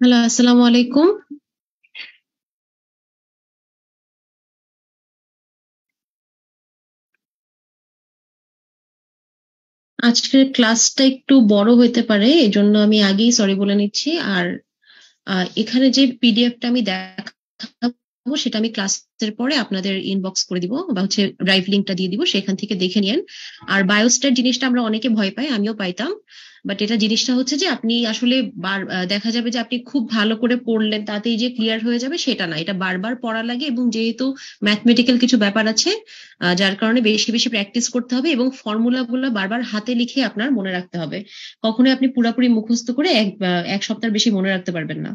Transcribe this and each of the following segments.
Hello, আসসালামু আলাইকুম। আজকের ক্লাসটা একটু বড় হইতে পারে, এজন্য আমি আগেই সরি বলে নিচ্ছি। আর এখানে যে পিডিএফটা আমি দেখাবো সেটা আমি ক্লাসের পরে আপনাদের ইনবক্স করে দিব, বা হচ্ছে ড্রাইভ লিঙ্কটা দিয়ে দিব, সেখান থেকে দেখে নিন। আর বায়োস্ট্যাট জিনিসটা আমরা অনেকে ভয় পাই, আমিও পাইতাম। বাট এটা জিনিসটা হচ্ছে যে আপনি আসলে দেখা যাবে যে আপনি খুব ভালো করে পড়লেন তাতেই যে ক্লিয়ার হয়ে যাবে সেটা না, এটা বারবার পড়া লাগে। এবং যেহেতু ম্যাথমেটিক্যাল কিছু ব্যাপার আছে, যার কারণে বেশি বেশি প্র্যাকটিস করতে হবে এবং ফর্মুলাগুলো বারবার হাতে লিখে আপনার মনে রাখতে হবে। কখনোই আপনি পুরোপুরি মুখস্থ করে এক সপ্তাহ বেশি মনে রাখতে পারবেন না।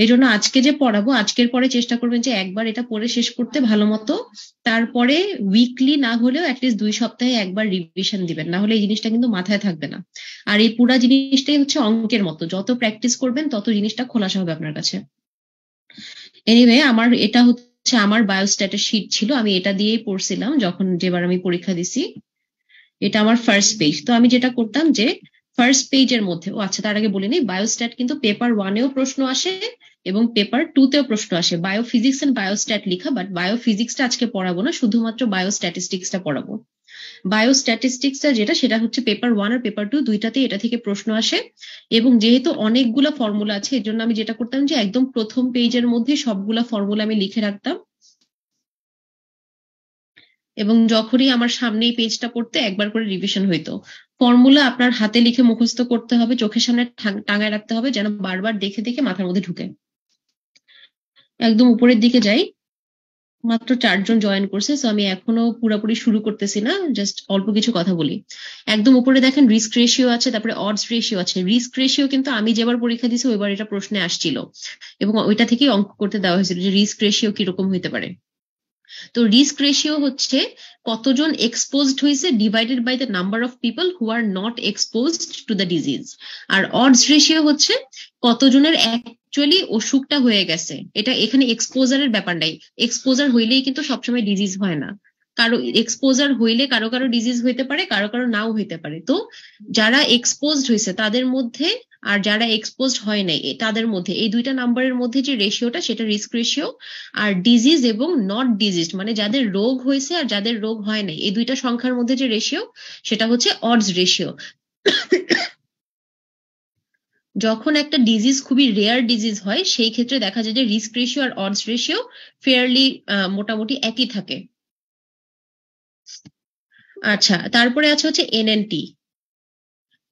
এই জন্য আজকে যে পড়াবো, আজকের পরে চেষ্টা করবেন যে একবার এটা পড়ে শেষ করতে ভালো মতো। তারপরে উইকলি না হলেও অ্যাটলিস্ট 2 সপ্তাহে একবার রিভিশন দিবেন, না হলে এই জিনিসটা কিন্তু মাথায় থাকবে না। আর এই পুরা জিনিসটাই হচ্ছে অঙ্কের মতো, যত প্র্যাকটিস করবেন তত জিনিসটা খোলাসা হবে আপনার কাছে। এনিওয়ে, আমার এটা হচ্ছে আমার বায়োস্ট্যাটের শীট ছিল, আমি এটা দিয়েই পড়ছিলাম যখন যেবার আমি পরীক্ষা দিছি। এটা আমার ফার্স্ট পেজ। তো আমি যেটা করতাম যে ফার্স্ট পেজের মধ্যে, আচ্ছা তার আগে বলিনি, বায়োস্ট্যাট কিন্তু পেপার 1-এও প্রশ্ন আসে এবং পেপার 2-তেও প্রশ্ন আসে। বায়োফিজিক্স এন্ড বায়োস্ট্যাট লিখা, বাট বায়োফিজিক্সটা আজকে পড়াবো না, শুধুমাত্র বায়োস্ট্যাটিস্টিক্সটা পড়াবো। বায়োস্ট্যাটিস্টিক্সটা যেটা, সেটা হচ্ছে পেপার 1 আর পেপার 2 দুইটাতেই এটা থেকে প্রশ্ন আসে। এবং যেহেতু অনেকগুলো ফর্মুলা আছে, এর জন্য আমি যেটা করতাম যে একদম প্রথম পেজের মধ্যে সবগুলা ফর্মুলা আমি লিখে রাখতাম, এবং যখনই আমার সামনে এই পেজটা পড়তে একবার করে রিভিশন হইতো। ফর্মুলা আপনার হাতে লিখে মুখস্থ করতে হবে, চোখের সামনে টাঙায় রাখতে হবে, যেন বারবার দেখে দেখে মাথার মধ্যে ঢুকে। একদম উপরের দিকে যাই, মাত্র 4 জন জয়েন করছে, সো আমি এখনো পুরোপুরি শুরু করতেছি না, জাস্ট অল্প কিছু কথা বলি। একদম উপরে দেখেন রিস্ক রেশিও আছে, তারপরে অডস রেশিও আছে। রিস্ক রেশিও কিন্তু আমি যেবার পরীক্ষা দিছি ওইবার এটা প্রশ্নে আসছিল, এবং ওইটা থেকেই অঙ্ক করতে দেওয়া হয়েছিল যে রিস্ক রেশিও কিরকম হইতে পারে। তো রিস্ক রেশিও হচ্ছে কতজন এক্সপোজড হয়েছে divided by the number of people who are not exposed to the disease. আর অডস রেশিও হচ্ছে কতজনের অ্যাকচুয়ালি অসুখটা হয়ে গেছে। এটা এখানে এক্সপোজারের ব্যাপার নাই, এক্সপোজার হইলেই কিন্তু সবসময় ডিজিজ হয় না। কারো এক্সপোজার হইলে কারো কারো ডিজিজ হইতে পারে, কারো কারো নাও হইতে পারে। তো যারা এক্সপোজড হয়েছে তাদের মধ্যে আর যারা এক্সপোজড হয় নাই তাদের মধ্যে, এই দুইটা নাম্বারের মধ্যে যে রেশিওটা, সেটা রিস্ক রেশিও। আর ডিজিজ এবং নট ডিজিজ, মানে যাদের রোগ হয়েছে আর যাদের রোগ হয় নাই, এই দুইটা সংখ্যার মধ্যে যে রেশিও, সেটা হচ্ছে অডস রেশিও। যখন একটা ডিজিজ খুবই রেয়ার ডিজিজ হয়, সেই ক্ষেত্রে দেখা যায় যে রিস্ক রেশিও আর অডস রেশিও ফেয়ারলি মোটামুটি একই থাকে। আচ্ছা, তারপরে আছে হচ্ছে এনএনটি।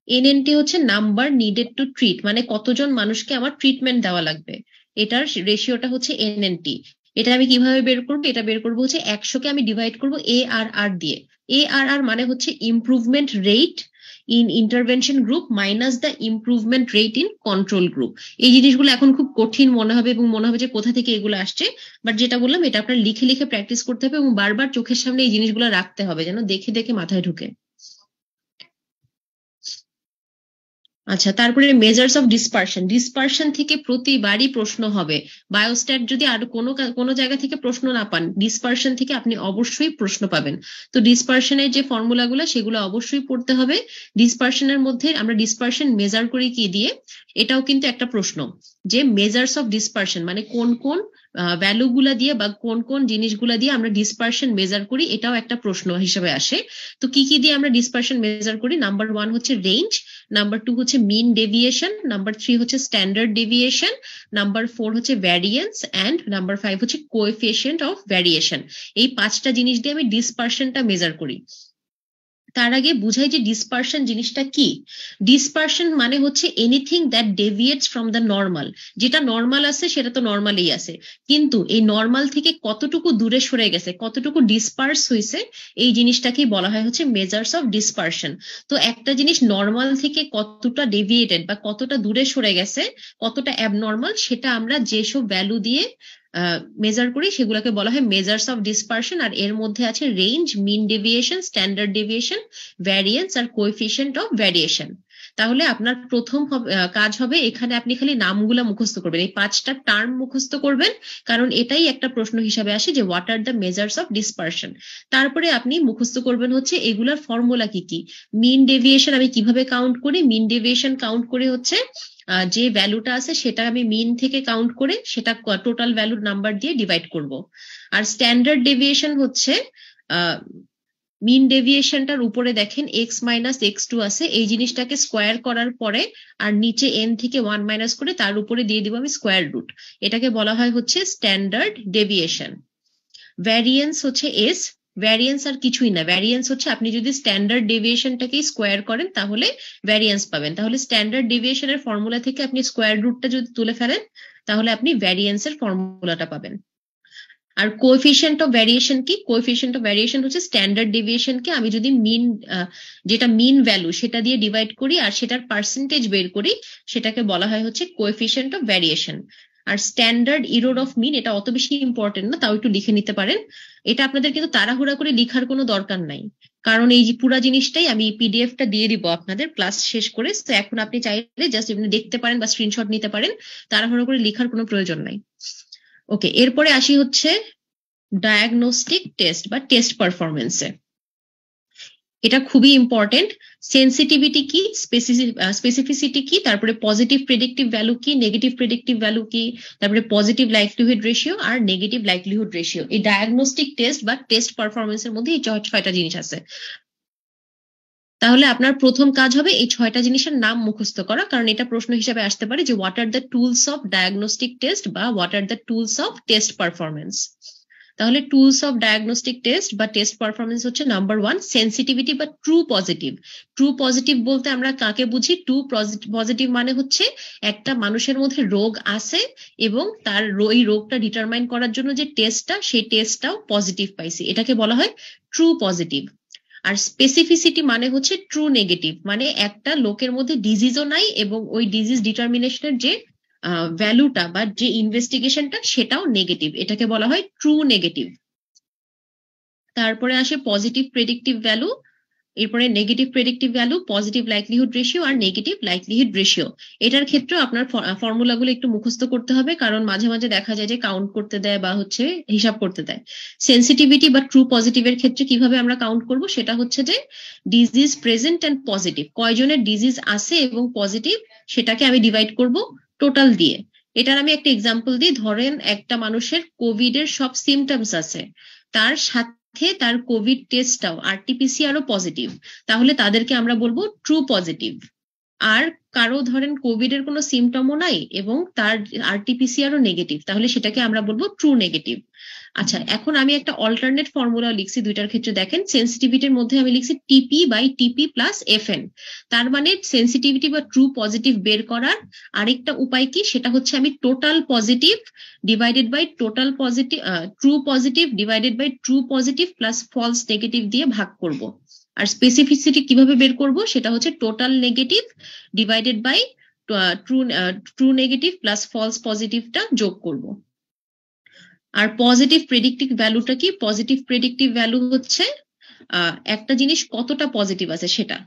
এনএনটি হচ্ছে নাম্বার নিডেড টু ট্রিট, মানে কতজন মানুষকে আমার ট্রিটমেন্ট দেওয়া লাগবে, এটার রেশিওটা হচ্ছে এনএনটি। এটা আমি কিভাবে বের করবো? এটা বের করবো হচ্ছে 100কে আমি ডিভাইড করবো এ আর আর দিয়ে। এ আর আর মানে হচ্ছে improvement rate in intervention group minus the improvement rate in control group. এই জিনিসগুলো এখন খুব কঠিন মনে হবে এবং মনে হবে যে কোথা থেকে এগুলো আসছে, বাট যেটা বললাম এটা আপনার লিখে লিখে প্র্যাকটিস করতে হবে এবং বারবার চোখের সামনে এই জিনিসগুলো রাখতে হবে যেন দেখে দেখে মাথায় ঢুকে। আচ্ছা, তারপরে মেজার্স অফ ডিসপারশন। ডিসপারশন থেকে প্রতিবারই প্রশ্ন হবে। বায়োস্ট্যাট যদি আর কোনো জায়গা থেকে প্রশ্ন না পান, ডিসপারশন থেকে আপনি অবশ্যই প্রশ্ন পাবেন। তো ডিসপারশনের যে ফর্মুলাগুলো সেগুলো অবশ্যই পড়তে হবে। ডিসপারশনের মধ্যে আমরা ডিসপারশন মেজার করি কি দিয়ে, এটাও কিন্তু একটা প্রশ্ন, যে মেজার্স অফ ডিসপারশন মানে কোন কোন ভ্যালু গুলা দিয়ে বা কোন কোন জিনিসগুলা দিয়ে আমরা ডিসপারশন মেজার করি, এটাও একটা প্রশ্ন হিসেবে আসে। তো কি কি দিয়ে আমরা ডিসপারশন মেজার করি? নাম্বার 1 হচ্ছে রেঞ্জ, নাম্বার 2 হচ্ছে মিন ডেভিয়েশন, নাম্বার 3 হচ্ছে স্ট্যান্ডার্ড ডেভিয়েশন, নাম্বার 4 হচ্ছে ভ্যারিয়েন্স, অ্যান্ড নাম্বার 5 হচ্ছে কোএফিসিয়েন্ট অফ ভ্যারিয়েশন। এই 5টা জিনিস দিয়ে আমি ডিসপারশনটা মেজার করি। তার আগে বুঝাই যে ডিসপারশন জিনিসটা কি। ডিসপারশন মানে হচ্ছে anything that deviates from the normal. যেটা নর্মাল আছে সেটা তো নর্মালই আছে, কিন্তু এই নর্মাল থেকে কতটুকু দূরে সরে গেছে, কতটুকু ডিসপার্স হয়েছে, এই জিনিসটাকেই বলা হয় হচ্ছে মেজার্স অফ ডিসপারশন। তো একটা জিনিস নর্মাল থেকে কতটা ডেভিয়েটেড বা কতটা দূরে সরে গেছে, কতটা অ্যাবনর্মাল, সেটা আমরা যেসব ভ্যালু দিয়ে মেজার করি সেগুলোকে বলা হয় মেজার্স অফ ডিসপারশন। আর এর মধ্যে আছে range, mean deviation, standard deviation, variance আর কোএফিসিয়েন্ট অফ ভ্যারিয়েশন। তাহলে আপনার প্রথম কাজ হবে এখানে আপনি খালি নামগুলা মুখস্থ করবেন, এই 5টা টার্ম মুখস্থ করবেন, কারণ এটাই একটা প্রশ্ন হিসাবে আসে যে what are the measures of dispersion. তারপরে আপনি মুখস্থ করবেন হচ্ছে এগুলার ফর্মুলা কি কি। মিন ডেভিয়েশন আমি কিভাবে কাউন্ট করি? মিন ডেভিয়েশন কাউন্ট করে হচ্ছে যে ভ্যালুটা আছে সেটা আমি মিন থেকে কাউন্ট করে সেটা টোটাল ভ্যালুর নাম্বার দিয়ে ডিভাইড করব। আর স্ট্যান্ডার্ড ডেভিয়েশন হচ্ছে মিন ডেভিয়েশনটার উপরে দেখেন এক্স মাইনাস x2 আছে, এই জিনিসটাকে স্কোয়ার করার পরে আর নিচে n থেকে 1 মাইনাস করে তার উপরে দিয়ে দিব আমি স্কোয়ার রুট, এটাকে বলা হয় হচ্ছে স্ট্যান্ডার্ড ডেভিয়েশন। ভ্যারিয়েন্স হচ্ছে এস, ভ্যারিয়েন্স আর কিছুই না, ভ্যারিয়েন্স হচ্ছে আপনি যদি স্ট্যান্ডার্ড ডেভিয়েশনটাকে স্কোয়ার করেন তাহলে ভ্যারিয়েন্স পাবেন। তাহলে স্ট্যান্ডার্ড ডেভিয়েশনের ফর্মুলা থেকে আপনি স্কোয়ার রুটটা যদি তুলে ফেলেন তাহলে আপনি ভ্যারিয়েন্সের ফর্মুলাটা পাবেন। আর কোএফিসিয়েন্ট অফ ভ্যারিয়েশন কি? কোএফিসিয়েন্ট অফ ভ্যারিয়েশন হচ্ছে স্ট্যান্ডার্ড ডেভিয়েশনকে আমি যদি মিন, যেটা মিন ভ্যালু সেটা দিয়ে ডিভাইড করি আর সেটার পার্সেন্টেজ বের করি, সেটাকে বলা হয় হচ্ছে কোএফিসিয়েন্ট অফ ভ্যারিয়েশন। আর স্ট্যান্ডার্ড ইরর অফ মিন, এটা অত বেশি ইম্পর্টেন্ট না, তাও একটু লিখে নিতে পারেন। এটা আপনাদের কিন্তু তাড়াহুড়া করে লিখার কোনো দরকার নাই, কারণ এই যে পুরা জিনিসটাই আমি পিডিএফটা দিয়ে দিব আপনাদের ক্লাস শেষ করে। তো এখন আপনি চাইলে জাস্ট এমনি দেখতে পারেন বা স্ক্রিনশট নিতে পারেন, তাড়াহুড়া করে লিখার কোনো প্রয়োজন নাই। ওকে, এরপরে আসি হচ্ছে ডায়াগনস্টিক টেস্ট বা টেস্ট পারফরমেন্সে। এটা খুবই ইম্পর্টেন্ট। সেন্সিটিভিটি কি, স্পেসিফিসিটি কি, তারপরে পজিটিভ প্রেডিক্টিভ ভ্যালু কি, নেগেটিভ প্রেডিক্টিভ ভ্যালু কি, তারপরে পজিটিভ লাইকলিহুড রেশিও আর নেগেটিভ লাইকলিহুড রেশিও। এই ডায়াগনস্টিক টেস্ট বা টেস্ট পারফরমেন্সের মধ্যে এই 6টা জিনিস আছে। তাহলে আপনার প্রথম কাজ হবে এই 6টা জিনিসের নাম মুখস্থ করা, কারণ এটা প্রশ্ন হিসেবে আসতে পারে যে what are the tools of diagnostic test বা what are the tools of test performance. তাহলে টুলস অফ ডায়াগনস্টিক টেস্ট বা টেস্ট পারফরমেন্স হচ্ছে নাম্বার 1 সেন্সিটিভিটি বা ট্রু পজিটিভ। ট্রু পজিটিভ বলতে আমরা কাকে বুঝি? ট্রু পজিটিভ মানে হচ্ছে একটা মানুষের মধ্যে রোগ আছে এবং তার এই রোগটা ডিটারমাইন করার জন্য যে টেস্টটা, সেই টেস্টটাও পজিটিভ পাইছি, এটাকে বলা হয় ট্রু পজিটিভ। আর স্পেসিফিসিটি মানে হচ্ছে ট্রু নেগেটিভ, মানে একটা লোকের মধ্যে ডিজিজও নাই এবং ওই ডিজিজ ডিটারমিনেশনের যে ভ্যালুটা বা যে ইনভেস্টিগেশনটা সেটাও নেগেটিভ, এটাকে বলা হয় ট্রু নেগেটিভ। তারপরে আসে পজিটিভ প্রেডিক্টিভ ভ্যালু, এরপরে negative predictive value, positive likelihood ratio আর নেগেটিভ লাইকলিহুড রেশিও। এটার ক্ষেত্রেও আপনার ফর্মুলাগুলো একটু মুখস্থ করতে হবে, কারণ মাঝে মাঝে দেখা যায় যে কাউন্ট করতে দেয় বা হচ্ছে হিসাব করতে দেয়। সেন্সিটিভিটি বা ট্রু পজিটিভের ক্ষেত্রে কিভাবে আমরা কাউন্ট করব, সেটা হচ্ছে যে ডিজিজ প্রেজেন্ট অ্যান্ড পজিটিভ, কয়জনের ডিজিজ আছে এবং পজিটিভ সেটাকে আমি ডিভাইড করব টোটাল দিয়ে। এটার আমি একটা এক্সাম্পল দিই। ধরেন একটা মানুষের কোভিড এর সব সিমটমস আছে, তার সাথে তার কোভিড টেস্টটাও আরটিপিসিআরও পজিটিভ, তাহলে তাদেরকে আমরা বলবো ট্রু পজিটিভ। আর কারো ধরেন কোভিড এর কোনো সিমটমও নাই এবং তার আরটিপিসিআরও নেগেটিভ, তাহলে সেটাকে আমরা বলবো ট্রু নেগেটিভ। আচ্ছা, এখন আমি একটা অল্টারনেট ফর্মুলা লিখছি দুইটার ক্ষেত্রে। দেখেন, সেন্সিটিভিটির মধ্যে আমি লিখছি টিপি বাই টিপি প্লাস এফএন। তার মানে সেন্সিটিভিটি বা ট্রু পজিটিভ বের করার আরেকটা উপায় কি, সেটা হচ্ছে আমি total positive divided by total positive, true positive divided by true positive plus false negative দিয়ে ভাগ করব। আর স্পেসিফিসিটি কিভাবে বের করব সেটা হচ্ছে total negative divided by true negative plus false পজিটিভটা যোগ করব। আর পজিটিভ প্রেডিক্টিভ ভ্যালুটা কি? পজিটিভ প্রেডিক্টিভ ভ্যালু হচ্ছে একটা জিনিস কতটা পজিটিভ আছে সেটা।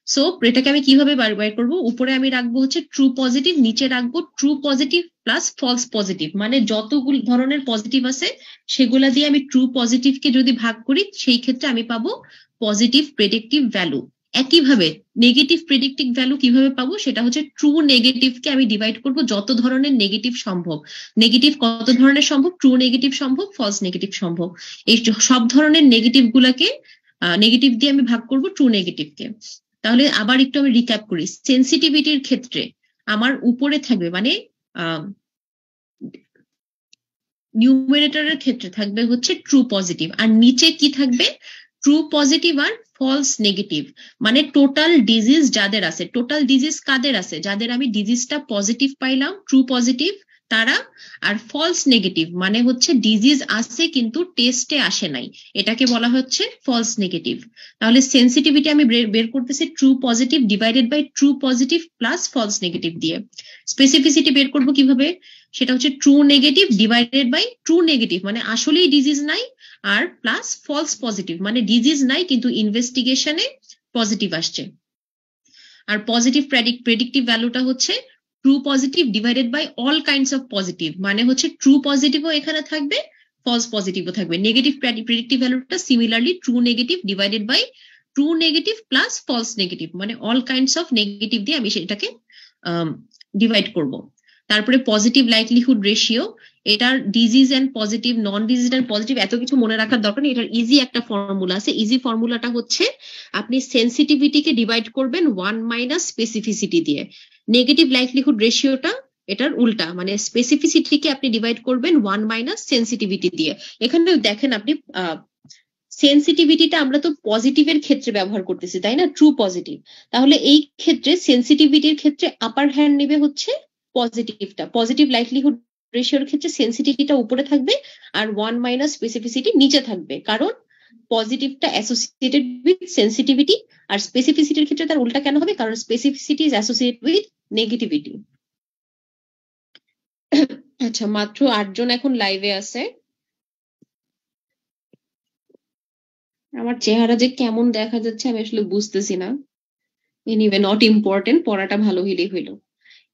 সো এটাকে আমি কিভাবে বের করবো? উপরে আমি রাখবো হচ্ছে ট্রু পজিটিভ, নিচে রাখবো true positive plus false positive, মানে যতগুলো ধরনের পজিটিভ আছে সেগুলা দিয়ে আমি ট্রু পজিটিভকে যদি ভাগ করি সেই ক্ষেত্রে আমি পাবো পজিটিভ প্রেডিক্টিভ ভ্যালু। একইভাবে নেগেটিভ প্রেডিক্টিভ ভ্যালু কিভাবে পাবো? সেটা হচ্ছে ট্রু নেগেটিভকে আমি ডিভাইড করব যত ধরনের নেগেটিভ সম্ভব। নেগেটিভ কত ধরনের সম্ভব? ট্রু নেগেটিভ সম্ভব, ফলস নেগেটিভ সম্ভব। এই সব ধরনের নেগেটিভ গুলাকে নেগেটিভ দিয়ে আমি ভাগ করব ট্রু নেগেটিভকে। তাহলে আবার একটু আমি রিক্যাপ করি। সেন্সিটিভিটির ক্ষেত্রে আমার উপরে থাকবে মানে নিউমেরেটরের ক্ষেত্রে থাকবে হচ্ছে ট্রু পজিটিভ, আর নিচে কি থাকবে? ট্রু পজিটিভ আর ফলস নেগেটিভ। মানে টোটাল ডিজিজ যাদের আছে, টোটাল ডিজিজ কাদের আছে? যাদের আমি ডিজিজটা পজিটিভ পাইলাম, ট্রু পজিটিভ তারা, আর ফলস নেগেটিভ মানে হচ্ছে ডিজিজ আছে কিন্তু টেস্টে আসে নাই, এটাকে বলা হচ্ছে ফলস নেগেটিভ। তাহলে সেন্সিটিভিটি আমি বের করতেছি true positive divided by true positive plus false negative দিয়ে। স্পেসিফিসিটি বের করবো কিভাবে? সেটা হচ্ছে true negative divided by true negative মানে আসলেই ডিজিজ নাই, আর প্লাস ফলস পজিটিভ মানে ডিজিজ নাই কিন্তু ইনভেস্টিগেশনে পজিটিভ আসছে। আর পজিটিভ প্রেডিক্টিভ ভ্যালুটা হচ্ছে true positive divided by all kinds of positive, মানে হচ্ছে ট্রু পজিটিভও এখানে থাকবে, ফলস পজিটিভও থাকবে। নেগেটিভ প্রেডিক্টিভ ভ্যালুটা similarly true negative divided by true negative plus false negative, মানে অল কাইন্ডস অফ নেগেটিভ দিয়ে আমি সেটাকে ডিভাইড করব। তারপরে পজিটিভ লাইকলিহুড রেশিও, এটার disease and positive, non disease and positive এত কিছু মনে রাখার দরকার নেই। এটার ইজি একটা ফর্মুলা আছে। ইজি ফর্মুলাটা হচ্ছে আপনি সেন্সিটিভিটিকে ডিভাইড করবেন 1 মাইনাস স্পেসিফিসিটি দিয়ে। নেগেটিভ লাইকলিহুড রেশিওটা এটার উল্টা, মানে স্পেসিফিসিটিকে আপনি ডিভাইড করবেন 1 মাইনাস সেন্সিটিভিটি দিয়ে। এখানে দেখেন আপনি সেন্সিটিভিটিটা আমরা তো পজিটিভের ক্ষেত্রে ব্যবহার করতেছি তাই না, ট্রু পজিটিভ। তাহলে এই ক্ষেত্রে সেন্সিটিভিটির ক্ষেত্রে আপার হ্যান্ড নেবে হচ্ছে পজিটিভটা। পজিটিভ লাইকলিহুড রেশিওর ক্ষেত্রে সেন্সিটিভিটিটা উপরে থাকবে আর 1 মাইনাস স্পেসিফিসিটি নিচে থাকবে, কারণ পজিটিভটা অ্যাসোসিয়েটেড উইথ সেন্সিটিভিটি, আর স্পেসিফিসিটির ক্ষেত্রে তার উল্টা কেন হবে? কারণ specificity is associated with negativity. আচ্ছা, মাত্র 8 জন এখন লাইভে আছে। আমার চেহারা যে কেমন দেখা যাচ্ছে আমি আসলে বুঝতেছি না। এনিওয়ে, নট ইম্পর্টেন্ট, পড়াটা ভালো হইলেই হইলো।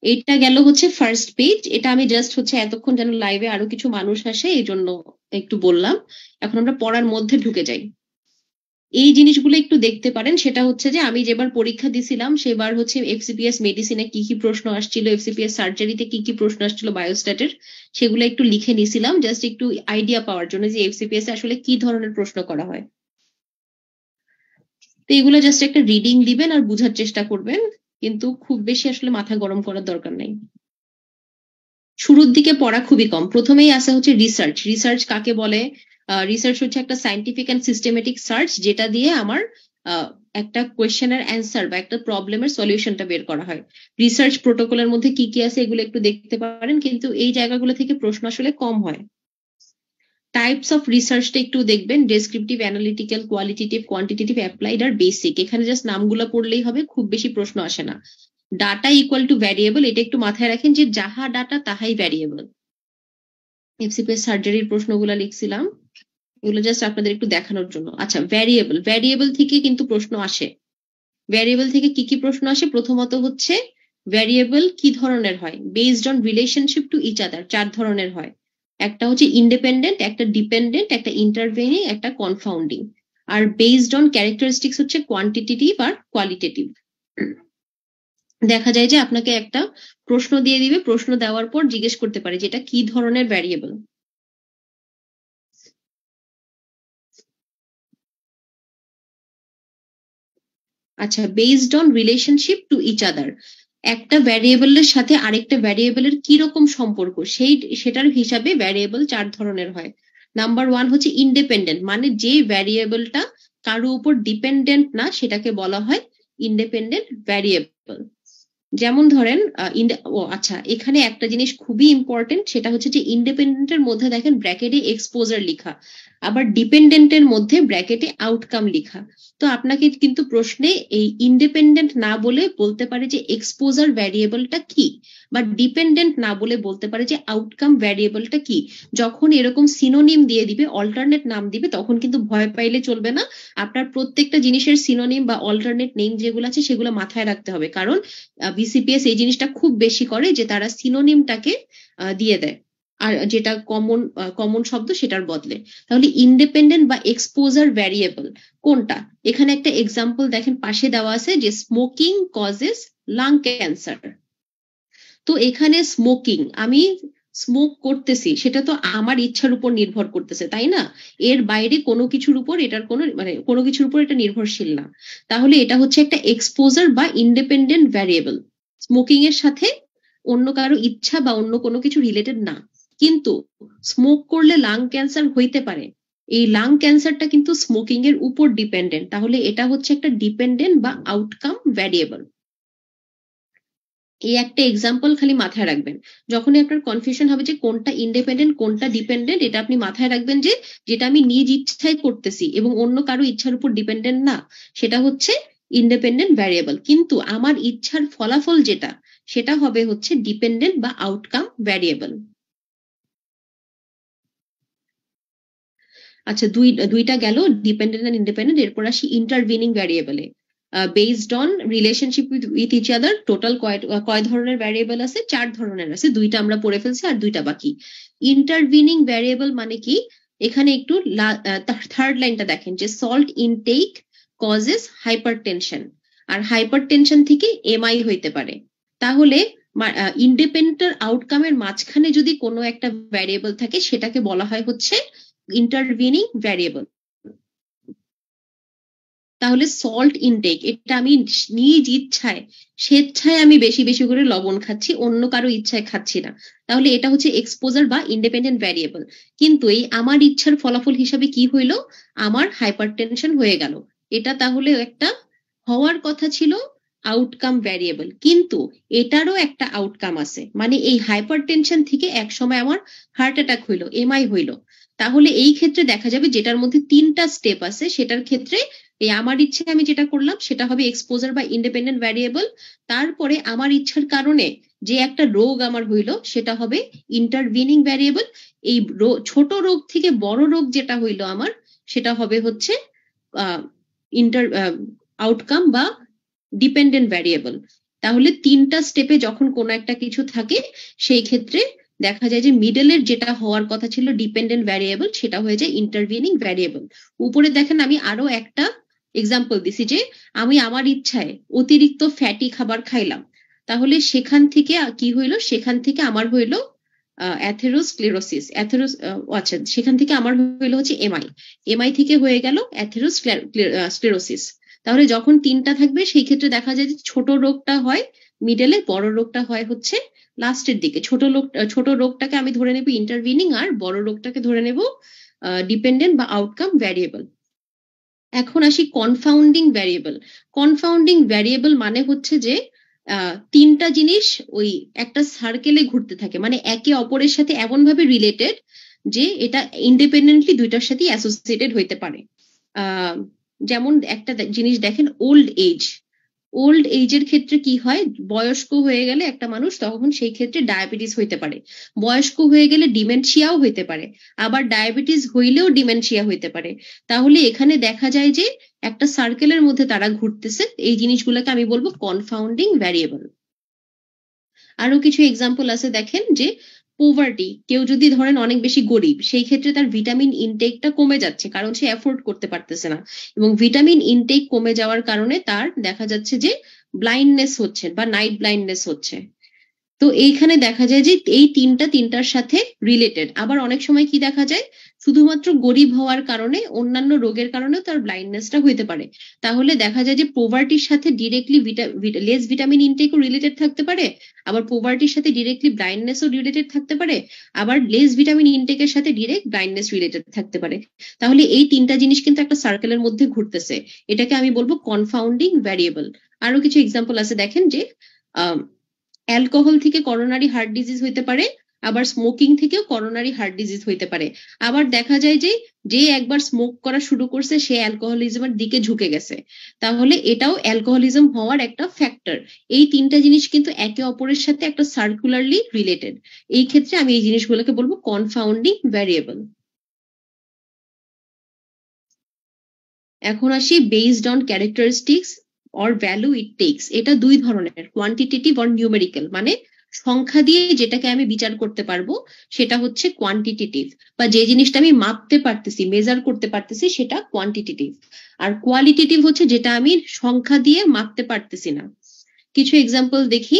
এটা গেল হচ্ছে ফার্স্ট পেজ। এটা আমি জাস্ট হচ্ছে এতক্ষণ যেন লাইভে আরো কিছু মানুষ আসে এই জন্য একটু বললাম। এখন আমরা পড়ার মধ্যে ঢুকে যাই। এই জিনিসগুলো একটু দেখতে পারেন। সেটা হচ্ছে যে আমি যেবার পরীক্ষা দিছিলাম সেবার হচ্ছে এফসিপিএস মেডিসিনে কি কি প্রশ্ন আসছিল, এফসিপিএস সার্জারিতে কি কি প্রশ্ন আসছিল বায়োস্ট্যাটের, সেগুলো একটু লিখে নিছিলাম জাস্ট একটু আইডিয়া পাওয়ার জন্য যে এফসিপিএস এ আসলে কি ধরনের প্রশ্ন করা হয়। তো এগুলো জাস্ট একটা রিডিং দিবেন আর বুঝার চেষ্টা করবেন, কিন্তু খুব বেশি আসলে মাথা গরম করার দরকার নেই। শুরুর দিকে পড়া খুবই কম। প্রথমেই আসে হচ্ছে রিসার্চ। রিসার্চ কাকে বলে? রিসার্চ হচ্ছে একটা সায়েন্টিফিক অ্যান্ড সিস্টেমেটিক সার্চ, যেটা দিয়ে আমার একটা কোয়েশ্চেনের অ্যান্সার বা একটা প্রবলেমের সলিউশনটা বের করা হয়। রিসার্চ প্রোটোকলের মধ্যে কি কি আছে এগুলো একটু দেখতে পারেন, কিন্তু এই জায়গাগুলো থেকে প্রশ্ন আসলে কম হয়। টাইপস অফ রিসার্চটা একটু দেখবেন, descriptive, analytical, qualitative, quantitative, applied আর বেসিক। এখানে জাস্ট নামগুলো পড়লেই হবে, খুব বেশি প্রশ্ন আসে না। ডাটা ইকুয়াল টু ভ্যারিয়েবল, এটা একটু মাথায় রাখেন যে যাহা ডাটা তাহাই ভ্যারিয়েবল। এফসিপিএস সার্জারির প্রশ্নগুলো লিখছিলাম, এগুলো জাস্ট আপনাদের একটু দেখানোর জন্য। আচ্ছা, ভ্যারিয়েবল, ভ্যারিয়েবল থেকে কিন্তু প্রশ্ন আসে। ভ্যারিয়েবল থেকে কি কি প্রশ্ন আসে? প্রথমত হচ্ছে ভ্যারিয়েবল কি ধরনের হয়? Based on relationship to each other 4 ধরনের হয়। একটা হচ্ছে ইন্ডিপেন্ডেন্ট, একটা ডিপেন্ডেন্ট, একটা ইন্টারভেনিং, একটা কনফাউন্ডিং। আর বেসড অন ক্যারেক্টারিস্টিক্স হচ্ছে কোয়ান্টিটেটিভ আর কোয়ালিটেটিভ। দেখা যায় যে আপনাকে একটা প্রশ্ন দিয়ে দিবে, প্রশ্ন দেওয়ার পর জিজ্ঞেস করতে পারে যে এটা কি ধরনের ভ্যারিয়েবল। আচ্ছা, based on relationship to each other, একটা ভ্যারিয়েবলের সাথে আরেকটা ভ্যারিয়েবলের কি রকম সম্পর্ক সেটার হিসাবে ভ্যারিয়েবল 4 ধরনের হয়। নাম্বার 1 হচ্ছে ইন্ডিপেন্ডেন্ট, মানে যে ভ্যারিয়েবলটা কারো উপর ডিপেন্ডেন্ট না সেটাকে বলা হয় ইন্ডিপেন্ডেন্ট ভ্যারিয়েবল। যেমন ধরেন আচ্ছা, এখানে একটা জিনিস খুবই ইম্পর্টেন্ট, সেটা হচ্ছে যে ইন্ডিপেন্ডেন্টের মধ্যে দেখেন ব্র্যাকেটে এক্সপোজার লেখা। আবার ডিপেন্ডেন্টের মধ্যে ব্র্যাকেটে আউটকাম লেখা। তো আপনাকে কিন্তু প্রশ্নে এই ইন্ডিপেন্ডেন্ট না বলে বলতে পারে যে এক্সপোজার ভ্যারিয়েবলটা কি, বা ডিপেন্ডেন্ট না বলে বলতে পারে যে আউটকাম ভ্যারিয়েবলটা কি। যখন এরকম সিনোনিম দিয়ে দিবে, অল্টারনেট নাম দিবে, তখন কিন্তু ভয় পাইলে চলবে না। আপনার প্রত্যেকটা জিনিসের সিনোনিম বা অল্টারনেট নেম যেগুলো আছে সেগুলো মাথায় রাখতে হবে, কারণ বিসিপিএস এই জিনিসটা খুব বেশি করে যে তারা সিনোনিমটাকে দিয়ে দেয়, আর যেটা কমন শব্দ সেটার বদলে। তাহলে ইন্ডিপেন্ডেন্ট বা এক্সপোজার ভ্যারিয়েবল কোনটা? এখানে একটা এক্সাম্পল দেখেন পাশে দেওয়া আছে যে স্মোকিং কজেস লাং ক্যান্সার। তো এখানে স্মোকিং, আমি স্মোক করতেছি, সেটা তো আমার ইচ্ছার উপর নির্ভর করতেছে, তাই না? এর বাইরে কোনো কিছুর উপর এটার কোনো কিছুর উপর এটা নির্ভরশীল না। তাহলে এটা হচ্ছে একটা এক্সপোজার বা ইন্ডিপেন্ডেন্ট ভ্যারিয়েবল। স্মোকিং এর সাথে অন্য কারো ইচ্ছা বা অন্য কোনো কিছু রিলেটেড না। কিন্তু স্মোক করলে লাং ক্যান্সার হইতে পারে, এই লাং ক্যান্সারটা কিন্তু স্মোকিং এর উপর ডিপেন্ডেন্ট। তাহলে এটা হচ্ছে একটা ডিপেন্ডেন্ট বা আউটকাম ভ্যারিয়েবল। এই একটা এক্সাম্পল খালি মাথায় রাখবেন। যখনই আপনার কনফিউশন হবে যে কোনটা ইন্ডিপেন্ডেন্ট কোনটা ডিপেন্ডেন্ট, এটা আপনি মাথায় রাখবেন যে যেটা আমি নিজ ইচ্ছায় করতেছি এবং অন্য কারো ইচ্ছার উপর ডিপেন্ডেন্ট না, সেটা হচ্ছে ইন্ডিপেন্ডেন্ট ভ্যারিয়েবল। কিন্তু আমার ইচ্ছার ফলাফল যেটা, সেটা হবে হচ্ছে ডিপেন্ডেন্ট বা আউটকাম ভ্যারিয়েবল। আচ্ছা, দুইটা গেল, ডিপেন্ডেন্ট এন্ড ইন্ডিপেন্ডেন্ট। এরপর আসি ইন্টারভিনিং ভ্যারিয়েবলে। Based on relationship with each other. Total কয় ধরনের ভ্যারিয়েবল আছে? 4 ধরনের আছে। দুইটা আমরা পড়ে ফেলছি আর দুইটা বাকি। ইন্টারভিনিং ভ্যারিয়েবল মানে কি? এখানে একটু থার্ড লাইনটা দেখেন যে সল্ট ইনটেক কজেস হাইপারটেনশন, আর হাইপারটেনশন থেকে এমআই হইতে পারে। তাহলে ইন্ডিপেন্ডেন্ট আউটকামের মাঝখানে যদি কোনো একটা ভ্যারিয়েবল থাকে সেটাকে বলা হয় হচ্ছে ইন্টারভিনিং ভ্যারিয়েবল। তাহলে সল্ট ইনটেক, এটা আমি নিজ ইচ্ছায় স্বেচ্ছায় আমি বেশি বেশি করে লবণ খাচ্ছি, অন্য কারো ইচ্ছায় খাচ্ছি না। তাহলে এটা হচ্ছে এক্সপোজার বা ইন্ডিপেন্ডেন্ট ভ্যারিয়েবল। কিন্তু এই আমার ইচ্ছার ফলাফল হিসাবে কি হইলো? আমার হাইপারটেনশন হয়ে গেল। এটা তাহলে একটা হওয়ার কথা ছিল আউটকাম ভ্যারিয়েবল, কিন্তু এটারও একটা আউটকাম আছে। মানে এই হাইপারটেনশন থেকে এক সময় আমার হার্ট অ্যাটাক হইলো, এমআই হইলো। তাহলে এই ক্ষেত্রে দেখা যাবে যেটার মধ্যে 3টা স্টেপ আছে, সেটার ক্ষেত্রে এই আমার ইচ্ছে আমি যেটা করলাম সেটা হবে এক্সপোজার বা ইন্ডিপেন্ডেন্ট ভ্যারিয়েবল। তারপরে আমার ইচ্ছার কারণে যে একটা রোগ আমার হইলো সেটা হবে ইন্টারভিনিং ভ্যারিয়েবল। এই ছোট রোগ থেকে বড় রোগ যেটা হইলো আমার, সেটা হবে হচ্ছে ইন্টার আউটকাম বা ডিপেন্ডেন্ট ভ্যারিয়েবল। তাহলে 3টা স্টেপে যখন কোনো একটা কিছু থাকে, সেই ক্ষেত্রে দেখা যায় যে মিডলের যেটা হওয়ার কথা ছিল ডিপেন্ডেন্ট ভ্যারিয়েবল, সেটা হয়ে যায় ইন্টারভিনিং ভ্যারিয়েবল। উপরে দেখেন আমি আরো একটা এক্সাম্পল দিছি যে আমি আমার ইচ্ছায় অতিরিক্ত ফ্যাটি খাবার খাইলাম, তাহলে সেখান থেকে কি হইলো? সেখান থেকে আমার হইলো অ্যাথেরোস্ক্লেরোসিস। আচ্ছা, সেখান থেকে আমার হইলো হচ্ছে এমআই, এমআই থেকে হয়ে গেল অ্যাথেরোস্ক্লেরোসিস। তাহলে যখন 3টা থাকবে সেই ক্ষেত্রে দেখা যায় যে ছোট রোগটা হয় মিডলে, বড় রোগটা হয় হচ্ছে লাস্টের দিকে। ছোট রোগটাকে আমি ধরে নেব ইন্টারভিনিং, আর বড় রোগটাকে ধরে নেব ডিপেন্ডেন্ট বা আউটকাম ভ্যারিয়েবল। এখন আসি কনফাউন্ডিং ভ্যারিয়েবল। কনফাউন্ডিং ভ্যারিয়েবল মানে হচ্ছে যে 3টা জিনিস ওই একটা সার্কেলে ঘুরতে থাকে, মানে একে অপরের সাথে এমন ভাবে রিলেটেড যে এটা ইন্ডিপেন্ডেন্টলি দুইটার সাথে অ্যাসোসিয়েটেড হইতে পারে। যেমন একটা জিনিস দেখেন, ওল্ড এজ। ওল্ড এজের ক্ষেত্রে কি হয়? বয়স্ক হয়ে গেলে একটা মানুষ, তখন সেই ক্ষেত্রে ডায়াবেটিস হইতে পারে। বয়স্ক হয়ে গেলে ডিমেনশিয়াও হইতে পারে, আবার ডায়াবেটিস হইলেও ডিমেনশিয়া হইতে পারে। তাহলে এখানে দেখা যায় যে একটা সার্কেলের মধ্যে তারা ঘুরতেছে। এই জিনিসগুলোকে আমি বলবো কনফাউন্ডিং ভ্যারিয়েবল। আরো কিছু এক্সাম্পল আছে দেখেন যে পোভার্টি, কেউ যদি ধরেন অনেক বেশি গরিব, সেই ক্ষেত্রে তার ভিটামিন ইনটেকটা কমে যাচ্ছে কারণ সে অ্যাফোর্ড করতে পারতেছে না, এবং ভিটামিন ইনটেক কমে যাওয়ার কারণে তার দেখা যাচ্ছে যে ব্লাইন্ডনেস হচ্ছে বা নাইট ব্লাইন্ডনেস হচ্ছে। তো এইখানে দেখা যায় যে এই তিনটার সাথে রিলেটেড। আবার অনেক সময় কি দেখা যায়, শুধুমাত্র গরিব হওয়ার কারণে অন্যান্য রোগের কারণেও তার ব্লাইন্ডনেসটা হইতে পারে। তাহলে দেখা যায় যে পোভার্টির সাথে ডিরেক্টলি লেস ভিটামিন ইনটেকও রিলেটেড থাকতে পারে, আবার পোভার্টির সাথে ডিরেক্টলি ব্লাইন্ডনেসও রিলেটেড থাকতে পারে, আবার লেস ভিটামিন ইনটেকের সাথে ডিরেক্ট ব্লাইন্ডনেস রিলেটেড থাকতে পারে। তাহলে এই 3টা জিনিস কিন্তু একটা সার্কেলের মধ্যে ঘুরতেছে, এটাকে আমি বলবো কনফাউন্ডিং ভ্যারিয়েবল। আরো কিছু এক্সাম্পল আছে দেখেন যে অ্যালকোহল থেকে করোনারি হার্ট ডিজিজ হইতে পারে, আবার স্মোকিং থেকেও করোনারি হার্ট ডিজিজ হইতে পারে। আবার দেখা যায় যে যে একবার স্মোক করা শুরু করছে সে অ্যালকোহলিজমের দিকে ঝুঁকে গেছে, তাহলে এটাও অ্যালকোহলিজম হওয়ার একটা ফ্যাক্টর। এই তিনটা জিনিস কিন্তু একে অপরের সাথে একটা সার্কুলারলি রিলেটেড। এই ক্ষেত্রে আমি এই জিনিসগুলোকে বলবো কনফাউন্ডিং ভ্যারিয়েবল। এখন আসি based on characteristics or value it tax. এটা দুই ধরনের, কোয়ান্টিটেটিভ অর নিউমেরিক্যাল, মানে সংখ্যা দিয়ে যেটাকে আমি বিচার করতে পারবো সেটা হচ্ছে কোয়ান্টিটেটিভ, বা যে জিনিসটা আমি মাপতে পারতেছি, মেজার করতে পারতেছি সেটা কোয়ান্টিটেটিভ। আর কোয়ালিটেটিভ হচ্ছে যেটা আমি সংখ্যা দিয়ে মাপতে পারতেছি না। কিছু এক্সাম্পল দেখি,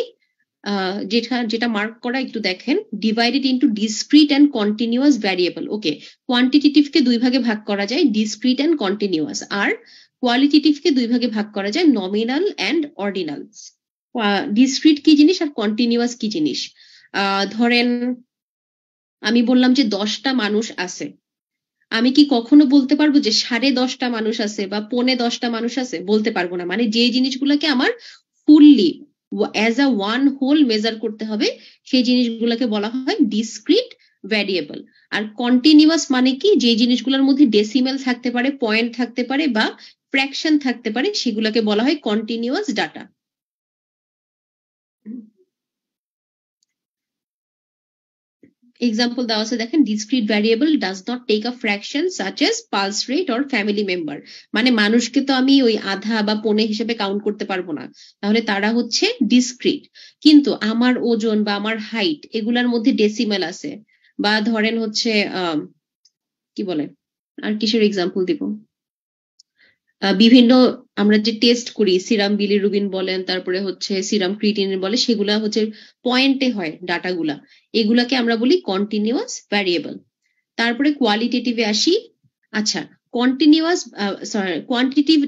যেটা যেটা মার্ক করা একটু দেখেন। Divided into discrete and continuous variable. Okay, কোয়ান্টিটেটিভকে দুই ভাগে ভাগ করা যায়, ডিসক্রিট অ্যান্ড কন্টিনিউয়াস। আর কোয়ালিটেটিভকে দুই ভাগে ভাগ করা যায়, নমিনাল অ্যান্ড অর্ডিনাল। ডিসক্রিট কি জিনিস আর কন্টিনিউয়াস কি জিনিস? ধরেন আমি বললাম যে 10টা মানুষ আছে, আমি কি কখনো বলতে পারবো যে 10:30টা মানুষ আছে বা 10:45টা মানুষ আছে? বলতে পারবো না। মানে যে জিনিসগুলোকে আমার fully as a one whole measure করতে হবে সেই জিনিসগুলোকে বলা হয় ডিসক্রিট ভ্যারিয়েবল। আর কন্টিনিউয়াস মানে কি? যে জিনিসগুলোর মধ্যে ডেসিমেল থাকতে পারে, পয়েন্ট থাকতে পারে বা ফ্র্যাকশন থাকতে পারে, সেগুলোকে বলা হয় কন্টিনিউয়াস ডাটা। এক্সাম্পল দেওয়া আছে দেখেন, discrete variable does not take a fraction such as pulse rate or family member. মানে মানুষকে তো আমি ওই আধা বা পৌনে হিসেবে কাউন্ট করতে পারবো না, তাহলে তারা হচ্ছে ডিসক্রিট। কিন্তু আমার ওজন বা আমার হাইট এগুলার মধ্যে ডেসিমেল আছে, বা ধরেন হচ্ছে কি বলে, আর কিসের এক্সাম্পল দিব, বিভিন্ন আমরা যে টেস্ট করি, সিরাম বিলিরুবিন বলেন, তারপরে হচ্ছে সিরাম ক্রিটিনিন বলে, সেগুলা হচ্ছে পয়েন্টে হয় ডাটাগুলা, এগুলাকে আমরা বলি কন্টিনিউয়াস ভ্যারিয়েবল। তারপরে কোয়ালিটেটিভে আসি। আচ্ছা, কন্টিনিউয়াস কোয়ান্টিটেটিভ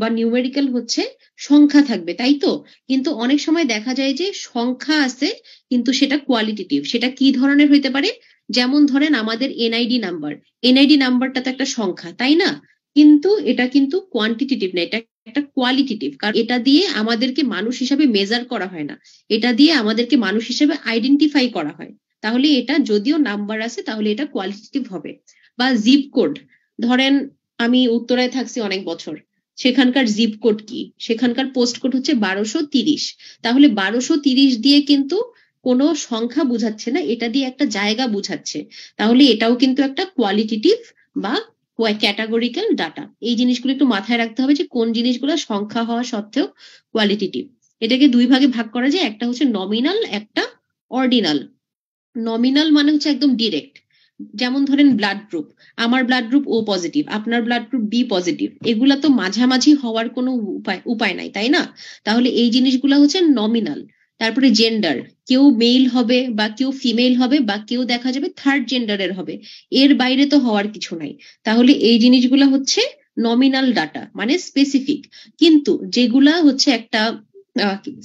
বা নিউমেরিক্যাল হচ্ছে সংখ্যা থাকবে, তাই তো? কিন্তু অনেক সময় দেখা যায় যে সংখ্যা আছে কিন্তু সেটা কোয়ালিটেটিভ। সেটা কি ধরনের হইতে পারে? যেমন ধরেন আমাদের এনআইডি নাম্বার, এনআইডি নাম্বারটা তো একটা সংখ্যা, তাই না? কিন্তু এটা কিন্তু কোয়ান্টিটেটিভ না, এটা একটা কোয়ালিটেটিভ, কারণ এটা দিয়ে আমাদেরকে মানুষ হিসাবে মেজার করা হয় না, এটা দিয়ে আমাদেরকে মানুষ হিসেবে আইডেন্টিফাই করা হয়। তাহলে এটা যদিও নাম্বার আছে তাহলে এটা কোয়ালিটেটিভ হবে। বা জিপ কোড, ধরেন আমি উত্তরায় থাকছি অনেক বছর, সেখানকার জিপ কোড কি? সেখানকার পোস্ট কোড হচ্ছে 1230। তাহলে 1230 দিয়ে কিন্তু কোনো সংখ্যা বুঝাচ্ছে না, এটা দিয়ে একটা জায়গা বুঝাচ্ছে। তাহলে এটাও কিন্তু একটা কোয়ালিটেটিভ বা ক্যাটাগরিক্যাল ডাটা। এই জিনিসগুলো একটু মাথায় রাখতে হবে যে কোন জিনিসগুলো সংখ্যা হওয়া সত্ত্বেও কোয়ালিটেটিভ। এটাকে দুই ভাগে ভাগ করা যায়, একটা হচ্ছে নমিনাল, একটা অর্ডিনাল। নমিনাল মানে হচ্ছে একদম ডিরেক্ট, যেমন ধরেন ব্লাড গ্রুপ, আমার ব্লাড গ্রুপ ও পজিটিভ, আপনার ব্লাড গ্রুপ বি পজিটিভ, এগুলা তো মাঝামাঝি হওয়ার কোনো উপায় নাই, তাই না? তাহলে এই জিনিসগুলো হচ্ছে নমিনাল। তারপরে জেন্ডার, কেউ মেল হবে বা কেউ ফিমেল হবে বা কেউ দেখা যাবে থার্ড জেন্ডারের হবে, এর বাইরে তো হওয়ার কিছু নাই। তাহলে এই জিনিসগুলো হচ্ছে নমিনাল ডাটা, মানে স্পেসিফিক। কিন্তু যেগুলা হচ্ছে একটা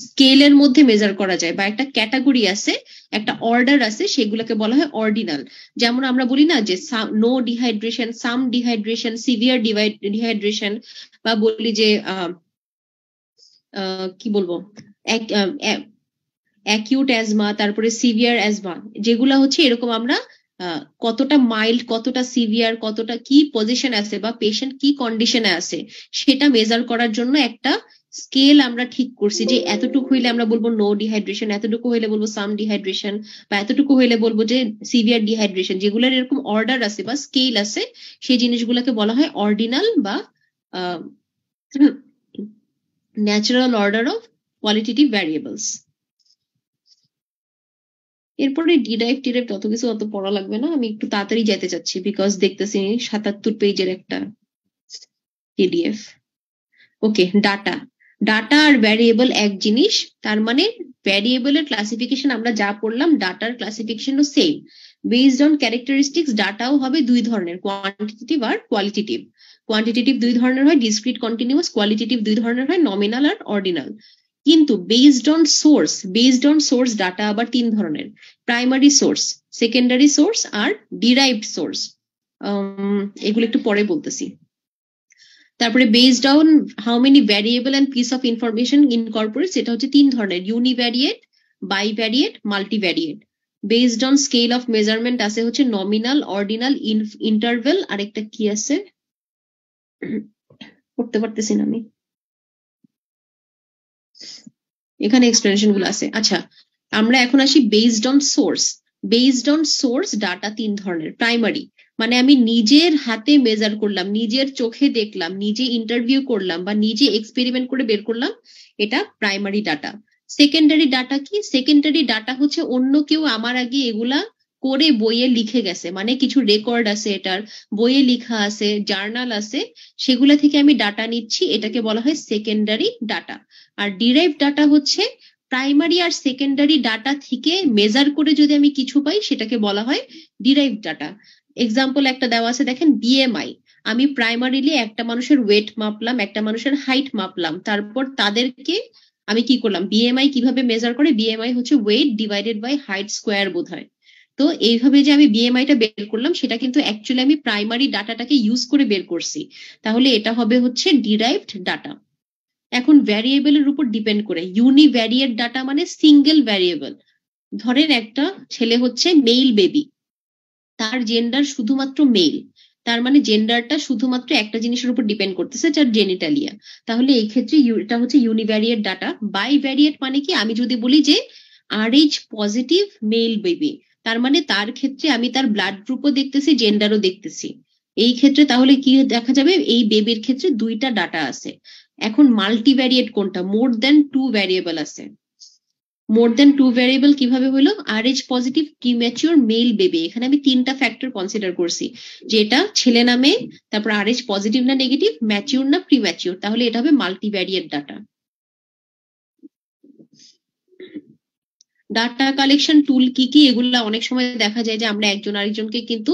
স্কেলের মধ্যে মেজার করা যায় বা একটা ক্যাটাগরি আছে, একটা অর্ডার আছে, সেগুলোকে বলা হয় অর্ডিনাল। যেমন আমরা বলি না যে নো ডিহাইড্রেশন, সাম ডিহাইড্রেশন, সিভিয়ার ডিহাইড্রেশন, বা বলি যে কি বলবো, অ্যাকিউট অ্যাজমা, তারপরে সিভিয়ার অ্যাজমা, যেগুলা হচ্ছে এরকম আমরা কতটা মাইল্ড, কতটা সিভিয়ার, কতটা কি পজিশন আছে বা পেশেন্ট কি কন্ডিশনে আছে সেটা মেজার করার জন্য একটা স্কেল আমরা ঠিক করছি, যে এতটুকু হইলে আমরা বলবো নো ডিহাইড্রেশন, এতটুকু হইলে বলবো সাম ডিহাইড্রেশন, বা এতটুকু হইলে বলবো যে সিভিয়ার ডিহাইড্রেশন। যেগুলোর এরকম অর্ডার আছে বা স্কেল আছে, সেই জিনিসগুলোকে বলা হয় অর্ডিনাল বা natural order of qualitative variables. এরপরে ডিরাইভ টিরাইভ তত কিছু অত পড়া লাগবে না, আমি একটু তাড়াতাড়ি যেতে চাচ্ছি বিকজ দেখতেছি 77 পেজের একটা পিডিএফ। ওকে, ডাটা, ডাটা আর ভ্যারিয়েবল এক জিনিস, তার মানে ভ্যারিয়েবলের ক্লাসিফিকেশন আমরা যা পড়লাম ডাটার ক্লাসিফিকেশনও সেম। বেসড অন ক্যারেক্টারিস্টিক্স ডাটাও হবে দুই ধরনের, কোয়ান্টিটেটিভ আর কোয়ালিটেটিভ। কোয়ান্টিটেটিভ দুই ধরনের হয়, ডিসক্রিট কন্টিনিউয়াস। কোয়ালিটেটিভ দুই ধরনের হয়, নমিনাল আর অর্ডিনাল। কিন্তু বেসড অন সোর্স ডাটা আবার তিন ধরনের, প্রাইমারি সোর্স, সেকেন্ডারি সোর্স আর ডিরাইভড সোর্স। এগুলো একটু পরে বলতেছি। তারপরে based on how many variable and piece of information incorporates, এটা হচ্ছে তিন ধরনের, univariate, bivariate, multivariate. Based on scale of measurement আছে হচ্ছে নমিনাল, অর্ডিনাল, ইন্টারভেল, আর একটা কি আছে করতে পারতেছি না আমি, এখানে এক্সপ্লেনেশন গুলো আছে। আচ্ছা, আমরা এখন আসি based on source. Based on source data তিন ধরনের। প্রাইমারি মানে আমি নিজের হাতে মেজার করলাম, নিজের চোখে দেখলাম, নিজে ইন্টারভিউ করলাম বা নিজে এক্সপেরিমেন্ট করে বের করলাম, এটা প্রাইমারি ডাটা। সেকেন্ডারি ডাটা কি? সেকেন্ডারি ডাটা হচ্ছে অন্য কেউ আমার আগে এগুলা করে বইয়ে লিখে গেছে, মানে কিছু রেকর্ড আছে, এটার বইয়ে লেখা আছে, জার্নাল আছে, সেগুলা থেকে আমি ডাটা নিচ্ছি, এটাকে বলা হয় সেকেন্ডারি ডাটা। আর ডিরাইভ ডাটা হচ্ছে প্রাইমারি আর সেকেন্ডারি ডাটা থেকে মেজার করে যদি আমি কিছু পাই সেটাকে বলা হয় ডিরাইভ ডাটা। এক্সাম্পল একটা দেওয়া আছে, দেখেন বিএমআই। আমি প্রাইমারিলি একটা মানুষের ওয়েট মাপলাম, একটা মানুষের হাইট মাপলাম, তারপর তাদেরকে আমি কি করলাম, বিএমআই কিভাবে মেজার করে, বিএমআই হচ্ছে weight divided by height square বোধ হয়। তো এইভাবে যে আমি বিএমআইটা বের করলাম সেটা কিন্তু অ্যাকচুয়ালি আমি প্রাইমারি ডাটাটাকে ইউজ করে বের করছি, তাহলে এটা হবে হচ্ছে ডিরাইভড ডাটা। এখন ভ্যারিয়েবলের উপর ডিপেন্ড করে, ইউনিভ্যারিয়েট ডাটা মানে সিঙ্গেল ভ্যারিয়েবল। ধরেন একটা ছেলে হচ্ছে মেল বেবি, তার জেন্ডার শুধুমাত্র মেল, তার মানে জেন্ডারটা শুধুমাত্র একটা জিনিসের উপর ডিপেন্ড করতেছে, যার জেনিটালিয়া। তাহলে এই ক্ষেত্রে এটা হচ্ছে ইউনিভ্যারিয়েট ডাটা। বাইভ্যারিয়েট মানে কি, আমি যদি বলি যে RH পজিটিভ মেল বেবি, তার মানে তার ক্ষেত্রে আমি তার ব্লাড গ্রুপও দেখতেছি, জেন্ডারও দেখতেছি। এই ক্ষেত্রে তাহলে কি দেখা যাবে, এই বেবির ক্ষেত্রে দুইটা ডাটা আছে। এখন মাল্টিভ্যারিয়েট কোনটা, মোর দেন টু ভ্যারিয়েবল আছে। মোর দেন টু ভ্যারিয়েবল কিভাবে হলো, RH positive premature male baby, এখানে আমি তিনটা ফ্যাক্টর কনসিডার করছি, যেটা ছেলে নামে, তারপর RH পজিটিভ না নেগেটিভ, ম্যাচিওর না প্রিম্যাচিওর, তাহলে এটা হবে মাল্টিভ্যারিয়েট ডাটা। ডাটা কালেকশন টুল কি কি, এগুলা অনেক সময় দেখা যায় যে আমরা একজন আরেকজনকে কিন্তু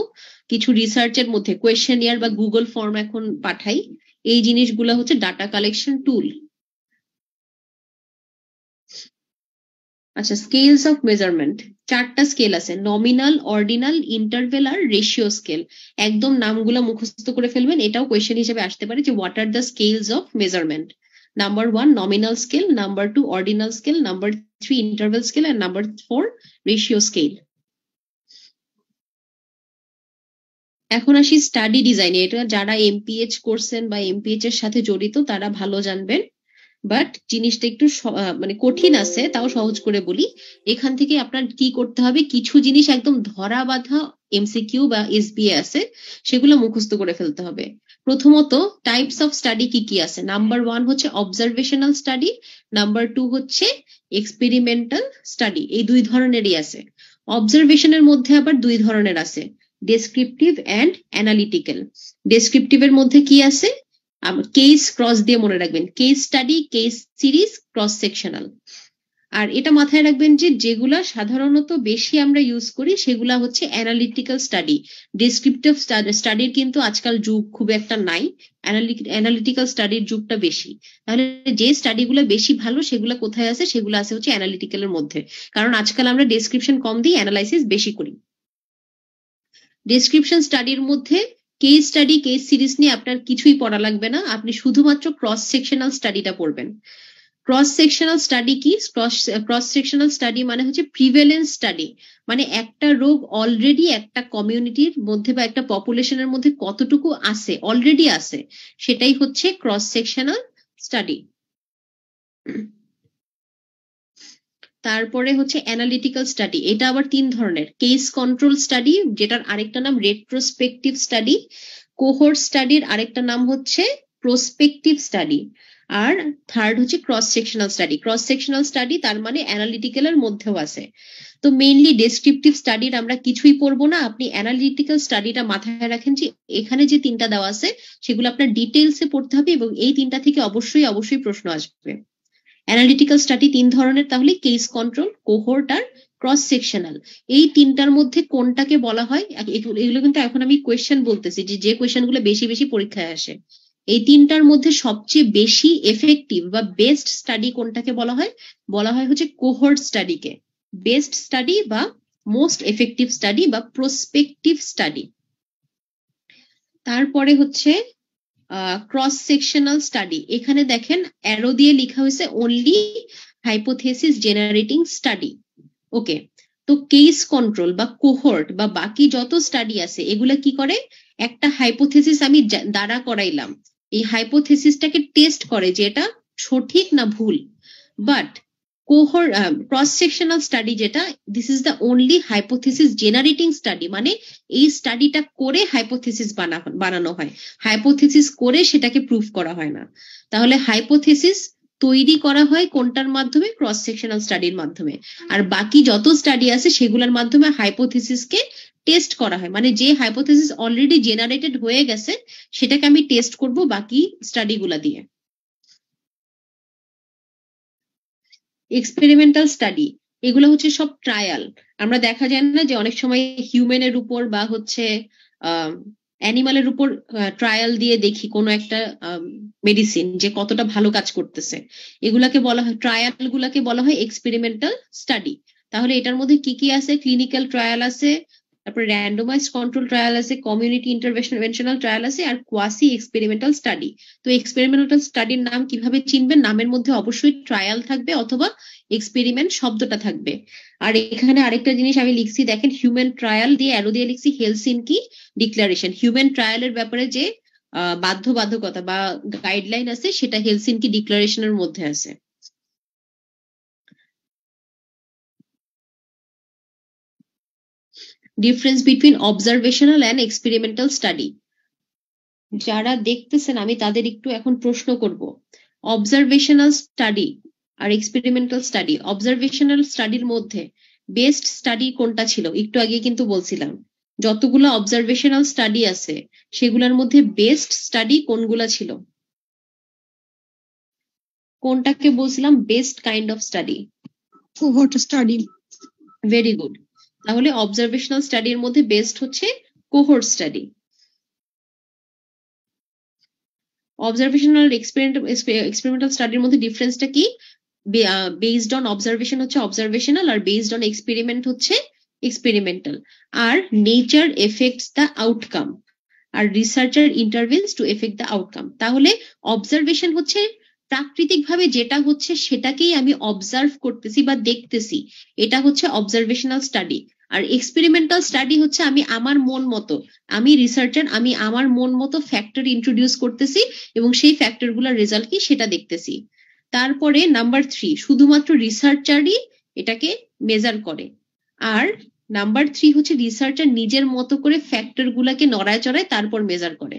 কিছু রিসার্চের মধ্যে কোয়েশ্চেনিয়ার বা গুগল ফর্ম এখন পাঠাই, এই জিনিসগুলা হচ্ছে ডাটা কালেকশন টুল। আচ্ছা, স্কেলস অফ মেজারমেন্ট, চারটা স্কেল আছে, নমিনাল, অর্ডিনাল, ইন্টারভেল আর রেশিও স্কেল। একদম নামগুলো মুখস্থ করে ফেলবেন, এটাও কোয়েশ্চেন হিসেবে আসতে পারে যে what are the scales of measurement. Number 1 nominal scale, number 2 ordinal scale, number 3 interval scale, আর নাম্বার 4 রেশিও স্কেল। এখন আসি স্টাডি ডিজাইনে, এটা যারা এমপিএইচ করছেন বা এমপিএইচ এর সাথে জড়িত তারা ভালো জানবেন, বাট জিনিসটা একটু মানে কঠিন আছে, তাও সহজ করে বলি। এখান থেকে আপনার কি করতে হবে, কিছু জিনিস একদম ধরা বাঁধা এমসিকিউ বা এসবিএ আছে, সেগুলো মুখস্থ করে ফেলতে হবে। প্রথমত টাইপস অফ স্টাডি কি কি আছে, নাম্বার 1 হচ্ছে অবজারভেশনাল স্টাডি, নাম্বার 2 হচ্ছে এক্সপেরিমেন্টাল স্টাডি, এই দুই ধরনেরই আছে। অবজারভেশনের মধ্যে আবার দুই ধরনের আছে, ডেসক্রিপটিভ অ্যান্ড অ্যানালিটিক্যাল। ডেসক্রিপটিভের মধ্যে কি আছে, কেস ক্রস দিয়ে মনে রাখবেন, case study, case series, cross sectional. আর এটা মাথায় রাখবেন যে যেগুলা সাধারণত বেশি আমরা ইউজ করি সেগুলা হচ্ছে অ্যানালিটিক্যাল স্টাডি। ডেসক্রিপটিভ স্টাডির কিন্তু আজকাল যুগ খুব একটা নাই, অ্যানালিটিক্যাল স্টাডির যুগটা বেশি। তাহলে যে স্টাডিগুলো বেশি ভালো সেগুলো কোথায় আছে, সেগুলো আছে হচ্ছে অ্যানালিটিক্যালের মধ্যে, কারণ আজকাল আমরা ডেসক্রিপশন কম দিই, অ্যানালাইসিস বেশি করি। ডেসক্রিপশন স্টাডির মধ্যে কেস স্টাডি, কেস সিরিজ নিয়ে আপনার কিছুই পড়া লাগবে না, আপনি শুধুমাত্র ক্রস সেকশনাল স্টাডিটা পড়বেন। ক্রস সেকশনাল স্টাডি কি, ক্রস সেকশনাল স্টাডি মানে হচ্ছে প্রিভেলেন্স স্টাডি, মানে একটা রোগ অলরেডি একটা কমিউনিটির মধ্যে বা একটা পপুলেশনের মধ্যে কতটুকু আছে, অলরেডি আছে, সেটাই হচ্ছে ক্রস সেকশনাল স্টাডি। তারপরে হচ্ছে অ্যানালিটিক্যাল স্টাডি, এটা আবার তিন ধরনের, কেস কন্ট্রোল স্টাডি, যেটার আরেকটা নাম রেট্রোস্পেকটিভ স্টাডি, কোহোর্ট স্টাডির আরেকটা নাম হচ্ছে প্রসপেকটিভ স্টাডি, আর থার্ড হচ্ছে cross sectional study. Cross sectional study তার মানে অ্যানালিটিক্যালের মধ্যেও আছে। তো মেইনলি ডেসক্রিপটিভ স্টাডির আমরা কিছুই পড়বো না, আপনি অ্যানালিটিক্যাল স্টাডিটা মাথায় রাখেন যে এখানে যে তিনটা দেওয়া আছে সেগুলো আপনার ডিটেলসে পড়তে হবে, এবং এই তিনটা থেকে অবশ্যই অবশ্যই প্রশ্ন আসবে। অ্যানালিটিক্যাল স্টাডি তিন ধরনের, তাহলে কেস কন্ট্রোল, কোহোর্ট আর ক্রস সেকশনাল। এই তিনটার মধ্যে কোনটাকে বলা হয়, এগুলো কিন্তু এখন আমি কোয়েশ্চেন বলতেছি যে কোয়েশ্চেনগুলো বেশি বেশি পরীক্ষায় আসে, এই তিনটার মধ্যে সবচেয়ে বেশি এফেক্টিভ বা বেস্ট স্টাডি কোনটাকে বলা হয়, বলা হয় হচ্ছে কোহোর্ট স্টাডিকে বেস্ট স্টাডি বা মোস্ট এফেক্টিভ স্টাডি বা প্রসপেকটিভ স্টাডি। তারপরে হচ্ছে ক্রস সেকশনাল স্টাডি, এখানে দেখেন অ্যারো দিয়ে লেখা হয়েছে অনলি হাইপোথেসিস জেনারেটিং স্টাডি। ওকে, তো কেস কন্ট্রোল বা কোহর্ট বা বাকি যত স্টাডি আছে এগুলা কি করে, একটা হাইপোথেসিস আমি দাঁড়া করাইলাম, এই হাইপোথেসিসটাকে টেস্ট করে যে এটা সঠিক না ভুল। But cohort cross sectional study যেটা, this is the only hypothesis generating study, মানে এই স্টাডিটা করে হাইপোথেসিস বানানো হয়, হাইপোথেসিস করে সেটাকে প্রুফ করা হয় না। তাহলে হাইপোথেসিস তৈরি করা হয় কোনটার মাধ্যমে, ক্রস সেকশনাল স্টাডির মাধ্যমে। আর বাকি যত স্টাডি আছে সেগুলোর মাধ্যমে হাইপোথেসিসকে টেস্ট করা হয়, মানে যে হাইপোথেসিস অলরেডি জেনারেটেড হয়ে গেছে সেটাকে আমি টেস্ট করব বাকি স্টাডিগুলা দিয়ে। এক্সপেরিমেন্টাল স্টাডি এগুলো হচ্ছে সব ট্রায়াল। আমরা দেখা যায় না যে অনেক সময় হিউম্যানের উপর বা হচ্ছে অ্যানিমালের উপর ট্রায়াল দিয়ে দেখি কোনো একটা মেডিসিন যে কতটা ভালো কাজ করতেছে, এগুলাকে বলা হয়, ট্রায়াল গুলাকে বলা হয় এক্সপেরিমেন্টাল স্টাডি। তাহলে এটার মধ্যে কি কি আছে, ক্লিনিক্যাল ট্রায়াল আছে, তারপরে র্যান্ডমাইজড কন্ট্রোল ট্রায়াল আছে, কমিউনিটি ইন্টারভেনশনাল ট্রায়াল আছে, আর কোয়াসি এক্সপেরিমেন্টাল স্টাডি। তো এক্সপেরিমেন্টাল স্টাডির নাম কিভাবে চিনবেন, নামের মধ্যে অবশ্যই ট্রায়াল থাকবে অথবা এক্সপেরিমেন্ট শব্দটা থাকবে। আর এখানে আরেকটা জিনিস আমি লিখছি দেখেন, হিউম্যান ট্রায়াল দিয়ে অ্যারো দিয়ে লিখছি হেলসিনকি ডিক্লারেশন। হিউম্যান ট্রায়ালের ব্যাপারে যে বাধ্যবাধকতা বা গাইডলাইন আছে সেটা হেলসিনকি ডিক্লারেশনের মধ্যে আছে। Difference between observational and experimental study. যারা দেখতেছেন আমি তাদের একটু এখন প্রশ্ন করব, অবজারভেশনাল স্টাডি আর এক্সপেরিমেন্টাল স্টাডি, অবজারভেশনাল স্টাডির মধ্যে বেস্ট স্টাডি কোনটা ছিল? একটু আগে কিন্তু বলছিলাম যতগুলো অবজারভেশনাল স্টাডি আছে সেগুলোর মধ্যে বেস্ট স্টাডি কোনগুলা ছিল? কোনটাকে বলছিলাম best kind of study? Cohort study. Very good. তাহলে অবজারভেশনাল স্টাডির মধ্যে বেস্ট হচ্ছে কোহর্ট স্টাডি। অবজারভেশনাল এক্সপেরিমেন্টাল স্টাডির মধ্যে ডিফারেন্সটা কি? বেসড অন অবজারভেশন হচ্ছে অবজারভেশনাল, আর বেসড অন এক্সপেরিমেন্ট হচ্ছে এক্সপেরিমেন্টাল। আর নেচার এফেক্টস দ্য আউটকাম, আর researcher intervenes to affect the outcome. তাহলে অবজারভেশন হচ্ছে প্রাকৃতিকভাবে যেটা হচ্ছে সেটাকেই আমি অবজার্ভ করতেছি বা দেখতেছি, এটা হচ্ছে অবজারভেশনাল স্টাডি। আর এক্সপেরিমেন্টাল স্টাডি হচ্ছে আমি আমার মন মতো, আমি রিসার্চার, আমি আমার মন মতো ফ্যাক্টর ইন্ট্রোডিউস করতেছি এবং সেই ফ্যাক্টর গুলার রেজাল্ট কি সেটা দেখতেছি। তারপরে নাম্বার 3, শুধুমাত্র রিসার্চারই এটাকে মেজার করে। আর নাম্বার 3 হচ্ছে রিসার্চার নিজের মতো করে ফ্যাক্টর গুলাকে নড়ায় চড়ায় তারপর মেজার করে।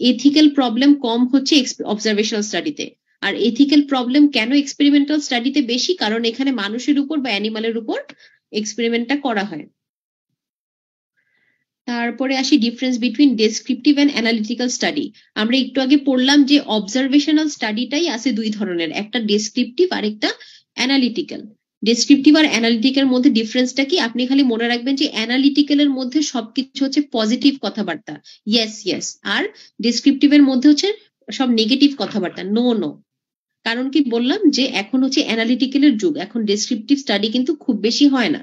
এথিক্যাল প্রবলেম কম হচ্ছে অবজারভেশনাল স্টাডিতে। আর এথিক্যাল প্রবলেম কেন এক্সপেরিমেন্টাল স্টাডিতে বেশি? কারণ এখানে মানুষের উপর বা অ্যানিমালের উপর এক্সপেরিমেন্টটা করা হয়। তারপরে আসি difference between descriptive and analytical study. আমরা একটু আগে পড়লাম যে অবজারভেশনাল স্টাডিটাই আছে দুই ধরনের, একটা ডেসক্রিপটিভ আর একটা অ্যানালিটিক্যাল। ডেসক্রিপটিভ আর অ্যানালিটিক্যাল মধ্যে ডিফারেন্সটা কি? আপনি খালি মনে রাখবেন যে অ্যানালিটিক্যালের মধ্যে সবকিছু হচ্ছে পজিটিভ কথাবার্তা, ইয়েস ইয়েস, আর ডেসক্রিপটিভের মধ্যে হচ্ছে সব নেগেটিভ কথাবার্তা, নো নো। কারণ কি বললাম যে এখন হচ্ছে অ্যানালিটিক্যালের যুগ, এখন ডেসক্রিপটিভ স্টাডি কিন্তু খুব বেশি হয় না।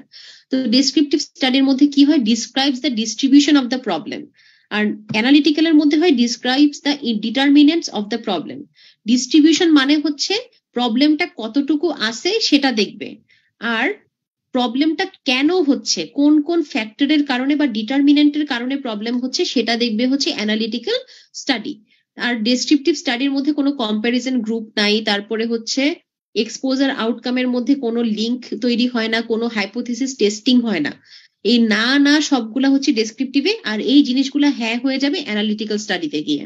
তো ডেসক্রিপটিভ স্টাডির মধ্যে কি হয়, describes the distribution of the problem, আর অ্যানালিটিক্যালের মধ্যে হয় describes the determinants of the problem. Distribution মানে হচ্ছে প্রবলেমটা কতটুকু আছে সেটা দেখবে, আর প্রবলেমটা কেন হচ্ছে, কোন কোন ফ্যাক্টরের কারণে বা ডিটারমিনেন্টের কারণে প্রবলেম হচ্ছে সেটা দেখবে হচ্ছে অ্যানালিটিক্যাল স্টাডি। আর ডেসক্রিপটিভ স্টাডির মধ্যে কোনো কম্প্যারিজন গ্রুপ নাই, তারপরে হচ্ছে এক্সপোজার আউটকামের মধ্যে কোনো লিঙ্ক তৈরি হয় না, কোনো হাইপোথিসিস টেস্টিং হয় না। এই না না সবগুলা হচ্ছে ডেসক্রিপটিভে, আর এই জিনিসগুলা হ্যাঁ হয়ে যাবে অ্যানালিটিক্যাল স্টাডিতে গিয়ে।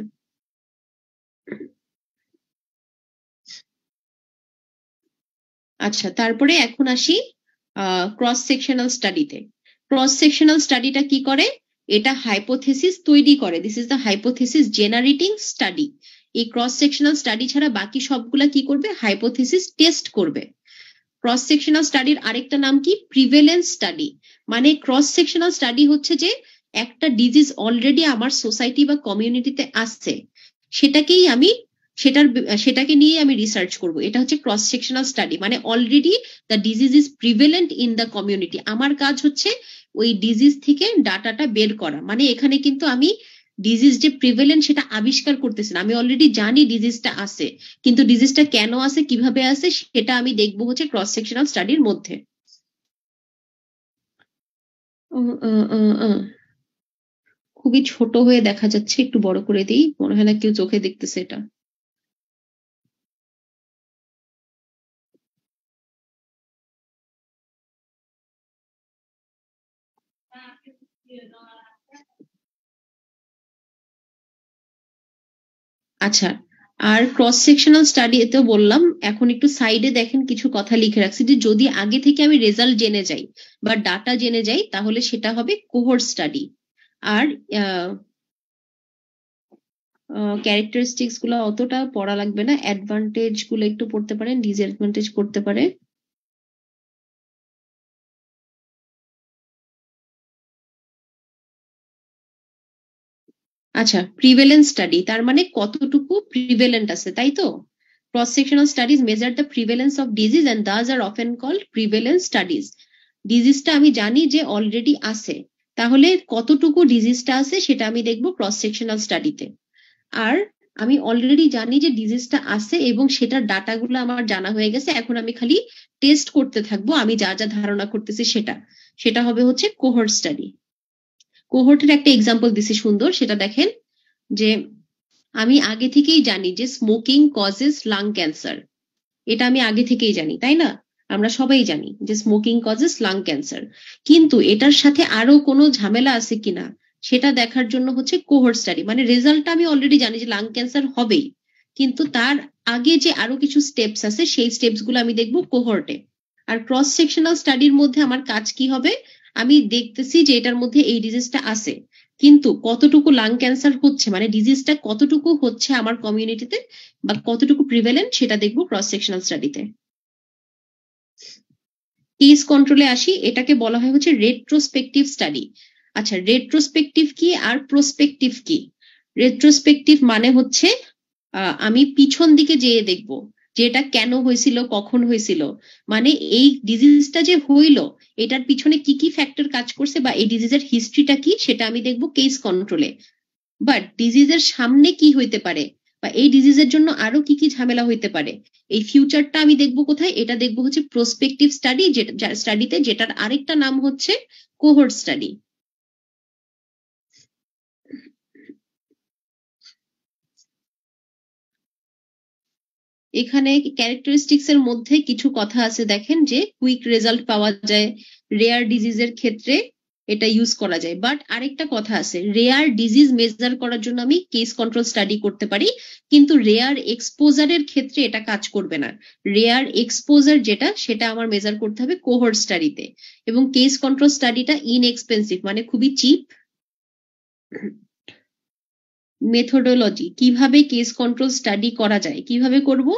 আচ্ছা, তারপরে এখন আসি ক্রস সেকশনাল স্টাডিতে। ক্রস সেকশনাল স্টাডিটা কি করে? এটা হাইপোথেসিস তৈরি করে, this is the hypothesis generating study. এই ক্রস সেকশনাল স্টাডি ছাড়া বাকি সবগুলা কি করবে? হাইপোথেসিস টেস্ট করবে। ক্রস সেকশনাল স্টাডির আরেকটা নাম কি? Prevalence study. মানে ক্রস সেকশনাল স্টাডি হচ্ছে যে একটা ডিজিজ অলরেডি আমার সোসাইটি বা কমিউনিটিতে আসছে, সেটাকে নিয়ে আমি রিসার্চ করব, এটা হচ্ছে ক্রস সেকশনাল স্টাডি। মানে already the disease is prevalent in the community, আমার কাজ হচ্ছে ওই ডিজিজ থেকে ডাটাটা বের করা। মানে এখানে কিন্তু আমি ডিজিজ যে প্রিভেলেন্ট সেটা আবিষ্কার করতেছি না, আমি অলরেডি জানি ডিজিজটা আছে, কিন্তু ডিজিজটা কেন আছে, কিভাবে আছে, সেটা আমি দেখবো হচ্ছে ক্রস সেকশনাল স্টাডির মধ্যে। খুবই ছোট হয়ে দেখা যাচ্ছে, একটু বড় করে দিই, মনে হয় না কেউ চোখে দেখতেছে এটা। আচ্ছা, আর ক্রস সেকশনাল স্টাডি এতে বললাম। এখন একটু সাইডে দেখেন কিছু কথা লিখে রাখছি যে যদি আগে থেকে আমি রেজাল্ট জেনে যাই বা ডাটা জেনে যাই তাহলে সেটা হবে কোহর্ট স্টাডি। আর ক্যারেক্টারিস্টিক্স গুলো অতটা পড়া লাগবে না, অ্যাডভান্টেজ গুলো একটু পড়তে পারেন, ডিসঅ্যাডভান্টেজ করতে পারে। আচ্ছা, প্রিভেলেন্স স্টাডি তার মানে কতটুকু প্রিভেলেন্ট আছে, তাই তো? Cross sectional studies measure the prevalence of disease and thus are often called prevalence studies. ডিজিজটা আমি জানি যে অলরেডি আছে, তাহলে কতটুকু ডিজিজটা আছে সেটা আমি দেখবো ক্রস সেকশনাল স্টাডিতে। আর আমি অলরেডি জানি যে ডিজিজটা আছে এবং সেটার ডাটাগুলো আমার জানা হয়ে গেছে, এখন আমি খালি টেস্ট করতে থাকবো আমি যা যা ধারণা করতেছি সেটা। সেটা হবে হচ্ছে কোহর্ট স্টাডি। কোহর্টের একটা এক্সাম্পল দিছি সুন্দর, সেটা দেখেন যে আমি আগে থেকেই জানি যে স্মোকিং কজেস লাং ক্যান্সার। এটা আমি আগে থেকেই জানি, তাই না? আমরা সবাই জানি যে স্মোকিং কজেস লাং ক্যান্সার। কিন্তু এটার সাথে আরো কোনো ঝামেলা আছে কিনা সেটা দেখার জন্য হচ্ছে কোহর্ট স্টাডি। মানে রেজাল্টটা আমি অলরেডি জানি যে লাং ক্যান্সার হবেই, কিন্তু তার আগে যে আরো কিছু স্টেপস আছে সেই স্টেপস গুলো আমি দেখবো কোহর্টে। আর ক্রস সেকশনাল স্টাডির মধ্যে আমার কাজ কি হবে, আমি দেখতেছি যে এটার মধ্যে এই ডিজিজটা আছে, কিন্তু কতটুকু লাং ক্যান্সার হচ্ছে, মানে ডিজিজটা কতটুকু হচ্ছে আমার কমিউনিটিতে বা কতটুকু প্রিভেলেন্ট সেটা দেখবো ক্রস সেকশনাল স্টাডিতে। কেস কন্ট্রোলে আসি, এটাকে বলা হয় হচ্ছে রেট্রোস্পেকটিভ স্টাডি। আচ্ছা, রেট্রোস্পেকটিভ কি আর প্রসপেকটিভ কি? রেট্রোস্পেকটিভ মানে হচ্ছে আমি পিছন দিকে যেয়ে দেখবো যে এটা কেন হয়েছিল, কখন হয়েছিল, মানে এই ডিজিজটা যে হইলো এটার পিছনে কি কি ফ্যাক্টর কাজ করছে বা এই ডিজিজের হিস্ট্রিটা কি সেটা আমি দেখবো কেস কন্ট্রোলে। বাট ডিজিজের সামনে কি হইতে পারে বা এই ডিজিজের জন্য আরো কি কি ঝামেলা হইতে পারে, এই ফিউচারটা আমি দেখবো কোথায়? এটা দেখবো হচ্ছে প্রসপেকটিভ স্টাডি, স্টাডিতে, যেটার আরেকটা নাম হচ্ছে কোহর্ট স্টাডি। এখানে ক্যারেক্টারিস্টিক্স এর মধ্যে কিছু কথা আছে, দেখেন যে কুইক রেজাল্ট পাওয়া যায়, রেয়ার ডিজিজের ক্ষেত্রে এটা ইউজ করা যায়। বাট আরেকটা কথা আছে, রেয়ার ডিজিজ মেজার করার জন্য আমি কেস কন্ট্রোল স্টাডি করতে পারি, কিন্তু রেয়ার এক্সপোজারের ক্ষেত্রে এটা কাজ করবে না। রেয়ার এক্সপোজার যেটা সেটা আমার মেজার করতে হবে কোহর্ট স্টাডিতে। এবং কেস কন্ট্রোল স্টাডিটা ইনএক্সপেন্সিভ, মানে খুবই চিপ। মেথোডোলজি, কিভাবে কেস কন্ট্রোল স্টাডি করা যায়, কিভাবে করব,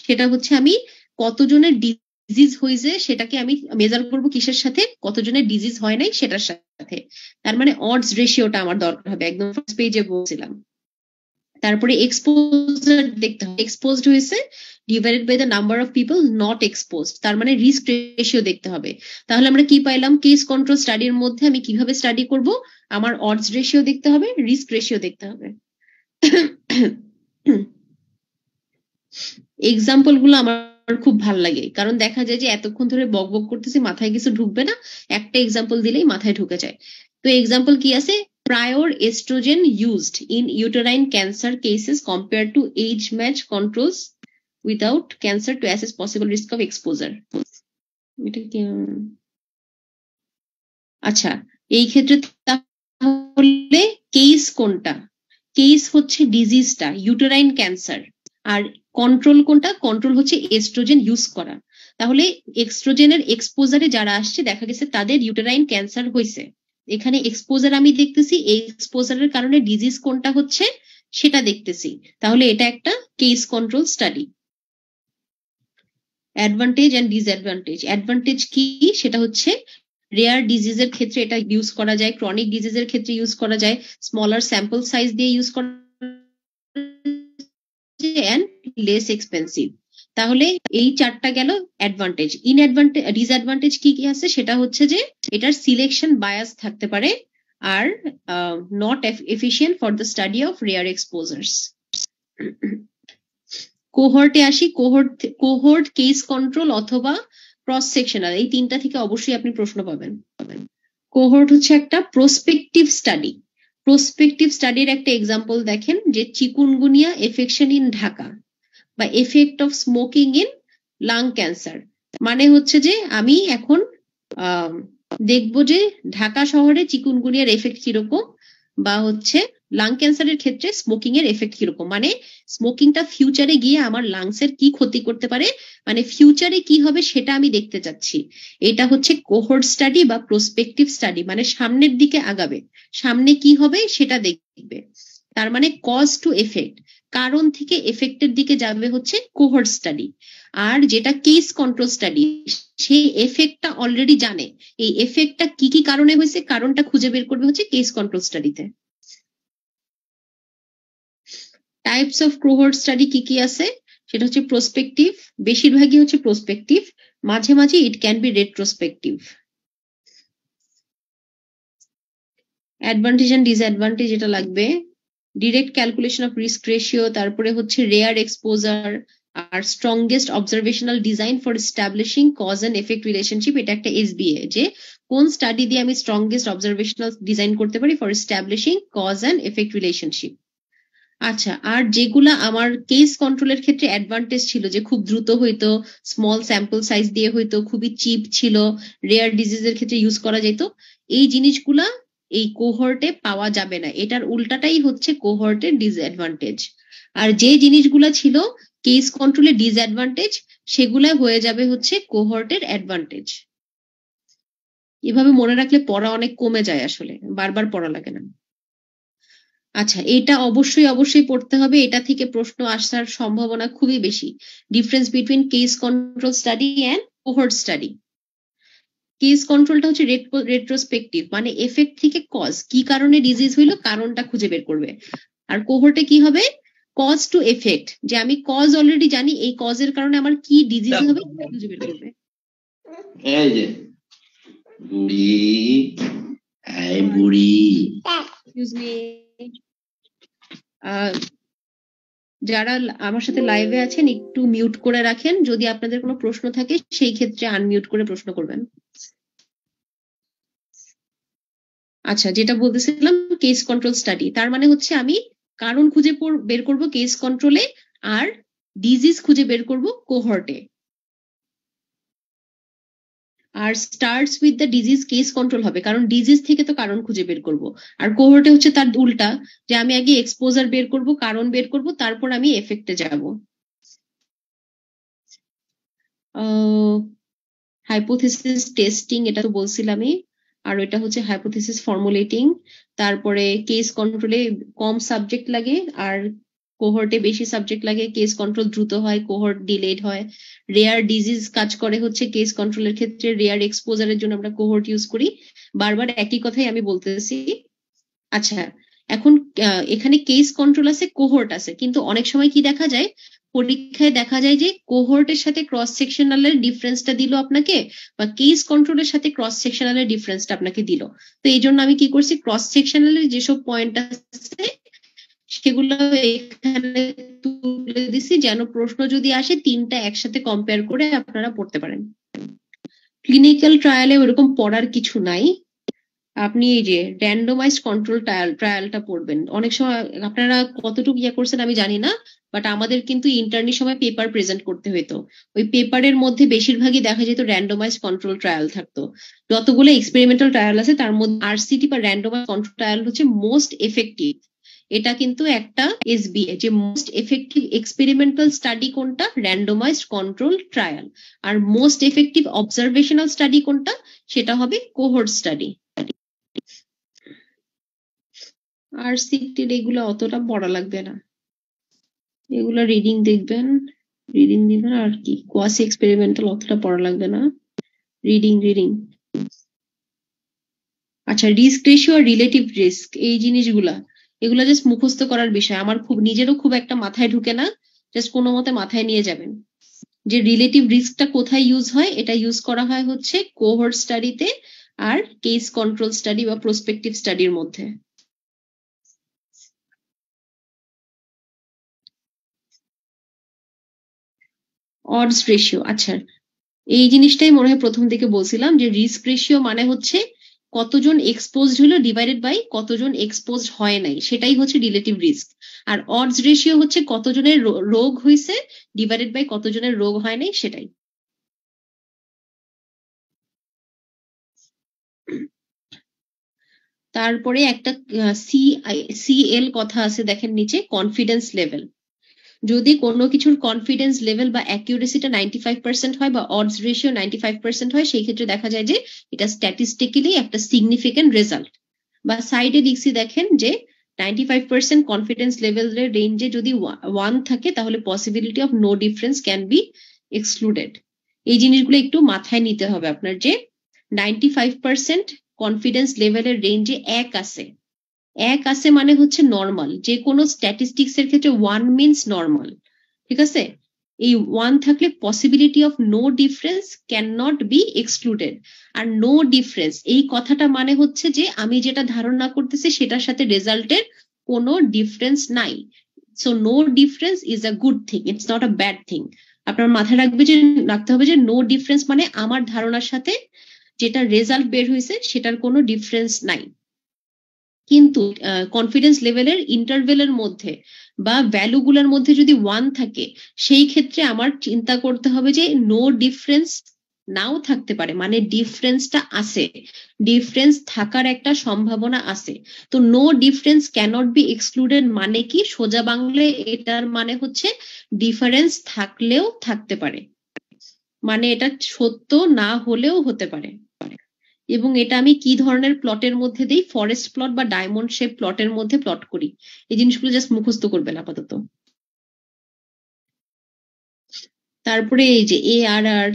সেটা হচ্ছে আমি কতজনের ডিজিজ হয়েছে সেটাকে আমি মেজার করব কিসের সাথে, কতজনের ডিজিজ হয় নাই সেটার সাথে। তার মানে অডস রেশিওটা আমার দরকার হবে, একদম ফার্স্ট পেজে বলছিলাম। তারপরে এক্সপোজার দেখতে হবে, এক্সপোজড হয়েছে divided by the number of people not exposed, তার মানে রিস্ক রেশিও দেখতে হবে। তাহলে আমরা কি পাইলাম, কেস কন্ট্রোল স্টাডির মধ্যে আমি কিভাবে স্টাডি করব, আমার অডস রেশিও দেখতে হবে, রিস্ক রেশিও দেখতে হবে। এক্সাম্পল গুলো আমার খুব ভাল লাগে, কারণ দেখা যায় যে এতক্ষণ ধরে বক বক করতেছি, মাথায় কিছু ঢুকবে না, একটা এক্সাম্পল দিলেই মাথায় ঢুকে যায়। তো এক্সাম্পল কি আছে, prior estrogen used in uterine cancer cases compare to age match controls without cancer to assess possible risk of exposure. এটা কি? আচ্ছা, এই ক্ষেত্রে তাহলে কেস কোনটা? কেস হচ্ছে ডিজিজটা ইউটেরাইন ক্যান্সার, আর কন্ট্রোল কোনটা? কন্ট্রোল হচ্ছে এস্ট্রোজেন ইউজ করা। তাহলে এক্সট্রোজেনের এক্সপোজারে যারা আসছে দেখা গেছে তাদের ইউটেরাইন ক্যান্সার হয়েছে, এখানে এক্সপোজার আমি দেখতেছি, এই এক্সপোজারের কারণে ডিজিজ কোনটা হচ্ছে সেটা দেখতেছি। তাহলে এটা একটা case control study. Advantage and disadvantage, advantage কি সেটা হচ্ছে রেয়ার ডিজিজের ক্ষেত্রে এটা ইউজ করা যায়, ক্রনিক ডিজিজের ক্ষেত্রে ইউজ করা যায়, স্মলার স্যাম্পল সাইজ দিয়ে ইউজ করা যায়, লেস এক্সপেন্সিভ। তাহলে এই চারটা গেল অ্যাডভান্টেজ। ডিসঅ্যাডভান্টেজ কি কি আছে, সেটা হচ্ছে যে এটার সিলেকশন বায়াস থাকতে পারে, আর not efficient for the study of rare exposures. কোহর্টে আসি, কোহর্ট কেস কন্ট্রোল অথবা ক্রস সেকশনাল, এই তিনটা থেকে অবশ্যই আপনি প্রশ্ন পাবেন। কোহর্ট হচ্ছে একটা প্রসপেক্টিভ স্টাডি। প্রসপেক্টিভ স্টাডির একটা এক্সাম্পল দেখেন, যে চিকুনগুনিয়া এফেকশন ইন ঢাকা বা effect of smoking in lung cancer. মানে হচ্ছে যে আমি এখন দেখবো যে ঢাকা শহরে চিকুনগুনিয়ার এফেক্ট কিরকম, বা হচ্ছে লাং ক্যান্সারের ক্ষেত্রে স্মোকিং এর এফেক্ট কিরকম। মানে স্মোকিংটা ফিউচারে গিয়ে আমার লাংসের কি ক্ষতি করতে পারে, মানে ফিউচারে কি হবে সেটা আমি দেখতে চাচ্ছি। এটা হচ্ছে কোহর্ট স্টাডি বা প্রসপেক্টিভ স্টাডি, মানে সামনের দিকে আগাবে, সামনে কি হবে সেটা দেখবে। তার মানে কজ টু এফেক্ট, কারণ থেকে এফেক্টের দিকে যাবে হচ্ছে কোহর্ট স্টাডি। আর যেটা কেস কন্ট্রোল স্টাডি, সেই এফেক্টটা অলরেডি জানে, এই এফেক্টটা কি কি কারণে হয়েছে কারণটা খুঁজে বের করবে হচ্ছে কেস কন্ট্রোল স্টাডিতে। টাইপস অফ কোহর্ট স্টাডি কি কি আছে সেটা হচ্ছে প্রসপেক্টিভ, বেশিরভাগই হচ্ছে প্রসপেক্টিভ, মাঝে মাঝে it can be retrospective. Advantage and disadvantage এটা লাগবে, direct calculation of risk ratio, তারপরে হচ্ছে রেয়ার এক্সপোজার, আর strongest observational design for establishing cause and effect relationship. এটা একটা এসবিএ, যে কোন স্টাডি দিয়ে আমি স্ট্রংগেস্ট অবজারভেশনাল ডিজাইন করতে পারি for establishing cause and effect relationship. আচ্ছা, আর যেগুলা আমার কেস কন্ট্রোলের ক্ষেত্রে অ্যাডভান্টেজ ছিল, যে খুব দ্রুত হইতো, স্মল স্যাম্পল সাইজ দিয়ে হইতো, খুবই চিপ ছিল, রেয়ার ডিজিজের ক্ষেত্রে ইউজ করা যেত, এই জিনিসগুলা এই কোহর্টে পাওয়া যাবে না। এটার উল্টাটাই হচ্ছে কোহর্টের ডিসঅ্যাডভান্টেজ। আর যে জিনিসগুলা ছিল কেস কন্ট্রোলের ডিসঅ্যাডভান্টেজ, সেগুলা হয়ে যাবে হচ্ছে কোহর্টের অ্যাডভান্টেজ। এভাবে মনে রাখলে পড়া অনেক কমে যায়, আসলে বারবার পড়া লাগে না। আচ্ছা, এটা অবশ্যই পড়তে হবে, এটা থেকে প্রশ্ন আসার সম্ভাবনা খুবই বেশি। Difference between case control study and cohort study. Case কন্ট্রোলটা হচ্ছে রেট্রোস্পেক্টিভ, মানে এফেক্ট থেকে কজ, কি কারণে ডিজিজ হইলো কারণটা খুঁজে বের করবে। আর কোহর্টে কি হবে, কজ টু এফেক্ট, যে আমি কজ অলরেডি জানি, এই কজের কারণে আমার কি ডিজিজ হবে খুঁজে বের করবে। এই যে বুড়ি, এই বুড়ি, এক্সকিউজ মি, যারা আমার সাথে লাইভে আছেন একটু মিউট করে রাখেন, যদি আপনাদের কোনো প্রশ্ন থাকে সেই ক্ষেত্রে আনমিউট করে প্রশ্ন করবেন। আচ্ছা, যেটা বলতেছিলাম কেস কন্ট্রোল স্টাডি, তার মানে হচ্ছে আমি কারণ খুঁজে বের করব কেস কন্ট্রোলে, আর ডিজিজ খুঁজে বের করব কোহর্টে। আর starts with the disease case control হবে, কারণ ডিজিজ থেকে তো কারণ খুঁজে বের করব। আর কোহর্টে হচ্ছে তার উল্টা, যে আমি আগে এক্সপোজার বের করব, কারণ বের করব, তারপর আমি এফেক্টে যাব। হাইপোথিসিস টেস্টিং, এটা তো বলছিলামই, আর এটা হচ্ছে হাইপোথিসিস ফর্মুলেটিং। তারপরে কেস কন্ট্রোলে কম সাবজেক্ট লাগে, আর কোহর্টে বেশি সাবজেক্ট লাগে। কেস কন্ট্রোল দ্রুত হয়, কোহর্ট ডিলেড হয়। রেয়ার ডিজিজ কাজ করে হচ্ছে কেস কন্ট্রোলের ক্ষেত্রে, রেয়ার এক্সপোজারের জন্য আমরা কোহর্ট ইউজ করি। বারবার একই কথাই আমি বলতেছি। আচ্ছা, এখন এখানে কেস কন্ট্রোল আছে, কোহর্ট আছে, কিন্তু অনেক সময় কি দেখা যায়, পরীক্ষায় দেখা যায় যে কোহর্টের সাথে ক্রস সেকশনালের ডিফারেন্সটা দিল আপনাকে, বা কেস কন্ট্রোলের সাথে ক্রস সেকশনালের ডিফারেন্সটা আপনাকে দিল। তো এই জন্য আমি কি করছি, ক্রস সেকশনালের যেসব পয়েন্ট আছে সেগুলো এখানে তুলে দিছি, যেন প্রশ্ন যদি আসে তিনটা একসাথে কম্পেয়ার করে আপনারা পড়তে পারেন। ক্লিনিক্যাল ট্রায়ালে ওরকম পড়ার কিছু নাই, আপনি এই যে র্যান্ডমাইজড কন্ট্রোল ট্রায়ালটা পড়বেন। অনেক সময় আপনারা কতটুকু ইয়ে করছেন আমি জানি না, বাট আমাদের কিন্তু ইন্টার্নির সময় পেপার প্রেজেন্ট করতে হইতো, ওই পেপারের মধ্যে বেশিরভাগই দেখা যেত র্যান্ডমাইজড কন্ট্রোল ট্রায়াল থাকতো। যতগুলো এক্সপেরিমেন্টাল ট্রায়াল আছে তার মধ্যে আরসিটি বা র্যান্ডমাইজড কন্ট্রোল ট্রায়াল হচ্ছে মোস্ট এফেক্টিভ। এটা কিন্তু একটা এসবিএ, যে মোস্ট এফেক্টিভ এক্সপেরিমেন্টাল স্টাডি কোনটা, র্যান্ডমাইজড কন্ট্রোল ট্রায়াল। আর মোস্ট এফেক্টিভ অবজারভেশনাল স্টাডি কোনটা, সেটা হবে কোহর্ট স্টাডি। আর সিটির এগুলো অতটা পড়া লাগবে না, এগুলো রিডিং দেখবেন, রিডিং দিবেন, আর কি কোয়াসি এক্সপেরিমেন্টাল অতটা পড়া লাগবে না, রিডিং। আচ্ছা, রিস্ক রেশিও আর রিলেটিভ রিস্ক, এই জিনিসগুলা এগুলা জাস্ট মুখস্থ করার বিষয়, আমার নিজেরও খুব একটা মাথায় ঢুকে না, জাস্ট কোনো মতে মাথায় নিয়ে যাবেন। যে রিলেটিভ রিস্কটা কোথায় ইউজ হয়, এটা ইউজ করা হয় হচ্ছে কোহর্ট স্টাডিতে আর কেস কন্ট্রোল স্টাডি বা প্রসপেক্টিভ স্টাডির মধ্যে। অডস রেশিও, আচ্ছা এই জিনিসটাই মনে হয় প্রথম দিকে বলছিলাম, যে রিস্ক রেশিও মানে হচ্ছে কতজন এক্সপোজড হলো ডিভাইডেড বাই কতজন এক্সপোজড হয় নাই, সেটাই হচ্ছে রিলেটিভ রিস্ক। আর অডস রেশিও হচ্ছে কতজনের রোগ হয়েছে ডিভাইডেড বাই কতজনের রোগ হয় নাই, সেটাই। তারপরে একটা সিএল কথা আছে দেখেন নিচে, কনফিডেন্স লেভেল। যদি কোনো কিছুর কনফিডেন্স লেভেল বা অ্যাকিউরেসিটা 95% হয় বা অডস রেশিও 95% হয়, সেই ক্ষেত্রে দেখা যায় যে এটা স্ট্যাটিস্টিক্যালি একটা সিগনিফিকেন্ট রেজাল্ট। বা সাইডে লিখছি দেখেন যে 95% কনফিডেন্স লেভেলের রেঞ্জে যদি 1 থাকে তাহলে possibility of no difference can be excluded. এই জিনিসগুলো একটু মাথায় নিতে হবে আপনার, যে 95% কনফিডেন্স লেভেলের রেঞ্জে 1 আছে মানে হচ্ছে নর্মাল। যে কোনো স্ট্যাটিস্টিক্স এর ক্ষেত্রে 1 মিনস নর্মাল, ঠিক আছে? এই 1 থাকলে possibility of no difference can not be excluded. আর নো ডিফারেন্স এই কথাটা মানে হচ্ছে যে আমি যেটা ধারণা করতেছি সেটার সাথে রেজাল্টের কোনো ডিফারেন্স নাই। So no difference is a good thing, it's not a bad thing. আপনার মাথায় রাখতে হবে যে নো ডিফারেন্স মানে আমার ধারণার সাথে যেটা রেজাল্ট বের হয়েছে সেটার কোনো ডিফারেন্স নাই। কিন্তু কনফিডেন্স লেভেলের ইন্টারভেলের মধ্যে বা ভ্যালুগুলোর মধ্যে যদি 1 থাকে, সেই ক্ষেত্রে আমার চিন্তা করতে হবে যে নো ডিফারেন্স নাও থাকতে পারে, মানে ডিফারেন্সটা আছে, ডিফারেন্স থাকার একটা সম্ভাবনা আছে। তো no difference can't be excluded মানে কি, সোজা বাংলায় এটার মানে হচ্ছে ডিফারেন্স থাকলেও থাকতে পারে, মানে এটা সত্য না হলেও হতে পারে। এবং এটা আমি কি ধরনের প্লটের মধ্যে দিই, ফরেস্ট প্লট বা ডায়মন্ড শেপ প্লটের মধ্যে প্লট করি। এই জিনিসগুলো জাস্ট মুখস্থ করবেন আপাতত। তারপরে এই যে ARR,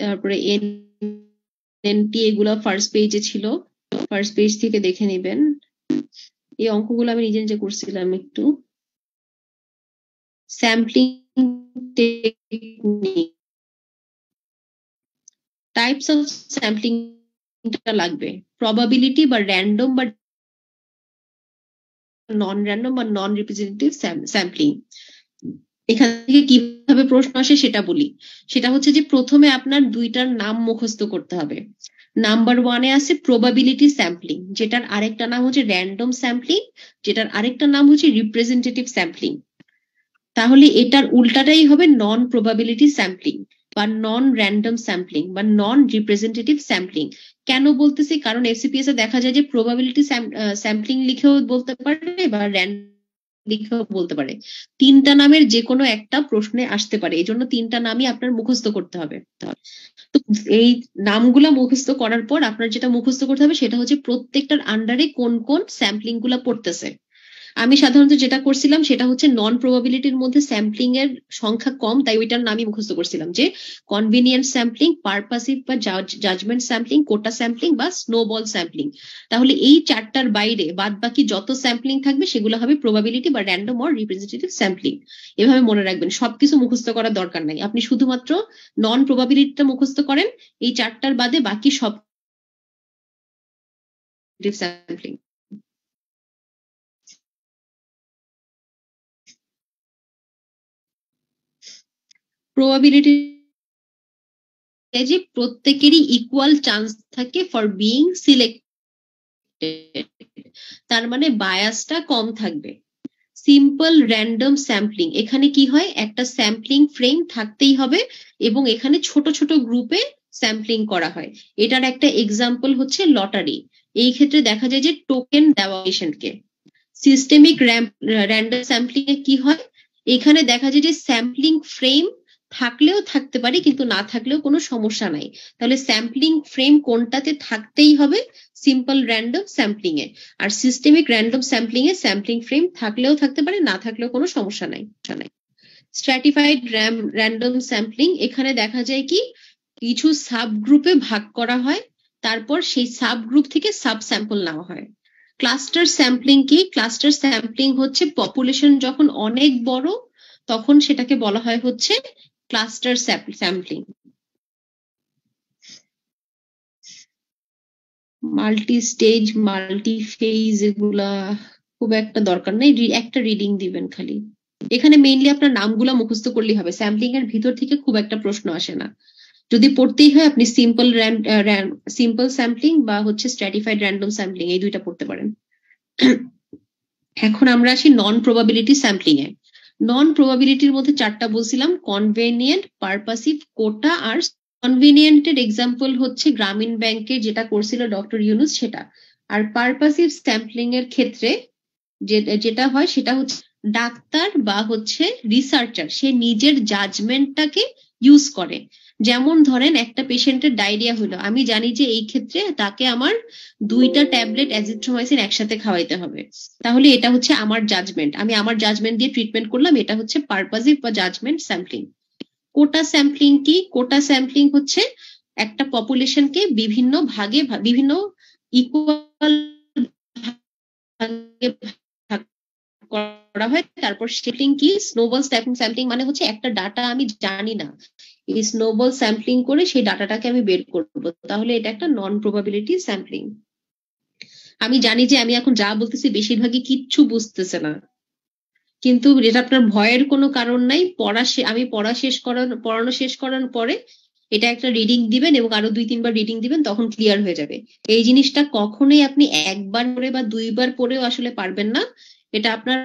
তারপরে NNT, এগুলো ফার্স্ট পেজে ছিল, ফার্স্ট পেজ থেকে দেখে নেবেন। এই অঙ্কগুলো আমি নিজে নিজে করছিলাম একটু। Sampling technique, types of sampling লাগবে, প্রবাবিলিটি বা র্যান্ডম বা নন র্যান্ডম বা নন রিপ্রেজেন্টেটিভ স্যাম্পলিং। এখান থেকে কিভাবে প্রশ্ন আসে সেটা বলি। সেটা হচ্ছে যে প্রথমে আপনার দুইটার নাম মুখস্থ করতে হবে। নাম্বার 1-এ আছে প্রবাবিলিটি স্যাম্পলিং, যেটার আরেকটা নাম হচ্ছে র্যান্ডম স্যাম্পলিং, যেটার আরেকটা নাম হচ্ছে রিপ্রেজেন্টেটিভ স্যাম্পলিং। তাহলে এটার উল্টাটাই হবে নন প্রবাবিলিটি স্যাম্পলিং বা নন র্যান্ডম স্যাম্পলিং বা নন রিপ্রেজেন্টেটিভ স্যাম্পলিং। কেন বলতেছি, কারণ FCPS এ দেখা যায় যে প্রবাবিলিটি স্যাম্পলিং লিখেও বলতে পারে বা র্যান্ডম লিখেও বলতে পারে। তিনটা নামের যে কোনো একটা প্রশ্নে আসতে পারে, এই জন্য তিনটা নামই আপনার মুখস্থ করতে হবে। তো এই নামগুলা মুখস্থ করার পর আপনার যেটা মুখস্থ করতে হবে সেটা হচ্ছে প্রত্যেকটার আন্ডারে কোন কোন স্যাম্পলিং গুলা পড়তেছে। আমি সাধারণত যেটা করছিলাম সেটা হচ্ছে নন প্রবাবিলিটির মধ্যে স্যাম্পলিং এর সংখ্যা কম, তাই ওইটার নামই মুখস্থ করছিলাম, যে কনভিনিয়েন্ট স্যাম্পলিং, পারপাসিভ বা জাজমেন্ট স্যাম্পলিং, কোটা স্যাম্পলিং বা স্নোবল স্যাম্পলিং। তাহলে এই চারটার বাইরে বাদ বাকি যত স্যাম্পলিং থাকবে সেগুলো হবে প্রবাবিলিটি বা র্যান্ডম অর রিপ্রেজেন্টেটিভ স্যাম্পলিং। এভাবে মনে রাখবেন, সবকিছু মুখস্থ করার দরকার নাই, আপনি শুধুমাত্র নন প্রবাবিলিটিটা মুখস্থ করেন, এই চারটার বাদে বাকি সব স্যাম্পলিং। প্রবাবিলিটি যে প্রত্যেকেরই ইকুয়াল চান্স থাকে ফর বিইং সিলেক্টেড, তার মানে বায়াসটা কম থাকবে। সিম্পল র্যান্ডম স্যাম্পলিং, এখানে কি হয়, একটা স্যাম্পলিং ফ্রেম থাকতেই হবে এবং এখানে ছোট ছোট গ্রুপে স্যাম্পলিং করা হয়। এটার একটা এক্সাম্পল হচ্ছে লটারি। এই ক্ষেত্রে দেখা যায় যে টোকেন দেওয়া পেশেন্টকে। সিস্টেমিক র্যান্ডম স্যাম্পলিং এ কি হয়, এখানে দেখা যায় যে স্যাম্পলিং ফ্রেম থাকলেও থাকতে পারে কিন্তু না থাকলেও কোনো সমস্যা নাই। তাহলে স্যাম্পলিং ফ্রেম কোনটাতে থাকতেই হবে, সিম্পল র্যান্ডম স্যাম্পলিং এ। আর সিস্টেমিক র্যান্ডম স্যাম্পলিং এ স্যাম্পলিং ফ্রেম থাকলেও থাকতে পারে, না থাকলেও কোনো সমস্যা নাই। স্ট্র্যাটিফাইড র্যান্ডম স্যাম্পলিং, এখানে দেখা যায় কি কিছু সাব গ্রুপে ভাগ করা হয়, তারপর সেই সাব গ্রুপ থেকে সাব স্যাম্পল নেওয়া হয়। ক্লাস্টার স্যাম্পলিং কি, ক্লাস্টার স্যাম্পলিং হচ্ছে পপুলেশন যখন অনেক বড় তখন সেটাকে বলা হয় হচ্ছে cluster sampling. Multi stage, multi phase এগুলা খুব একটা দরকার নেই, একটা রিডিং দিবেন খালি। এখানে মেইনলি আপনার নামগুলা মুখস্থ করলেই হবে, স্যাম্পলিং এর ভিতর থেকে খুব একটা প্রশ্ন আসে না। যদি পড়তেই হয় আপনি সিম্পল স্যাম্পলিং বা হচ্ছে স্ট্র্যাটিফাইড র্যান্ডম স্যাম্পলিং এই দুইটা পড়তে পারেন। এখন আমরা আসি নন প্রবাবিলিটি স্যাম্পলিং এ। নন প্রবাবিলিটির মধ্যে চারটা বলছিলাম, কনভেনিয়েন্ট, পারপাসিভ, কোটা আর কনভেনিয়েন্টের এক্সাম্পল হচ্ছে গ্রামীণ ব্যাংকে যেটা করছিল ডক্টর ইউনুস সেটা। আর পারপাসিভ স্যাম্পলিং এর ক্ষেত্রে যেটা হয় সেটা হচ্ছে ডাক্তার বা হচ্ছে রিসার্চার সে নিজের জাজমেন্টটাকে ইউজ করে। যেমন ধরেন একটা পেশেন্টের ডায়রিয়া হলো, আমি জানি যে এই ক্ষেত্রে তাকে আমার 2টা ট্যাবলেট অ্যাজিথ্রোমাইসিন একসাথে খাওয়াইতে হবে, তাহলে এটা হচ্ছে আমার জাজমেন্ট, আমি আমার জাজমেন্ট দিয়ে ট্রিটমেন্ট করলাম, এটা হচ্ছে পারপাসিভ বা জাজমেন্ট স্যাম্পলিং। কোটা স্যাম্পলিং কি? কোটা স্যাম্পলিং হচ্ছে একটা পপুলেশনকে বিভিন্ন ভাগে বিভিন্ন ইকুয়াল ভাগে ভাগ করা হয়। তারপর স্যাম্পলিং কি? স্নোবল স্যাম্পলিং মানে হচ্ছে একটা ডাটা আমি জানি না, এই স্নোবল স্যাম্পলিং করে সেই ডাটাটাকে আমি বের করব, তাহলে এটা একটা নন প্রবাবিলিটি স্যাম্পলিং। আমি জানি যে আমি এখন যা বলতেছি বেশিরভাগই কিচ্ছু বুঝতেছে না, কিন্তু এটা আপনার ভয়ের কোনো কারণ নাই। আমি পড়ানো শেষ করার পরে এটা একটা রিডিং দিবেন এবং আরো 2-3 বার রিডিং দিবেন, তখন ক্লিয়ার হয়ে যাবে। এই জিনিসটা কখনোই আপনি একবার পড়ে বা 2বার পড়েও আসলে পারবেন না, এটা আপনার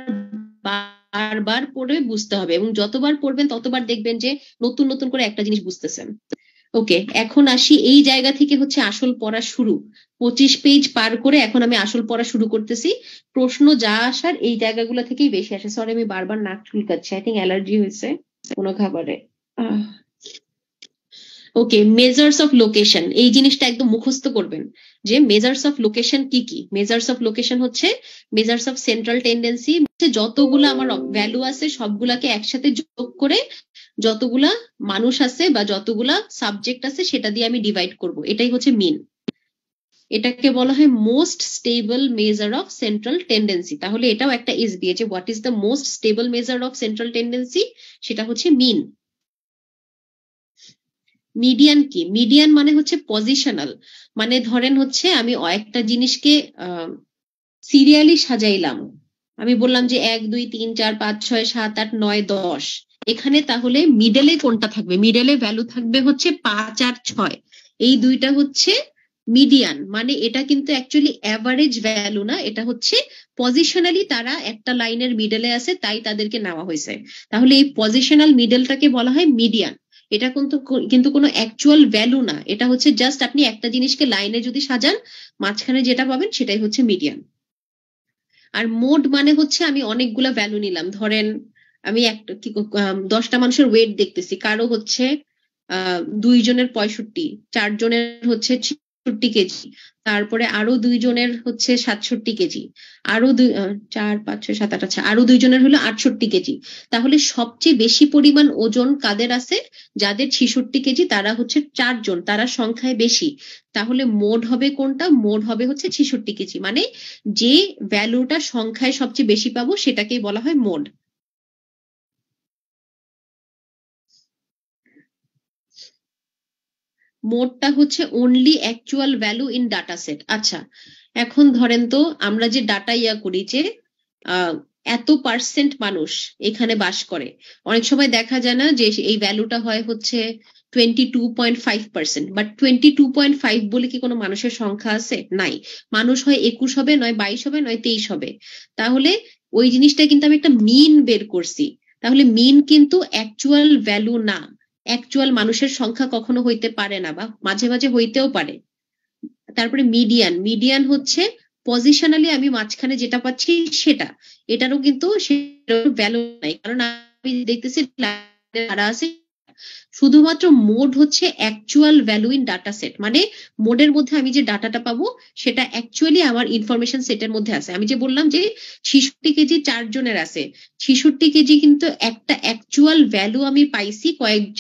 বারবার পড়ে বুঝতে হবে এবং যতবার পড়বেন ততবার দেখবেন যে নতুন নতুন করে একটা জিনিস বুঝতেছেন। ওকে, এখন আসি এই জায়গা থেকে হচ্ছে আসল পড়া শুরু। 25 পেজ পার করে এখন আমি আসল পড়া শুরু করতেছি। প্রশ্ন যা আসার এই জায়গাগুলো থেকেই বেশি আসে। সরি আমি বারবার নাক চুলকাচ্ছি, আই থিঙ্ক অ্যালার্জি হয়েছে কোনো খাবারে। ওকে, মেজার্স অফ লোকেশন, এই জিনিসটা একদম মুখস্থ করবেন যে মেজার্স অফ লোকেশন কি কি। মেজার্স অফ লোকেশন হচ্ছে মেজার্স অফ সেন্ট্রাল টেন্ডেন্সি, যতগুলো আমার ভ্যালু আছে সবগুলাকে একসাথে যোগ করে যতগুলা মানুষ আছে বা যতগুলা সাবজেক্ট আছে সেটা দিয়ে আমি ডিভাইড করব, এটাই হচ্ছে মিন। এটাকে বলা হয় most stable measure of central tendency. তাহলে এটাও একটা এসবি, যে what is the most stable measure of central tendency, সেটা হচ্ছে মিন। মিডিয়ান কি? মিডিয়ান মানে হচ্ছে পজিশনাল, মানে ধরেন হচ্ছে আমি একটা জিনিসকে সিরিয়ালি সাজাইলাম, আমি বললাম যে 1 2 3 4 5 6 7 8 9 10, এখানে তাহলে মিডলে কোনটা থাকবে? মিডলে ভ্যালু থাকবে হচ্ছে 5 আর 6, এই দুইটা হচ্ছে মিডিয়ান। মানে এটা কিন্তু অ্যাকচুয়ালি অ্যাভারেজ ভ্যালু না, এটা হচ্ছে পজিশনালি তারা একটা লাইনের মিডলে আছে তাই তাদেরকে নেওয়া হয়েছে। তাহলে এই পজিশনাল মিডলটাকে বলা হয় মিডিয়ান। এটা কিন্তু কোনো অ্যাকচুয়াল ভ্যালু না, এটা হচ্ছে জাস্ট আপনি একটা জিনিসকে লাইনে যদি সাজান মাঝখানে যেটা পাবেন সেটাই হচ্ছে মিডিয়ান। আর মোড মানে হচ্ছে আমি অনেকগুলা ভ্যালু নিলাম, ধরেন আমি 10টা মানুষের ওয়েট দেখতেছি, কারো হচ্ছে 2 জনের 65, 4 জনের হচ্ছে 66 কেজি, তারপরে আরো 2 জনের হচ্ছে 67 কেজি, আরো 4 5 6 7 8, আচ্ছা আরো 2 জনের হলো 68 কেজি। তাহলে সবচেয়ে বেশি পরিমাণ ওজন কাদের আছে? যাদের 66 কেজি, তারা হচ্ছে 4 জন, তারা সংখ্যায় বেশি। তাহলে মোড হবে কোনটা? মোড হবে হচ্ছে 66 কেজি, মানে যে ভ্যালুটা সংখ্যায় সবচেয়ে বেশি পাবো সেটাকেই বলা হয় মোড। মোডটা হচ্ছে only actual value in data set. আচ্ছা এখন ধরেন তো আমরা যে ডাটা করি যে এত পার্সেন্ট মানুষ এখানে বাস করে, অনেক সময় দেখা যায় না যে এই ভ্যালুটা হয় হচ্ছে 22.5%, বাট 22.5 বলে কি কোনো মানুষের সংখ্যা আছে? নাই। মানুষ হয় 21 হবে, নয় 22 হবে, নয় 23 হবে। তাহলে ওই জিনিসটা কিন্তু আমি একটা মিন বের করছি, তাহলে মিন কিন্তু অ্যাকচুয়াল ভ্যালু না, অ্যাকচুয়াল মানুষের সংখ্যা কখনো হইতে পারে না বা মাঝে মাঝে হইতেও পারে। তারপরে মিডিয়ান, মিডিয়ান হচ্ছে পজিশনালি আমি মাঝখানে যেটা পাচ্ছি সেটা, এটারও কিন্তু সেরকম ভ্যালু নাই, কারণ আমি দেখতেছি যারা আছে। শুধুমাত্র মোড হচ্ছে actual value in data set, মানে মোডের মধ্যে আমি যে ডাটাটা পাবো সেটা অ্যাকচুয়ালি আমার ইনফরমেশন সেটের মধ্যে আছে। আমি যে বললাম যে 66 কেজি 4 জনের আছে, 66 কেজি কিন্তু একটা অ্যাকচুয়াল ভ্যালু আমি পাইছি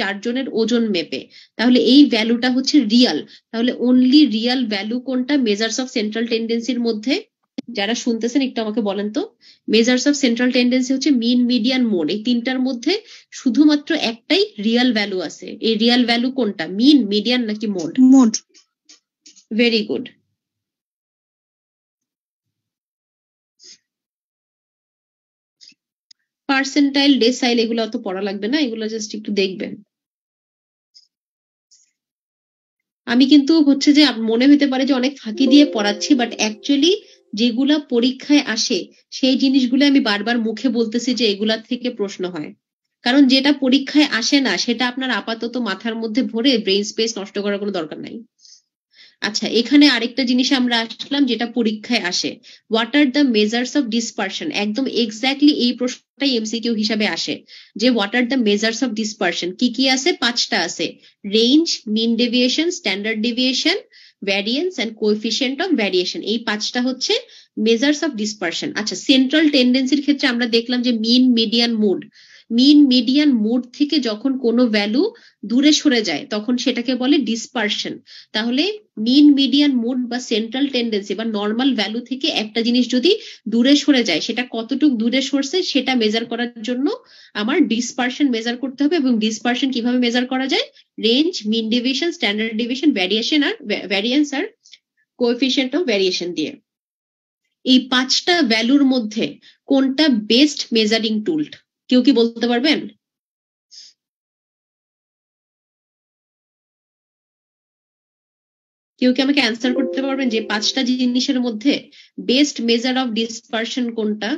4 জনের ওজন মেপে, তাহলে এই ভ্যালুটা হচ্ছে রিয়াল। তাহলে অনলি রিয়াল ভ্যালু কোনটা মেজার্স অফ সেন্ট্রাল টেন্ডেন্সির মধ্যে? যারা শুনতেছেন একটু আমাকে বলেন তো, মেজার্স অফ সেন্ট্রাল টেন্ডেন্সি হচ্ছে মিন, মিডিয়ান, মোড, এই তিনটার মধ্যে শুধুমাত্র একটাই রিয়াল ভ্যালু আছে। এই রিয়াল ভ্যালু কোনটা? মিন, মিডিয়ান নাকি mode? Mode. Very good. Percentile, decile এগুলো অত পড়া লাগবে না, এগুলো জাস্ট একটু দেখবেন। আমি কিন্তু হচ্ছে যে মনে হতে পারে যে অনেক ফাঁকি দিয়ে পড়াচ্ছি, বাট অ্যাকচুয়ালি যেগুলা পরীক্ষায় আসে সেই জিনিসগুলো আমি বারবার মুখে বলতেছি যে এগুলা থেকে প্রশ্ন হয়। কারণ যেটা পরীক্ষায় আসে না সেটা আপনার আপাতত মাথার মধ্যে ভরে ব্রেইন স্পেস নষ্ট করার কোনো দরকার নাই। আচ্ছা, এখানে আরেকটা জিনিস আমরা আসলাম যেটা পরীক্ষায় আসে, what are the measures of dispersion. একদম এক্স্যাক্টলি এই প্রশ্নটাই এমসিকিউ হিসাবে আসে যে what are the measures of dispersion. কি কি আছে? 5টা আছে, range, mean deviation, standard deviation, variance and coefficient of variation. এই 5টা হচ্ছে মেজার্স অফ ডিসপারশন। আচ্ছা, সেন্ট্রাল টেন্ডেন্সির ক্ষেত্রে আমরা দেখলাম যে mean, median, mode. Mean, median, mode থেকে যখন কোনো ভ্যালু দূরে সরে যায় তখন সেটাকে বলে ডিসপারশন। তাহলে মিন, মিডিয়ান, মোড বা সেন্ট্রাল টেন্ডেন্সি বা নর্মাল ভ্যালু থেকে একটা জিনিস যদি দূরে সরে যায়, সেটা কতটুকু দূরে সরছে সেটা মেজার করার জন্য আমার ডিসপারশন মেজার করতে হবে। এবং ডিসপারশন কিভাবে মেজার করা যায়? Range, mean deviation, standard deviation, variation আর ভ্যারিয়েন্স আর কোএফিসিয়েন্ট অফ ভ্যারিয়েশন দিয়ে। এই 5টা ভ্যালুর মধ্যে কোনটা বেস্ট মেজারিং টুল? কেউ কি বলতে পারবেন? কেউ কি আমাকে অ্যান্সার করতে পারবেন যে 5টা জিনিসের মধ্যে বেস্ট মেজার অফ ডিসপারশন কোনটা?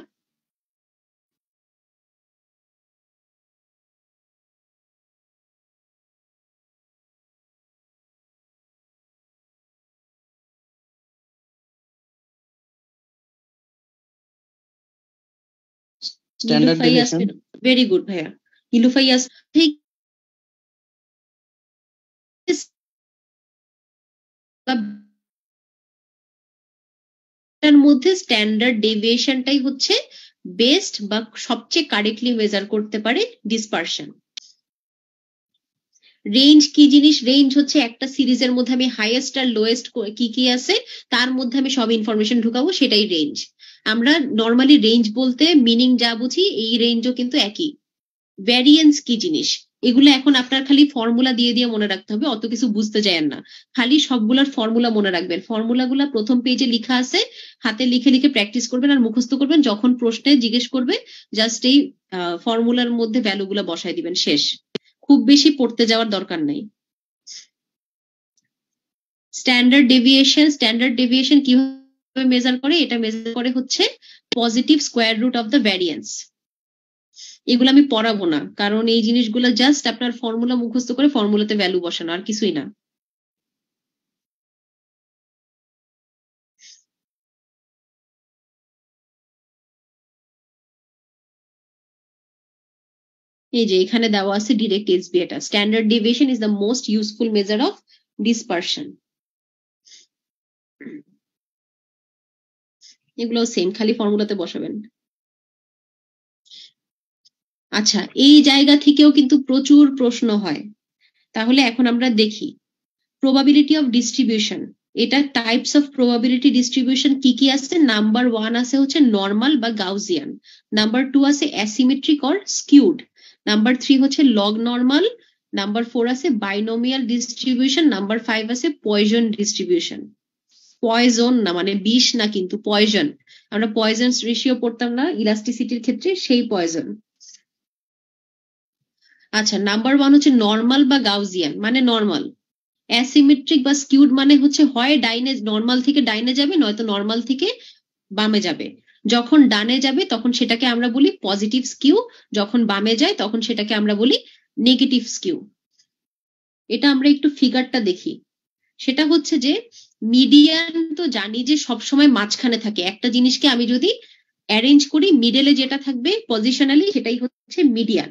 Standard deviation. ভেরি গুড ভাইয়া। নীলুফাইয়াস ঠিক তার মধ্যে স্ট্যান্ডার্ড ডেভিয়েশনটাই হচ্ছে বেস্ট বা সবচেয়ে কারেক্টলি মেজার করতে পারে ডিসপারশন। রেঞ্জ কি জিনিস? রেঞ্জ হচ্ছে একটা সিরিজের মধ্যে আমি হাইয়েস্ট আর লোয়েস্ট কি কি আছে তার মধ্যে আমি সব ইনফরমেশন ঢুকাবো, সেটাই রেঞ্জ। আমরা নর্মালি রেঞ্জ বলতে মিনিং যা বুঝি এই রেঞ্জও কিন্তু একই। ভ্যারিয়েন্স কি জিনিস? এগুলো এখন আপনার খালি ফর্মুলা দিয়ে দিয়ে মনে রাখতে হবে, অত কিছু বুঝতে চাইেন না, খালি সবগুলোর ফর্মুলা মনে রাখবেন। ফর্মুলাগুলা প্রথম পেজে লেখা আছে, হাতে লিখে লিখে প্র্যাকটিস করবেন আর মুখস্থ করবেন। যখন প্রশ্নে জিজ্ঞেস করবে জাস্ট এই ফর্মুলার মধ্যে ভ্যালুগুলা বসাই দিবেন, শেষ। খুব বেশি পড়তে যাওয়ার দরকার নাই। স্ট্যান্ডার্ড ডেভিয়েশন, স্ট্যান্ডার্ড ডেভিয়েশন কিভাবে মেজার করে? এটা মেজার করে হচ্ছে positive square root of the variance. এগুলো আমি পড়াবো না, কারণ এই জিনিসগুলো জাস্ট আপনার ফর্মুলা মুখস্থ করে ফর্মুলাতে ভ্যালু বসানো, আর কিছুই না। এই যে এখানে দেওয়া আছে ডিরেক্ট এসবি, এটা standard deviation is the most useful measure of dispersion. এগুলো সেম, খালি ফর্মুলাতে বসাবেন। আচ্ছা, এই জায়গা থেকেও কিন্তু প্রচুর প্রশ্ন হয়। তাহলে এখন আমরা দেখি প্রবাবিলিটি অফ ডিস্ট্রিবিউশন। এটা টাইপস অফ প্রবাবিলিটি ডিস্ট্রিবিউশন কি কি আছে? নাম্বার 1 আছে হচ্ছে নর্মাল বা গাউসিয়ান, নাম্বার 2 আছে অ্যাসিমেট্রিক অর স্কিউড, নাম্বার 3 হচ্ছে লগ নর্মাল, নাম্বার 4 আছে বাইনোমিয়াল ডিস্ট্রিবিউশন, নাম্বার 5 আছে পয়জন ডিস্ট্রিবিউশন। পয়জন না মানে বিষ না, কিন্তু পয়জন। আমরা পয়জন রেশিও পড়তাম না ইলাস্টিসিটির ক্ষেত্রে, সেই পয়জন। আচ্ছা, নাম্বার 1 হচ্ছে নর্মাল বা গাউসিয়ান মানে নর্মাল। অ্যাসিমেট্রিক বা স্কিউড মানে হচ্ছে হয় ডাইনে, নর্মাল থেকে ডাইনে যাবে, নয়তো নর্মাল থেকে বামে যাবে। যখন ডানে যাবে তখন সেটাকে আমরা বলি পজিটিভ স্কিউ, যখন বামে যায় তখন সেটাকে আমরা বলি নেগেটিভ স্কিউ। এটা আমরা একটু ফিগারটা দেখি। সেটা হচ্ছে যে মিডিয়ান তো জানি যে সবসময় মাঝখানে থাকে। একটা জিনিসকে আমি যদি অ্যারেঞ্জ করি, মিডলে যেটা থাকবে পজিশনালি সেটাই হচ্ছে মিডিয়ান।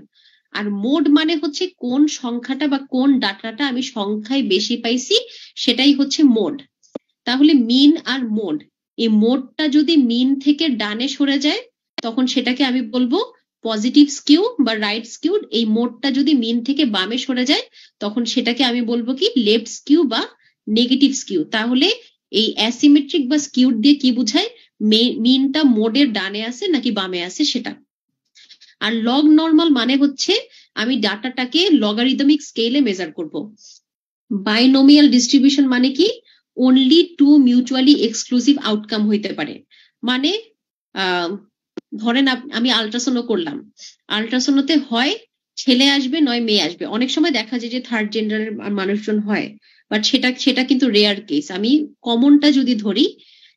আর মোড মানে হচ্ছে কোন সংখ্যাটা বা কোন ডাটাটা আমি সংখ্যায় বেশি পাইছি সেটাই হচ্ছে মোড। তাহলে মিন আর মোড, এই মোডটা যদি মিন থেকে ডানে সরে যায় তখন সেটাকে আমি বলবো পজিটিভ স্কিউ বা রাইট স্কিউড। এই মোডটা যদি মিন থেকে বামে সরে যায় তখন সেটাকে আমি বলবো কি লেফট স্কিউ বা নেগেটিভ স্কিউ। তাহলে এই অ্যাসিমেট্রিক বা স্কিউড দিয়ে কি বোঝায়? মিনটা মোডের ডানে আছে নাকি বামে আছে সেটা। আর লগ নর্মাল মানে হচ্ছে আমি ডাটাটাকে লগারিদমিক স্কেলে মেজার করব। বাইনোমিয়াল ডিস্ট্রিবিউশন মানে কি? Only two mutually exclusive outcome হইতে পারে। মানে ধরেন আমি আল্ট্রাসাউন্ড করলাম, আল্ট্রাসাউন্ডতে হয় ছেলে আসবে নয় মেয়ে আসবে। অনেক সময় দেখা যায় যে থার্ড জেন্ডারের মানুষজন হয়, বাট সেটা কিন্তু রেয়ার কেস। আমি কমনটা যদি ধরি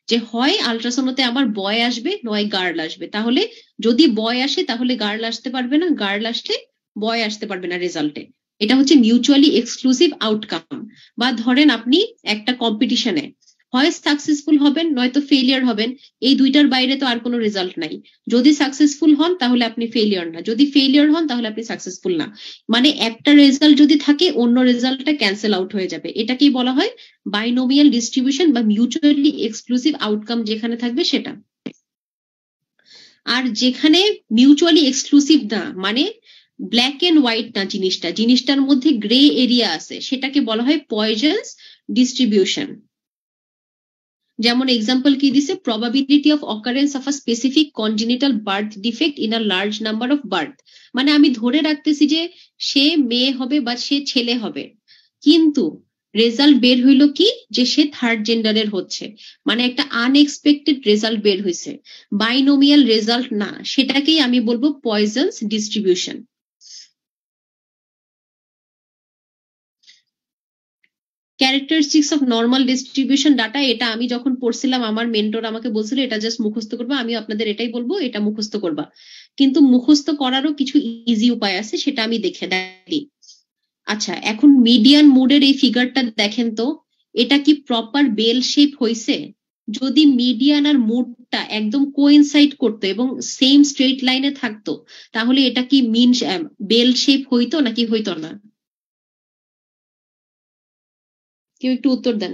যে হয় আল্ট্রাসাউন্ডে আমার বয় আসবে নয় গার্ল আসবে, তাহলে যদি বয় আসে তাহলে গার্ল আসতে পারবে না, গার্ল আসলে বয় আসতে পারবে না রেজাল্টে। এটা হচ্ছে মিউচুয়ালি এক্সক্লুসিভ আউটকাম। বা ধরেন আপনি একটা কম্পিটিশনে হয় সাকসেসফুল হবেন নয়তো ফেলিয়ার হবেন, এই দুইটার বাইরে তো আর কোনো রেজাল্ট নাই। যদি সাকসেসফুল হন তাহলে আপনি ফেলিয়ার না, যদি ফেলিয়ার হন তাহলে আপনি সাকসেসফুল না। মানে একটা রেজাল্ট যদি থাকে অন্য রেজাল্টটা ক্যান্সেল আউট হয়ে যাবে। এটাকেই বলা হয় বাইনোমিয়াল ডিস্ট্রিবিউশন বা মিউচুয়ালি এক্সক্লুসিভ আউটকাম যেখানে থাকবে সেটা। আর যেখানে মিউচুয়ালি এক্সক্লুসিভ না, মানে ব্ল্যাক এন্ড হোয়াইট না, জিনিসটার মধ্যে গ্রে এরিয়া আছে, সেটাকে বলা হয় পয়জনস ডিস্ট্রিবিউশন। যেমন এক্সাম্পল কি দিছে, probability of occurrence of a specific congenital birth defect in a large number of birth. মানে আমি ধরে রাখতেছি যে সে মেয়ে হবে বা সে ছেলে হবে, কিন্তু রেজাল্ট বের হইলো কি যে সে থার্ড জেন্ডারের হচ্ছে, মানে একটা আনএক্সপেক্টেড রেজাল্ট বের হয়েছে, বাইনোমিয়াল রেজাল্ট না, সেটাকেই আমি বলবো পয়জনস distribution. Characteristics of normal distribution data, এটা আমি যখন পড়ছিলাম আমার মেন্টর আমাকে বলছিল এটা জাস্ট মুখস্থ করবা, আমি আপনাদের এটাই বলবো এটা মুখস্থ করবা, কিন্তু মুখস্থ করারও কিছু ইজি উপায় আছে, সেটা আমি দেখে দিই। আচ্ছা, এখন মিডিয়ান মোডের এই ফিগারটা দেখেন তো, এটা কি প্রপার বেল শেপ হইছে? যদি মিডিয়ান আর মোডটা একদম কোইনসাইড করতো এবং সেম স্ট্রেট লাইনে থাকতো, তাহলে এটা কি মিন বেল শেপ হইতো নাকি হইতো না? কেউ একটু উত্তর দেন।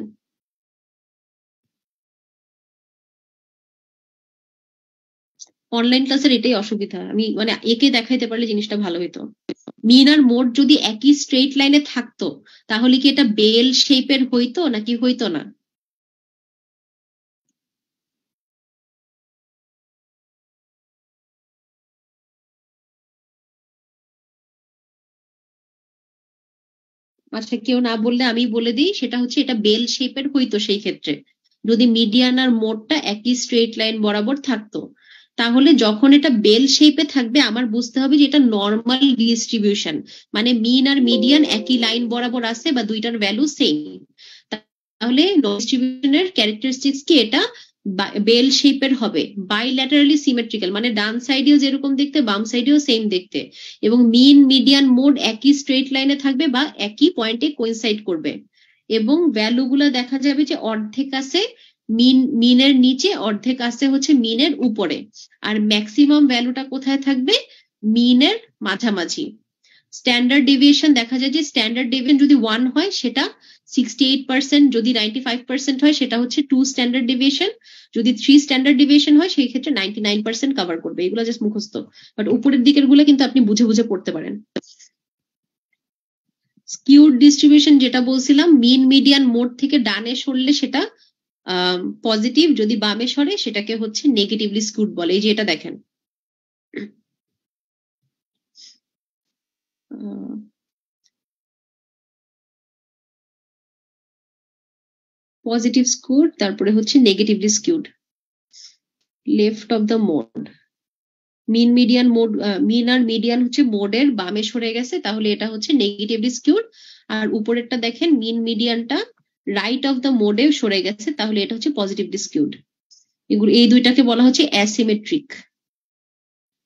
অনলাইন ক্লাসের এটাই অসুবিধা, আমি মানে একে দেখাইতে পারলে জিনিসটা ভালো হইতো। মিন আর মোড যদি একই স্ট্রেট লাইনে থাকতো তাহলে কি এটা বেল শেপের হইতো নাকি হইতো না? আচ্ছা, কেউ না বললে আমি বলে দিই, সেটা হচ্ছে এটা বেল শেপের হইতো সেই ক্ষেত্রে, যদি মিডিয়ান আর মোডটা একই স্ট্রেট লাইন বরাবর থাকতো। তাহলে যখন এটা বেল শেপে থাকবে আমার বুঝতে হবে যে এটা নর্মাল ডিস্ট্রিবিউশন, মানে মিন আর মিডিয়ান একই লাইন বরাবর আছে বা দুইটার ভ্যালু সেম। তাহলে ডিস্ট্রিবিউশনের ক্যারেক্টারিস্টিক্স কি, এটা বেল শেপের হবে, বাইল্যাটারালি সিমেট্রিক্যাল, মানে ডান সাইডেও যেরকম দেখতে বাম সাইডেও সেম দেখতে, এবং মিন মিডিয়ান মোড একই স্ট্রেট লাইনে থাকবে বা একই পয়েন্টে কোইনসাইড করবে, এবং ভ্যালুগুলো দেখা যাবে যে অর্ধেক আছে মিনের নিচে, অর্ধেক আছে হচ্ছে মিনের উপরে, আর ম্যাক্সিমাম ভ্যালুটা কোথায় থাকবে? মিনের মাঝামাঝি। স্ট্যান্ডার্ড ডেভিয়েশন দেখা যায় যে স্ট্যান্ডার্ড ডেভিয়েশন যদি 1 হয় সেটা 68%, যদি 95% হয় সেটা হচ্ছে 2 স্ট্যান্ডার্ড ডেভিয়েশন, যদি 3 স্ট্যান্ডার্ড ডেভিয়েশন হয় সেই ক্ষেত্রে 99% কভার করবে। এগুলো জাস্ট মুখস্থ, বাট উপরের দিকের গুলো কিন্তু আপনি বুঝে বুঝে পড়তে পারেন। স্কিউড ডিস্ট্রিবিউশন যেটা বলছিলাম, মিন মিডিয়ান মোড থেকে ডানে সরলে সেটা পজিটিভ, যদি বামে সরে সেটাকে হচ্ছে নেগেটিভলি স্কিউড বলে। এই যে এটা দেখেন, পজিটিভ স্কিউড, তারপরে হচ্ছে negatively skewed. Left of the mode, mean median mode, mean আর মিডিয়ান হচ্ছে মোডের বামে সরে গেছে, তাহলে এটা হচ্ছে নেগেটিভলি স্কিউড। আর উপরেরটা দেখেন, মিন মিডিয়ানটা রাইট অফ দ্য মোডে সরে গেছে, তাহলে এটা হচ্ছে পজিটিভলি স্কিউড। এগুলো এই দুইটাকে বলা হচ্ছে অ্যাসিমেট্রিক।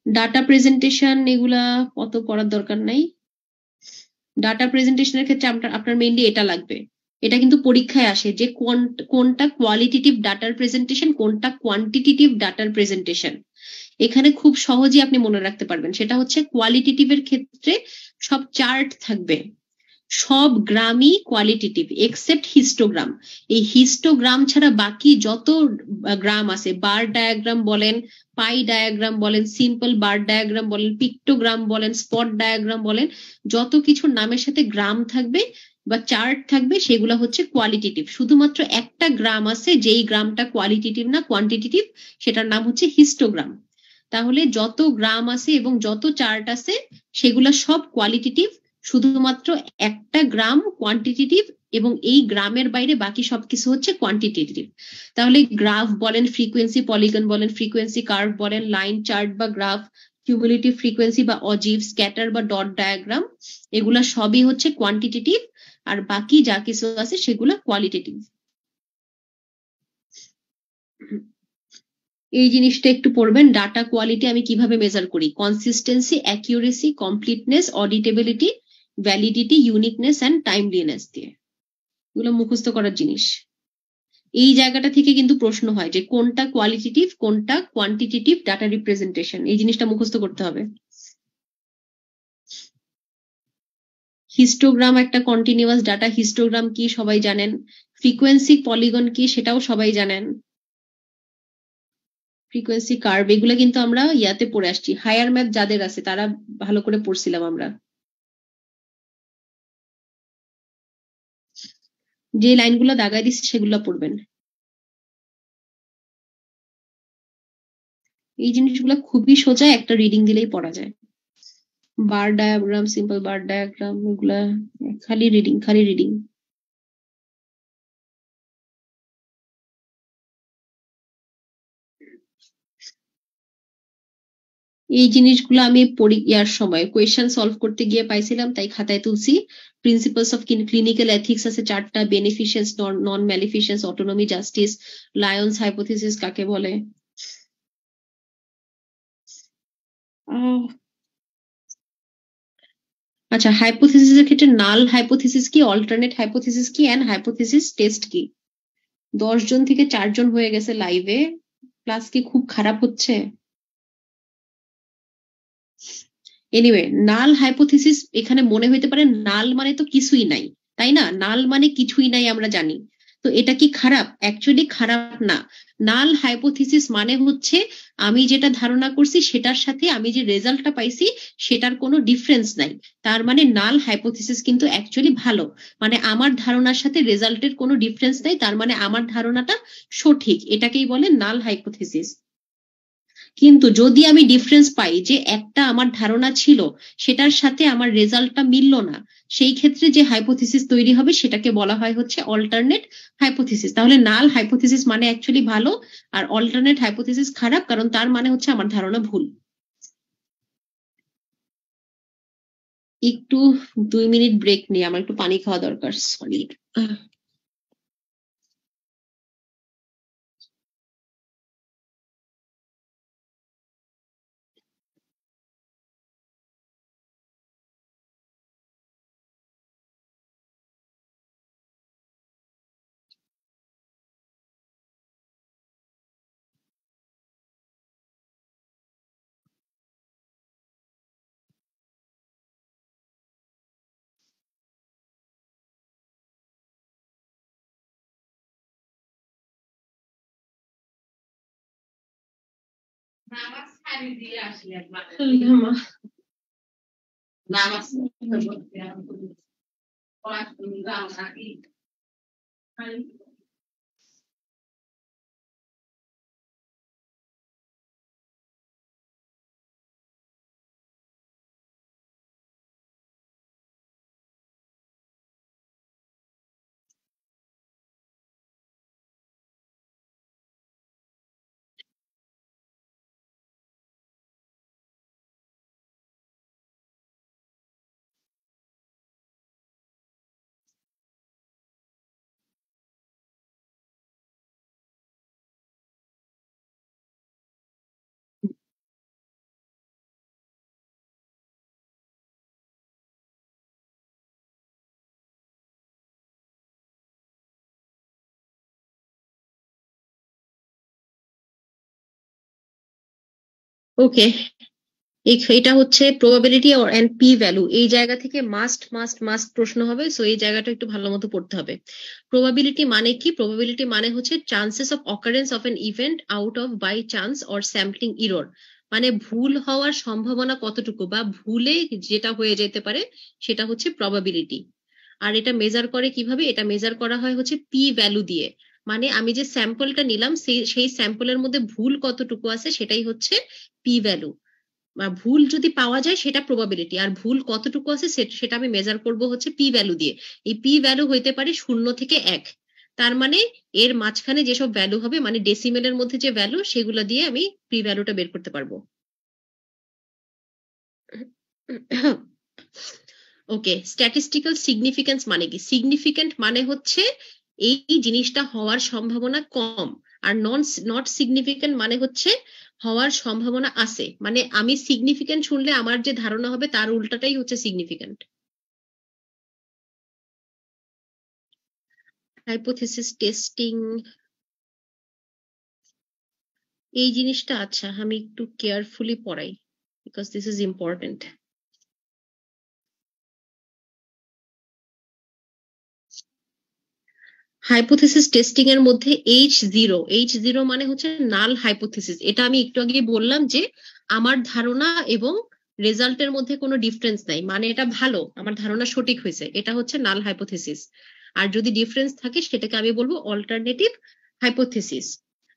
ডাটা প্রেজেন্টেশন এগুলা অত পড়ার দরকার নাই। ডাটা প্রেজেন্টেশনের ক্ষেত্রে আপনার মেইনলি এটা লাগবে, এটা কিন্তু পরীক্ষায় আসে যে কোনটা কোয়ালিটেটিভ ডাটার প্রেজেন্টেশন, কোনটা কোয়ান্টিটেটিভ ডাটার প্রেজেন্টেশন। এখানে খুব সহজে আপনি মনে রাখতে পারবেন, সেটা হচ্ছে কোয়ালিটেটিভের ক্ষেত্রে সব চার্ট থাকবে, সব গ্রামই কোয়ালিটেটিভ এক্সেপ্ট হিস্টোগ্রাম। এই হিস্টোগ্রাম ছাড়া বাকি যত গ্রাম আছে, বার ডায়াগ্রাম বলেন, পাই ডায়াগ্রাম বলেন, সিম্পল বার ডায়াগ্রাম বলেন, পিক্টোগ্রাম বলেন, স্পট ডায়াগ্রাম বলেন, যত কিছু নামের সাথে গ্রাম থাকবে বা চার্ট থাকবে সেগুলো হচ্ছে কোয়ালিটেটিভ। শুধুমাত্র একটা গ্রাম আছে যেই গ্রামটা কোয়ালিটেটিভ না কোয়ান্টিটেটিভ, সেটার নাম হচ্ছে হিস্টোগ্রাম। তাহলে যত গ্রাম আছে এবং যত চার্ট আছে সেগুলা সব কোয়ালিটেটিভ, শুধুমাত্র একটা গ্রাম কোয়ান্টিটেটিভ, এবং এই গ্রামের বাইরে বাকি সবকিছু হচ্ছে কোয়ান্টিটেটিভ। তাহলে গ্রাফ বলেন, ফ্রিকোয়েন্সি পলিগন বলেন, ফ্রিকোয়েন্সি কার্ভ বলেন, লাইন চার্ট বা গ্রাফ, কিউমুলেটিভ ফ্রিকোয়েন্সি বা অজিভ, স্ক্যাটার বা ডট ডায়াগ্রাম, এগুলা সবই হচ্ছে কোয়ান্টিটেটিভ। আর বাকি যা কিছু আছে সেগুলো কোয়ালিটেটিভ। এই জিনিসটা একটু পড়বেন, ডাটা কোয়ালিটি আমি কিভাবে মেজার করি, consistency, accuracy, completeness, auditability, validity, uniqueness and timeliness দিয়ে। এগুলো মুখস্থ করার জিনিস। এই জায়গাটা থেকে কিন্তু প্রশ্ন হয় যে কোনটা কোয়ালিটেটিভ, কোনটা কোয়ান্টিটেটিভ ডাটা রিপ্রেজেন্টেশন, এই জিনিসটা মুখস্থ করতে হবে। হিস্টোগ্রাম একটা কন্টিনিউয়াস ডাটা, হিস্টোগ্রাম কি সবাই জানেন, ফ্রিকোয়েন্সি পলিগন কি সেটাও সবাই জানেন, ফ্রিকোয়েন্সি কার্ভ, এগুলো কিন্তু আমরা ইয়াতে পড়ে আসছি, হায়ার ম্যাথ যাদের আছে তারা ভালো করে পড়ছিলাম আমরা। যে লাইনগুলো দাগায় দিচ্ছে সেগুলো পড়বেন। এই জিনিসগুলো খুবই সোজা, একটা রিডিং দিলেই পড়া যায়। বার ডায়াগ্রাম, সিম্পল বার ডায়াগ্রাম, এগুলা খালি রিডিং, খালি রিডিং। এই জিনিসগুলো আমি ইয়ার সময় কোয়েশ্চেন সলভ করতে গিয়ে পাইছিলাম, তাই খাতায় তুলছি। প্রিন্সিপালস অফ ক্লিনিক্যাল এথিক্স আছে 4টা, বেনিফিশিয়েন্স, নন ম্যালিফিশিয়েন্স, অটোনমি, জাস্টিস, লায়ন্স হাইপোথিসিস কাকে বলে। আচ্ছা, হাইপোথিসিসের ক্ষেত্রে নাল হাইপোথিসিস কি, অল্টারনেট হাইপোথিসিস কি, এন্ড হাইপোথিসিস টেস্ট কি। 10 জন থেকে 4 জন হয়ে গেছে লাইভে, ক্লাস কি খুব খারাপ হচ্ছে? এনিওয়ে, নাল হাইপোথিসিস এখানে মনে হইতে পারে নাল মানে তো কিছুই নাই, তাই না? নাল মানে কিছুই নাই আমরা জানি, তো এটা কি খারাপ? অ্যাকচুয়ালি খারাপ না। নাল হাইপোথিসিস মানে হচ্ছে আমি যেটা ধারণা করছি সেটার সাথে আমি যে রেজাল্টটা পাইছি সেটার কোনো ডিফারেন্স নাই, তার মানে নাল হাইপোথিসিস কিন্তু অ্যাকচুয়ালি ভালো, মানে আমার ধারণার সাথে রেজাল্টের কোনো ডিফারেন্স নাই, তার মানে আমার ধারণাটা সঠিক, এটাকেই বলে নাল হাইপোথিসিস। কিন্তু যদি আমি ডিফারেন্স পাই যে একটা আমার ধারণা ছিল সেটার সাথে আমার রেজাল্টটা মিলল না, সেই ক্ষেত্রে যে হাইপোথিসিস তৈরি হবে সেটাকে বলা হয় হচ্ছে অল্টারনেট হাইপোথিসিস। তাহলে নাল হাইপোথিসিস মানে অ্যাকচুয়ালি ভালো, আর অল্টারনেট হাইপোথিসিস খারাপ, কারণ তার মানে হচ্ছে আমার ধারণা ভুল। একটু 2 মিনিট ব্রেক নিয়ে আমার একটু পানি খাওয়া দরকার, সরি। ওকে, এটা হচ্ছে প্রবাবিলিটি এন্ড পি ভ্যালু, এই জায়গা থেকে মাস্ট মাস্ট মাস্ট প্রশ্ন হবে, সো এই জায়গাটা একটু ভালো মতো পড়তে হবে। প্রবাবিলিটি মানে কি? প্রবাবিলিটি মানে হচ্ছে chances of occurrence of an event out of by chance or sampling error, মানে ভুল হওয়ার সম্ভাবনা কতটুকু বা ভুলে যেটা হয়ে যেতে পারে সেটা হচ্ছে প্রবাবিলিটি। আর এটা মেজার করে কিভাবে? এটা মেজার করা হয় হচ্ছে পি ভ্যালু দিয়ে, মানে আমি যে স্যাম্পলটা নিলাম সেই স্যাম্পলের মধ্যে ভুল কতটুকু আছে সেটাই হচ্ছে পি ভ্যালু। ভুল যদি পাওয়া যায় সেটা প্রবাবিলিটি, আর ভুল কতটুকু আছে সেটা আমি মেজার করব হচ্ছে পি ভ্যালু দিয়ে। এই পি ভ্যালু হইতে পারে 0 থেকে 1, তার মানে এর মাঝখানে যেসব ভ্যালু হবে, মানে ডেসিমেলের মধ্যে যে ভ্যালু, সেগুলো দিয়ে আমি পি ভ্যালুটা বের করতে পারবো। ওকে, স্ট্যাটিস্টিক্যাল সিগনিফিকেন্স মানে কি? সিগনিফিকেন্ট মানে হচ্ছে এই জিনিসটা হওয়ার সম্ভাবনা কম, আর নট সিগনিফিকেন্ট মানে হচ্ছে হওয়ার সম্ভাবনা আছে। মানে আমি সিগনিফিকেন্ট শুনলে আমার যে ধারণা হবে তার উল্টাটাই হচ্ছে সিগনিফিকেন্ট। হাইপোথিসিস টেস্টিং এই জিনিসটা, আচ্ছা আমি একটু কেয়ারফুলি পড়াই, because this is important. Hypothesis testing এর মধ্যে H0 মানে হচ্ছে নাল হাইপোথিসিস। এটা আমি একটু আগে বললাম যে আমার ধারণা এবং রেজাল্টের মধ্যে কোনো ডিফারেন্স নাই, মানে এটা ভালো, আমার ধারণা সঠিক হয়েছে, এটা হচ্ছে নাল হাইপোথিসিস। আর যদি ডিফারেন্স থাকে সেটাকে আমি বলবো অল্টারনেটিভ হাইপোথিসিস।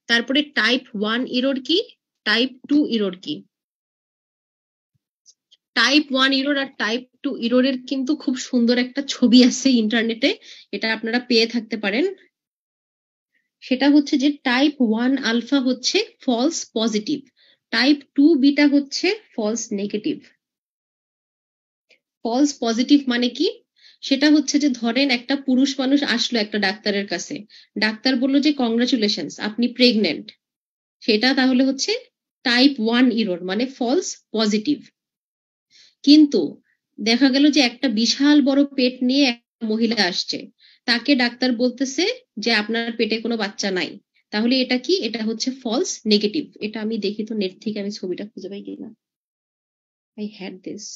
তারপরে টাইপ 1 ইরর কি, টাইপ 2 ইরর কি? টাইপ 1 ইরর আর টাইপ 2 ইররের কিন্তু খুব সুন্দর একটা ছবি আছে ইন্টারনেটে, এটা আপনারা পেয়ে থাকতে পারেন। সেটা হচ্ছে যে টাইপ 1 আলফা হচ্ছে ফলস পজিটিভ, টাইপ 2 বিটা হচ্ছে ফলস নেগেটিভ। ফলস পজিটিভ মানে কি? সেটা হচ্ছে যে ধরেন একটা পুরুষ মানুষ আসলো একটা ডাক্তারের কাছে, ডাক্তার বললো যে কংগ্রাচুলেশনস আপনি প্রেগনেন্ট, সেটা তাহলে হচ্ছে টাইপ 1 ইরর, মানে ফলস পজিটিভ। কিন্তু দেখা গেল যে একটা বিশাল বড় পেট নিয়ে একটা মহিলা আসছে, তাকে ডাক্তার বলতেছে যে আপনার পেটে কোনো বাচ্চা নাই, তাহলে এটা কি? এটা হচ্ছে ফলস নেগেটিভ। এটা আমি দেখি তো নেট থেকে আমি ছবিটা খুঁজে পাই কিনা। I had this.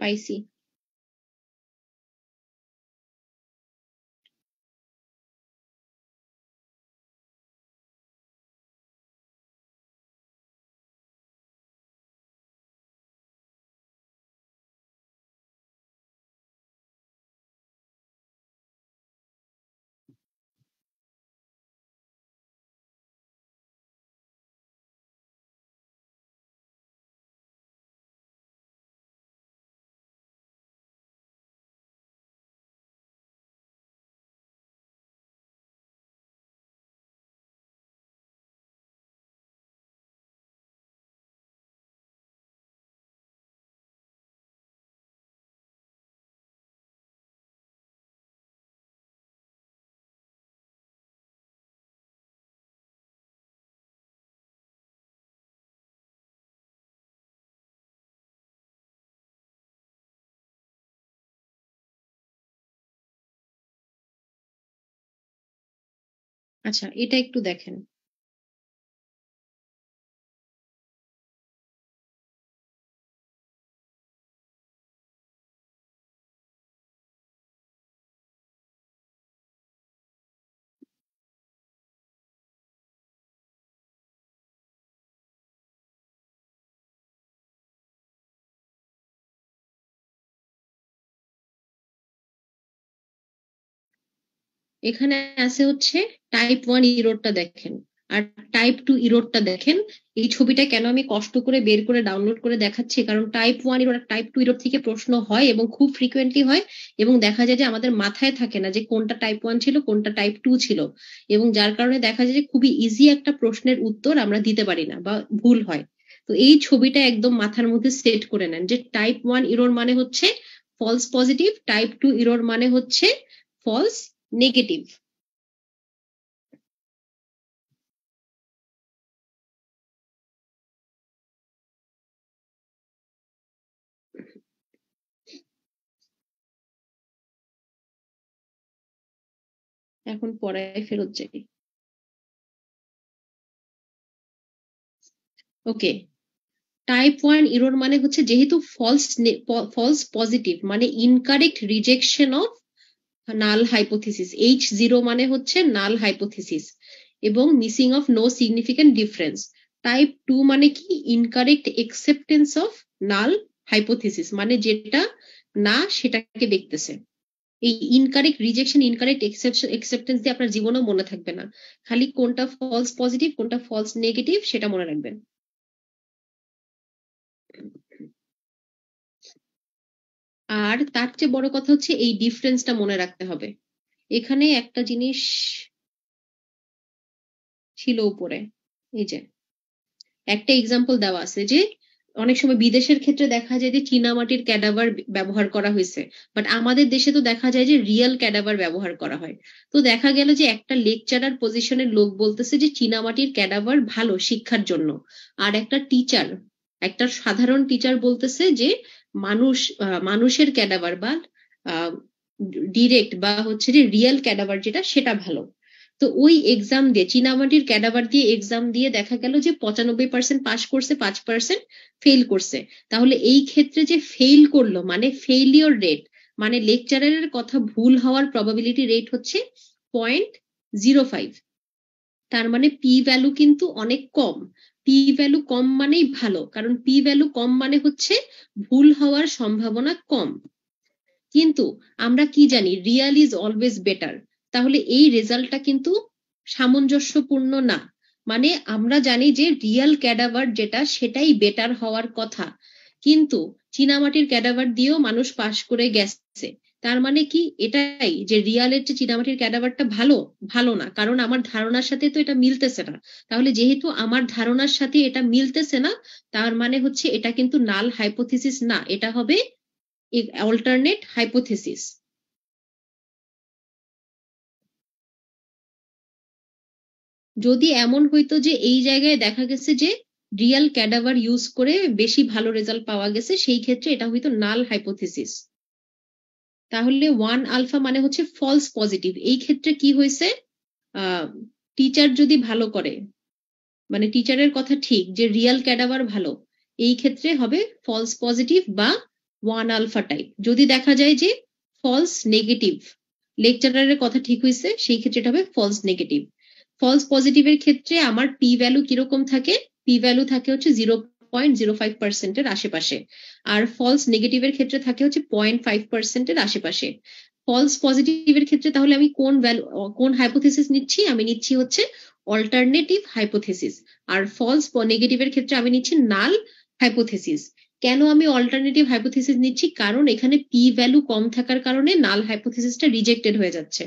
পাইছি। আচ্ছা এটা একটু দেখেন। এখানে আছে হচ্ছে টাইপ 1 ইরোরটা দেখেন আর টাইপ 2 ইরোরটা দেখেন। এই ছবিটা কেন আমি কষ্ট করে বের করে ডাউনলোড করে দেখাচ্ছি, কারণ টাইপ 1 ইরোর আর টাইপ 2 ইরোর থেকে প্রশ্ন হয় এবং খুব ফ্রিকোয়েন্টলি হয়, এবং দেখা যায় যে আমাদের মাথায় থাকে না যে কোনটা টাইপ 1 ছিল কোনটা টাইপ 2 ছিল, এবং যার কারণে দেখা যায় যে খুবই ইজি একটা প্রশ্নের উত্তর আমরা দিতে পারি না বা ভুল হয়। তো এই ছবিটা একদম মাথার মধ্যে সেট করে নেন যে টাইপ 1 ইরোর মানে হচ্ছে ফলস পজিটিভ, টাইপ 2 ইরোর মানে হচ্ছে ফলস নেগেটিভ। এখন পড়ায় ফেরত যাই। ওকে, টাইপ 1 ইরর মানে হচ্ছে যেহেতু ফলস পজিটিভ মানে incorrect rejection of null hypothesis, H0 মানে হচ্ছে নাল হাইপোথিসিস, এবং missing of no significant difference. Type 2 মানে কি? Incorrect acceptance of null hypothesis, মানে যেটা না সেটাকে দেখতেছে। এই ইনকারেক্ট রিজেকশন, ইনকারেক্ট একসেপ্টেন্স দিয়ে আপনার জীবনেও মনে থাকবে না, খালি কোনটা ফলস পজিটিভ কোনটা ফলস নেগেটিভ সেটা মনে রাখবেন। আর তার চেয়ে বড় কথা হচ্ছে এই ডিফারেন্সটা মনে রাখতে হবে। এখানে একটা জিনিস ছিল উপরে, এই যে একটা এক্সাম্পল দেওয়া আছে যে অনেক সময় বিদেশের ক্ষেত্রে দেখা যায় যে চীনামাটির ক্যাডাভার ব্যবহার করা হয়েছে, বাট আমাদের দেশে তো দেখা যায় যে রিয়েল ক্যাডাভার ব্যবহার করা হয়। তো দেখা গেল যে একটা লেকচারার পজিশনের লোক বলতেছে যে চীনামাটির ক্যাডাভার ভালো শিক্ষার জন্য, আর একটা টিচার, একটা সাধারণ টিচার বলতেছে যে মানুষের ক্যাডাভার বা ডিরেক্ট বা হচ্ছে যে রিয়েল ক্যাডাভার যেটা সেটা ভালো। তো ওই এক্সাম দিয়ে চীনামাটির ক্যাডাভার দিয়ে এক্সাম দিয়ে দেখা গেল যে 95% পাস করছে, 5% ফেল করছে। তাহলে এই ক্ষেত্রে যে ফেল করলো মানে ফেইলিওর রেট, মানে লেকচারারের কথা ভুল হওয়ার প্রবাবিলিটি রেট হচ্ছে 0.05। তার মানে পি ভ্যালু কিন্তু অনেক কম। পি ভ্যালু কম মানেই ভালো, কারণ পি ভ্যালু কম মানে হচ্ছে ভুল হওয়ার সম্ভাবনা কম। কিন্তু আমরা কি জানি, রিয়াল ইজ অলওয়েজ বেটার। তাহলে এই রেজাল্টটা কিন্তু সামঞ্জস্যপূর্ণ না। মানে আমরা জানি যে রিয়াল ক্যাডাভার যেটা সেটাই বেটার হওয়ার কথা, কিন্তু চীনামাটির ক্যাডাভার দিয়েও মানুষ পাশ করে গেছে। তার মানে কি এটাই যে রিয়ালের যে চীনামাটির ক্যাডাভারটা ভালো না, কারণ আমার ধারণার সাথে তো এটা মিলতেছে না। তাহলে যেহেতু আমার ধারণার সাথে এটা মিলতেছে না, তার মানে হচ্ছে এটা কিন্তু নাল হাইপোথিসিস না, এটা হবে alternate hypothesis। যদি এমন হইতো যে এই জায়গায় দেখা গেছে যে রিয়াল ক্যাডাভার ইউজ করে বেশি ভালো রেজাল্ট পাওয়া গেছে, সেই ক্ষেত্রে এটা হইতো নাল হাইপোথিসিস। তাহলে 1 আলফা মানে হচ্ছে ফলস পজিটিভ। এই ক্ষেত্রে কি হয়েছে, টিচার যদি ভালো করে, মানে টিচারের কথা ঠিক যে রিয়াল ক্যাডাভার ভালো, এই ক্ষেত্রে হবে ফলস পজিটিভ বা 1 আলফা টাইপ। যদি দেখা যায় যে ফলস নেগেটিভ, লেকচারারের কথা ঠিক হয়েছে, সেই ক্ষেত্রে এটা হবে ফলস নেগেটিভ। ফলস পজিটিভের ক্ষেত্রে আমার পি ভ্যালু কিরকম থাকে, পি ভ্যালু থাকে হচ্ছে 0.05%-এর আশেপাশে, আর ফলস নেগেটিভের ক্ষেত্রে থাকে হচ্ছে 0.5%-এর আশেপাশে। ফলস পজিটিভের ক্ষেত্রে তাহলে আমি কোন হাইপোথিসিস নিচ্ছি, আমি নিচ্ছি হচ্ছে অল্টারনেটিভ হাইপোথিসিস। আর ফলস নেগেটিভের ক্ষেত্রে আমি নিচ্ছি নাল হাইপোথিসিস। কেন আমি অল্টারনেটিভ হাইপোথিসিস নিচ্ছি, কারণ এখানে পি ভ্যালু কম থাকার কারণে নাল হাইপোথিসিসটা রিজেক্টেড হয়ে যাচ্ছে।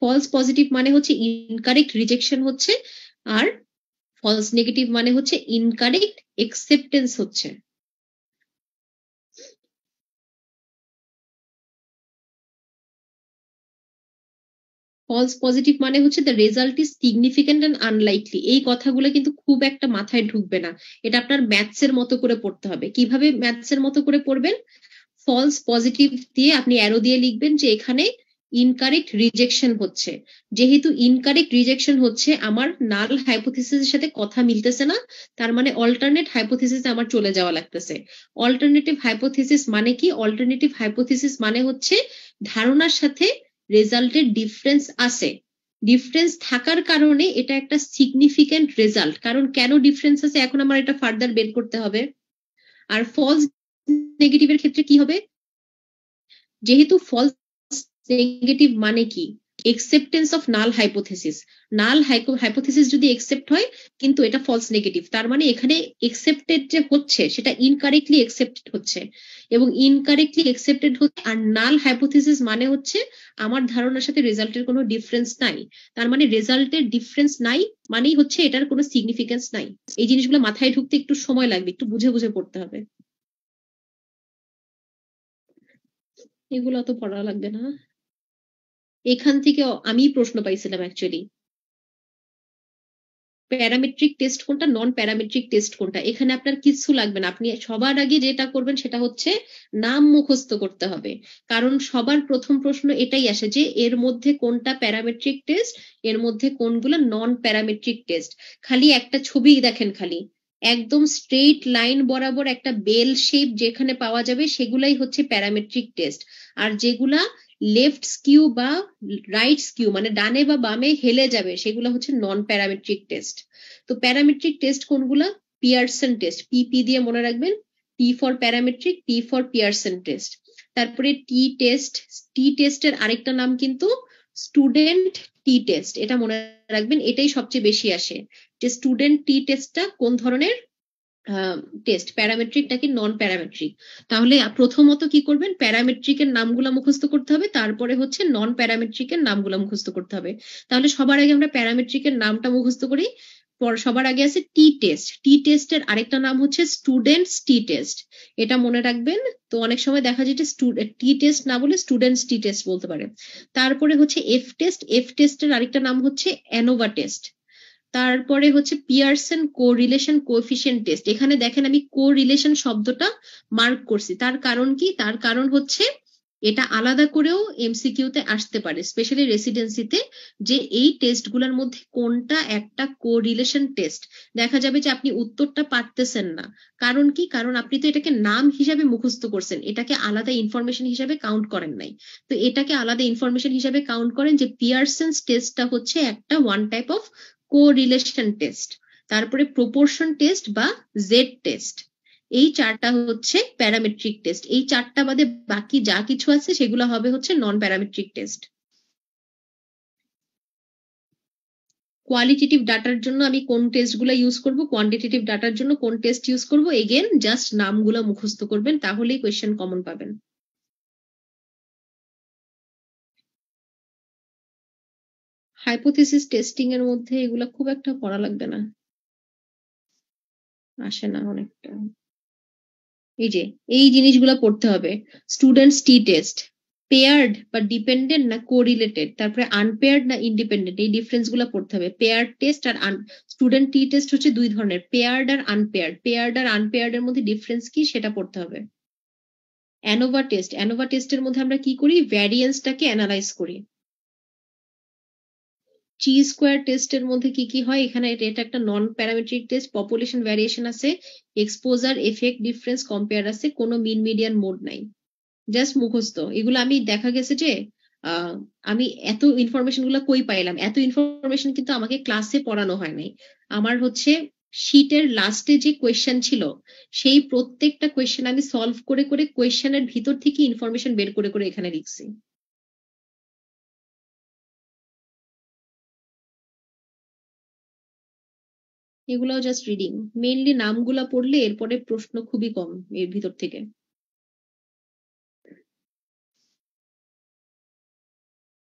ফলস পজিটিভ মানে হচ্ছে ইনকারেক্ট রিজেকশন হচ্ছে, আর ফলস নেগেটিভ মানে হচ্ছে ইনকারেক্ট একসেপ্টেন্স হচ্ছে। ফলস পজিটিভ মানে হচ্ছে the result is significant and unlikely. এই কথাগুলো কিন্তু খুব একটা মাথায় ঢুকবে না, এটা আপনার ম্যাথসের মতো করে পড়তে হবে। কিভাবে ম্যাথসের মতো করে পড়বেন, ফলস পজিটিভ দিয়ে আপনি অ্যারো দিয়ে লিখবেন যে এখানে ইনকারেক্ট রিজেকশন হচ্ছে। যেহেতু ইনকারেক্ট রিজেকশন হচ্ছে, আমার নাল হাইপোথিসিসের সাথে কথা মিলতেছে না, তার মানে অল্টারনেট হাইপোথিসিস আমার চলে যাওয়া লাগতেছে। অল্টারনেটিভ হাইপোথিসিস মানে কি, অল্টারনেটিভ হাইপোথিসিস মানে হচ্ছে ধারণার সাথে রেজাল্টের ডিফারেন্স আছে, ডিফারেন্স থাকার কারণে এটা একটা সিগনিফিকেন্ট রেজাল্ট। কারণ কেন ডিফারেন্স আছে এখন আমার এটা ফার্দার বের করতে হবে। আর ফলস নেগেটিভের ক্ষেত্রে কি হবে, যেহেতু ফলস নেগেটিভ মানে কি, acceptance of null hypothesis. Null hypothesis যদি একসেপ্ট হয় কিন্তু এটা ফলস নেগেটিভ, তার মানে এখানে একসেপ্টেড যে হচ্ছে সেটা ইনকারেক্টলি একসেপ্টেড হচ্ছে, এবং ইনকারেক্টলি একসেপ্টেড হচ্ছে। আর নাল হাইপোথিসিস মানে হচ্ছে আমার ধারণার সাথে রেজাল্টের কোনো ডিফারেন্স নাই, তার মানে রেজাল্টের ডিফারেন্স নাই মানেই হচ্ছে এটার কোনো সিগনিফিকেন্স নাই। এই জিনিসগুলো মাথায় ঢুকতে একটু সময় লাগবে, একটু বুঝে বুঝে পড়তে হবে। এগুলো তো পড়া লাগবে না, এখান থেকে আমি প্রশ্ন পাইছিলাম অ্যাকচুয়ালি। প্যারামেট্রিক টেস্ট কোনটা, নন প্যারামেট্রিক টেস্ট কোনটা, এখানে আপনার কিছু লাগবে না। আপনি সবার আগে যেটা করবেন সেটা হচ্ছে নাম মুখস্থ করতে হবে, কারণ সবার প্রথম প্রশ্ন এটাই আসে যে এর মধ্যে কোনটা প্যারামেট্রিক টেস্ট, এর মধ্যে কোনগুলো নন প্যারামেট্রিক টেস্ট। খালি একটা ছবি দেখেন, খালি একদম স্ট্রেইট লাইন বরাবর একটা বেল শেপ যেখানে পাওয়া যাবে সেগুলাই হচ্ছে প্যারামেট্রিক টেস্ট। আর যেগুলা লেফট স্কিউ বা রাইট স্কিউ মানে ডানে বা বামে হেলে যাবে সেগুলো হচ্ছে নন প্যারামেট্রিক টেস্ট। তো প্যারামেট্রিক টেস্ট কোনগুলা, পিয়ারসন টেস্ট, পিপি দিয়ে মনে রাখবেন, P for parametric, P for Pearson test. তারপরে টি টেস্টের আরেকটা নাম কিন্তু স্টুডেন্ট টি টেস্ট, এটা মনে রাখবেন, এটাই সবচেয়ে বেশি আসে যে স্টুডেন্ট টি টেস্টটা কোন ধরনের টেস্ট, প্যারামেট্রিক নাকি নন প্যারামেট্রিক। তাহলে প্রথমত কি করবেন, প্যারামেট্রিকের নামগুলো মুখস্থ করতে হবে, তারপরে হচ্ছে নন প্যারামেট্রিকের নামগুলো মুখস্থ করতে হবে। তাহলে সবার আগে আমরা প্যারামেট্রিকের নামটা মুখস্থ করি। সবার আগে আছে টি টেস্ট, টি টেস্টের আরেকটা নাম হচ্ছে স্টুডেন্টস টি টেস্ট, এটা মনে রাখবেন। তো অনেক সময় দেখা যায় যে টি টেস্ট না বলে স্টুডেন্টস টি টেস্ট বলতে পারে। তারপরে হচ্ছে এফ টেস্টের আরেকটা নাম হচ্ছে অ্যানোভা টেস্ট। তারপরে হচ্ছে পিয়ারসন কোরিলেশন কোএফিসিয়েন্ট টেস্ট। এখানে দেখেন আমি কোরিলেশন শব্দটা মার্ক করছি, তার কারণ কি, তার কারণ হচ্ছে এটা আলাদা করেও এমসিকিউতে আসতে পারে, স্পেশালি রেসিডেন্সিতে, যে এই টেস্টগুলোর মধ্যে কোনটা একটা কোরিলেশন টেস্ট। দেখা যাবে যে আপনি উত্তরটা পারতেছেন না, কারণ কি, কারণ আপনি তো এটাকে নাম হিসাবে মুখস্থ করছেন, এটাকে আলাদা ইনফরমেশন হিসাবে কাউন্ট করেন নাই। তো এটাকে আলাদা ইনফরমেশন হিসাবে কাউন্ট করেন যে পিয়ারসন্স টেস্টটা হচ্ছে একটা one type of correlation test. তারপরে প্রপোর্শন টেস্ট বা জেড টেস্ট, এই চারটা হচ্ছে প্যারামেট্রিক টেস্ট। এই চারটা বাদে বাকি যা কিছু আছে সেগুলো হবে হচ্ছে নন প্যারামেট্রিক টেস্ট। কোয়ালিটেটিভ ডাটার জন্য আমি কোন টেস্টগুলো ইউজ করব, কোয়ান্টিটেটিভ ডাটার জন্য কোন টেস্ট ইউজ করব, এগেন জাস্ট নামগুলো মুখস্থ করবেন, তাহলেই কোয়েশ্চেন কমন পাবেন। হাইপোথিসিস টেস্টিং এর মধ্যে এগুলা খুব একটা পড়া লাগবে না, আসে না অনেকটা। এই যে এই জিনিসগুলো পড়তে হবে, স্টুডেন্টস টি টেস্ট পেয়ার্ড বা ডিপেন্ডেন্ট না কোরিলেটেড, তারপরে আনপেয়ার্ড না ইন্ডিপেন্ডেন্ট, এই ডিফারেন্স গুলো পড়তে হবে। পেয়ার্ড টেস্ট আর স্টুডেন্ট টি টেস্ট হচ্ছে দুই ধরনের, পেয়ার্ড আর আনপেয়ার্ড। পেয়ার্ড আর আনপেয়ার্ড এর মধ্যে ডিফারেন্স কি সেটা পড়তে হবে। অ্যানোভা টেস্টের মধ্যে আমরা কি করি, ভ্যারিয়েন্সটাকে অ্যানালাইজ করি। চি স্কোয়ার টেস্টের মধ্যে কি কি হয়, এখানে এটা একটা নন প্যারামেট্রিক টেস্ট, পপুলেশন ভ্যারিয়েশন আছে, এক্সপোজার এফেক্ট ডিফারেন্স কম্পেয়ার আছে, কোনো মিন মিডিয়ান মোড নাই, জাস্ট মুখস্থ। এগুলো আমি দেখা গেছে যে আমি এত ইনফরমেশন গুলো কই পাইলাম, এত ইনফরমেশন কিন্তু আমাকে ক্লাসে পড়ানো হয় নাই। আমার হচ্ছে শীটের লাস্টে যে কোয়েশ্চেন ছিল সেই প্রত্যেকটা কোয়েশ্চেন আমি সলভ করে করে কোয়েশ্চেনের ভিতর থেকে ইনফরমেশন বের করে করে এখানে লিখছি। এগুলাও জাস্ট রিডিং, মেইনলি নামগুলা পড়লে এরপরে প্রশ্ন খুবই কম এর ভিতর থেকে।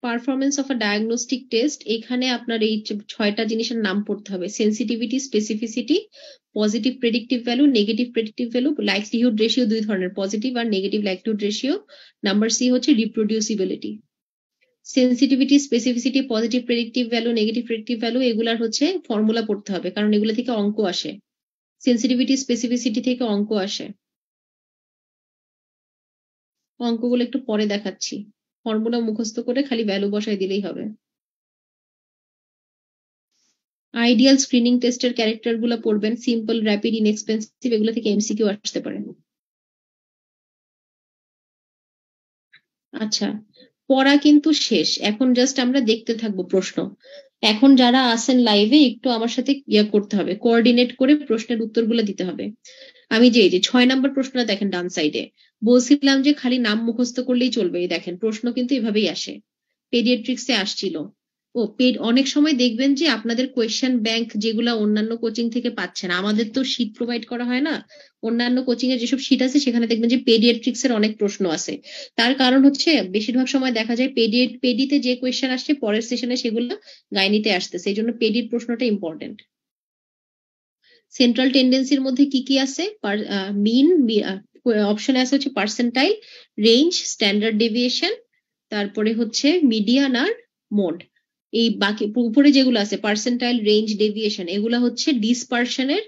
Performance of a diagnostic test, এখানে আপনার এই 6টা জিনিসের নাম পড়তে হবে, sensitivity, specificity, positive predictive value, negative predictive value, likelihood ratio, দুই ধরনের, পজিটিভ আর negative likelihood ratio. Number C হচ্ছে reproducibility. Sensitivity, specificity, positive predictive value, negative predictive value, এগুলার হচ্ছে ফর্মুলা পড়তে হবে, কারণ এগুলো থেকে অঙ্ক আসে, সেন্সিটিভিটি স্পেসিফিসিটি থেকে অঙ্ক আসে। অঙ্কগুলো একটু পরে দেখাচ্ছি, ফর্মুলা মুখস্থ করে খালি ভ্যালু বসাই দিলেই হবে। আইডিয়াল স্ক্রিনিং টেস্টের ক্যারেক্টার গুলো পড়বেন, সিম্পল, র্যাপিড, ইনএক্সপেন্সিভ, এগুলো থেকে এমসিকিউ আসতে পারে। আচ্ছা, পড়া কিন্তু শেষ, এখন জাস্ট আমরা দেখতে থাকবো প্রশ্ন। এখন যারা আছেন লাইভে একটু আমার সাথে করতে হবে, কোঅর্ডিনেট করে প্রশ্নের উত্তরগুলো দিতে হবে। আমি যে এই যে 6 নম্বর প্রশ্নটা দেখেন ডান সাইডে, বলছিলাম যে খালি নাম মুখস্থ করলেই চলবে, এই দেখেন প্রশ্ন কিন্তু এভাবেই আসে, পেডিয়াট্রিক্সে আসছিল। অনেক সময় দেখবেন যে আপনাদের কোয়েশ্চেন ব্যাংক যেগুলা অন্যান্য কোচিং থেকে পাচ্ছেন, আমাদের তো শীট প্রোভাইড করা হয় না, অন্যান্য কোচিং এর যেসব শীট আছে সেখানে দেখবেন যে পেডিয়াট্রিক্স এর অনেক প্রশ্ন আছে। তার কারণ হচ্ছে বেশিরভাগ সময় দেখা যায় পেডিতে যে কোয়েশ্চেন আসছে পরের সেশনে সেগুলো গাইনিতে আসতেছে, এই জন্য পেডির প্রশ্নটা ইম্পর্টেন্ট। সেন্ট্রাল টেন্ডেন্সির মধ্যে কি কি আছে, মিন, অপশনে আছে হচ্ছে পার্সেন্টাইল, রেঞ্জ, স্ট্যান্ডার্ড ডেভিয়েশন, তারপরে হচ্ছে মিডিয়ান আর মোড। এই বাকি উপরে যেগুলো আছে পার্সেন্টাইল, রেঞ্জ, ডেভিয়েশন, এগুলা হচ্ছে ডিসপারশনের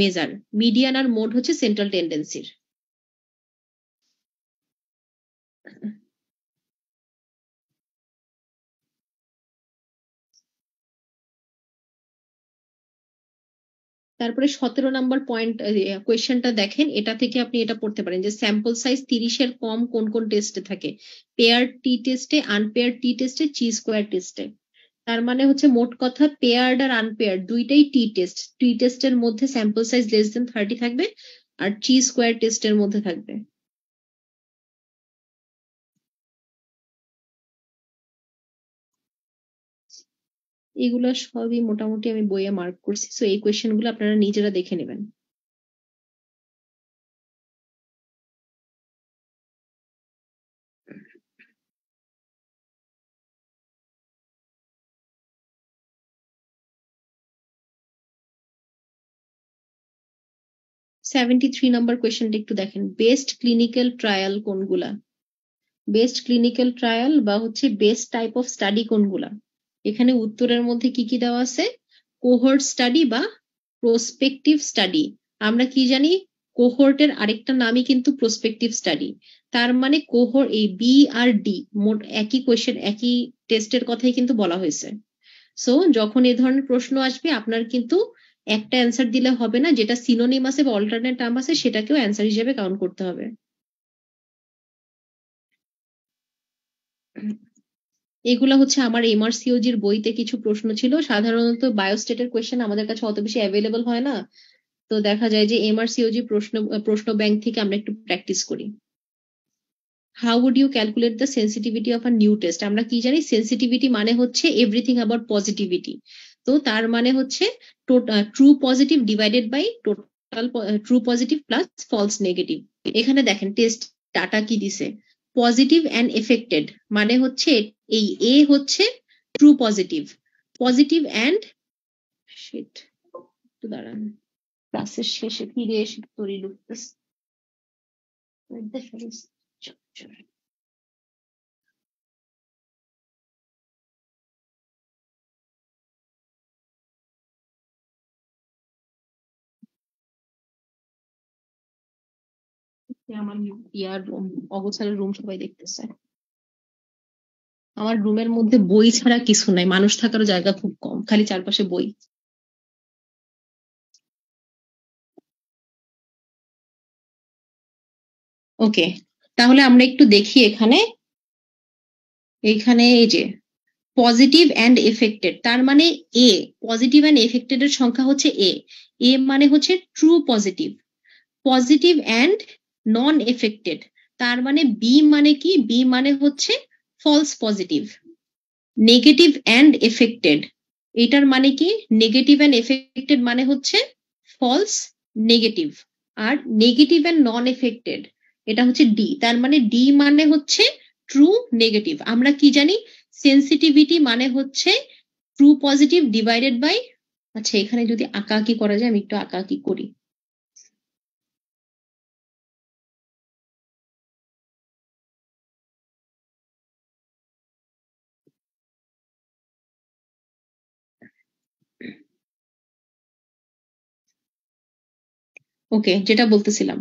মেজার, মিডিয়ান আর মোড হচ্ছে সেন্ট্রাল টেন্ডেন্সির। তারপরে 17 নম্বর পয়েন্ট কোয়েশ্চেনটা দেখেন, এটা থেকে আপনি এটা পড়তে পারেন যে স্যাম্পল সাইজ 30-এর কম কোন কোন টেস্টে থাকে, পেয়ার টি টেস্টে, আনপেয়ার টি টেস্টে, চি স্কোয়ার টেস্টে। তার মানে হচ্ছে মোট কথা পেয়ার্ড আর আনপেয়ার্ড দুইটাই টি টেস্ট, টি টেস্টের মধ্যে স্যাম্পল সাইজ লেস দেন 30 থাকবে, আর চি স্কোয়ার টেস্টের মধ্যে থাকবে। এগুলো সবই মোটামুটি আমি বইয়ে মার্ক করছি, সো এই কোয়েশ্চেন গুলো আপনারা নিজেরা দেখে নেবেন। $73 নম্বর কোয়েশ্চেনটা একটু দেখেন, বেস্ট ক্লিনিক্যাল ট্রায়াল কোনগুলা, বেস্ট ক্লিনিক্যাল ট্রায়াল বা হচ্ছে বেস্ট টাইপ অফ স্টাডি কোনগুলা। এখানে উত্তরের মধ্যে কি কি দেওয়া আছে, কোহর্ট স্টাডি বা প্রসপেক্টিভ স্টাডি। আমরা কি জানি, কোহর্টের আরেকটা নামই কিন্তু প্রসপেক্টিভ স্টাডি। তার মানে কোহর্ট, এই বি আর ডি মোট একই কোয়েশ্চেন, একই টেস্টের কথাই কিন্তু বলা হয়েছে। সো যখন এই ধরনের প্রশ্ন আসবে আপনার কিন্তু একটা অ্যান্সার দিলে হবে না, যেটা সিনোনিম আছে বা অল্টারনেট টার্ম আছে সেটাকেও অ্যান্সার হিসেবে কাউন্ট করতে হবে। এগুলা হচ্ছে আমার এমআরসিওজির বইতে কিছু প্রশ্ন ছিল। সাধারণত বায়োস্টেটের কোয়েশ্চেন আমাদের কাছে অত বেশি অ্যাভেলেবল হয় না, তো দেখা যায় যে এমআরসিওজি প্রশ্ন ব্যাংক থেকে আমরা একটু প্র্যাকটিস করি। How would you calculate the sensitivity of a new test. আমরা কি জানি, সেন্সিটিভিটি মানে হচ্ছে এভরিথিং অ্যাবাউট পজিটিভিটি। তো তার মানে হচ্ছে true positive divided by total true positive plus false negative. এখানে দেখেন টেস্ট ডাটা কি দিছে, পজিটিভ অ্যান্ড এফেক্টেড মানে হচ্ছে এই এ হচ্ছে true positive, positive and shit, একটু দাঁড়ান ক্লাসের শেষে ফিরে এসে তৈরি লুকতেছে। আমার ইয়ার রুম, অগোছালের রুম সবাই দেখতেছে। আমার রুমের মধ্যে বই ছাড়া কিছু নাই, মানুষ থাকারও জায়গা খুব কম, খালি চারপাশে বই। ওকে, তাহলে আমরা একটু দেখি এখানে। এখানে এই যে পজিটিভ অ্যান্ড এফেক্টেড, তার মানে এ, পজিটিভ অ্যান্ড এফেক্টেড এর সংখ্যা হচ্ছে এ। এ মানে হচ্ছে true positive, positive and non affected. তার মানে বি মানে কি, বি মানে হচ্ছে false positive. Negative and affected, এটার মানে কি, নেগেটিভ অ্যান্ড এফেক্টেড মানে হচ্ছে ফলস নেগেটিভ। আর নেগেটিভ অ্যান্ড নন এফেক্টেড এটা হচ্ছে ডি, তার মানে ডি মানে হচ্ছে ট্রু নেগেটিভ। আমরা কি জানি, সেন্সিটিভিটি মানে হচ্ছে ট্রু পজিটিভ ডিভাইডেড বাই, আচ্ছা এখানে যদি আঁকাআঁকি করা যায় আমি একটু আঁকাআঁকি করি। ওকে, যেটা বলতেছিলাম,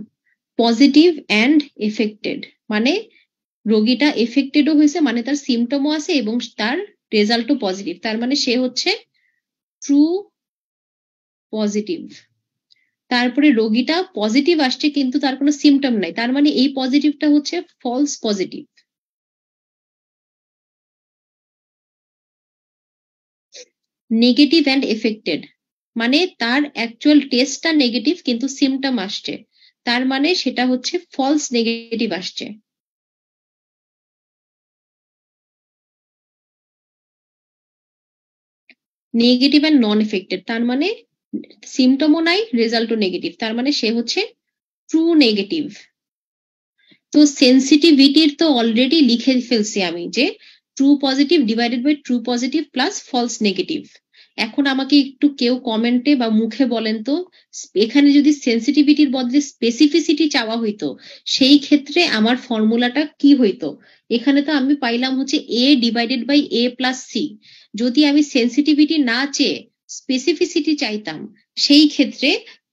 পজিটিভ অ্যান্ড এফেক্টেড মানে রোগীটা এফেক্টেডও হয়েছে, মানে তার সিমটমও আছে এবং তার রেজাল্টও পজিটিভ, তার মানে সে হচ্ছে ট্রু পজিটিভ। তারপরে রোগীটা পজিটিভ আসছে কিন্তু তার কোনো সিমটম নাই, তার মানে এই পজিটিভটা হচ্ছে false positive. Negative and affected মানে তার অ্যাকচুয়াল টেস্টটা নেগেটিভ কিন্তু সিমটম আসছে, তার মানে সেটা হচ্ছে ফলস নেগেটিভ আসছে। নেগেটিভ অ্যান্ড নন এফেক্টেড তার মানে সিমটমও নাই রেজাল্টও নেগেটিভ, তার মানে সে হচ্ছে ট্রু নেগেটিভ। তো সেন্সিটিভিটির তো অলরেডি লিখে ফেলছি আমি যে true positive divided by true positive plus false negative. এখন আমাকে একটু কেউ কমেন্টে বা মুখে বলেন তো, এখানে যদি সেন্সিটিভিটির বদলে স্পেসিফিসিটি চাওয়া হইতো সেই ক্ষেত্রে আমার ফর্মুলাটা কি হইতো। এখানে তো আমি পাইলাম হচ্ছে A divided by A plus C. যদি আমি সেন্সিটিভিটি না চেয়ে স্পেসিফিসিটি চাইতাম সেই ক্ষেত্রে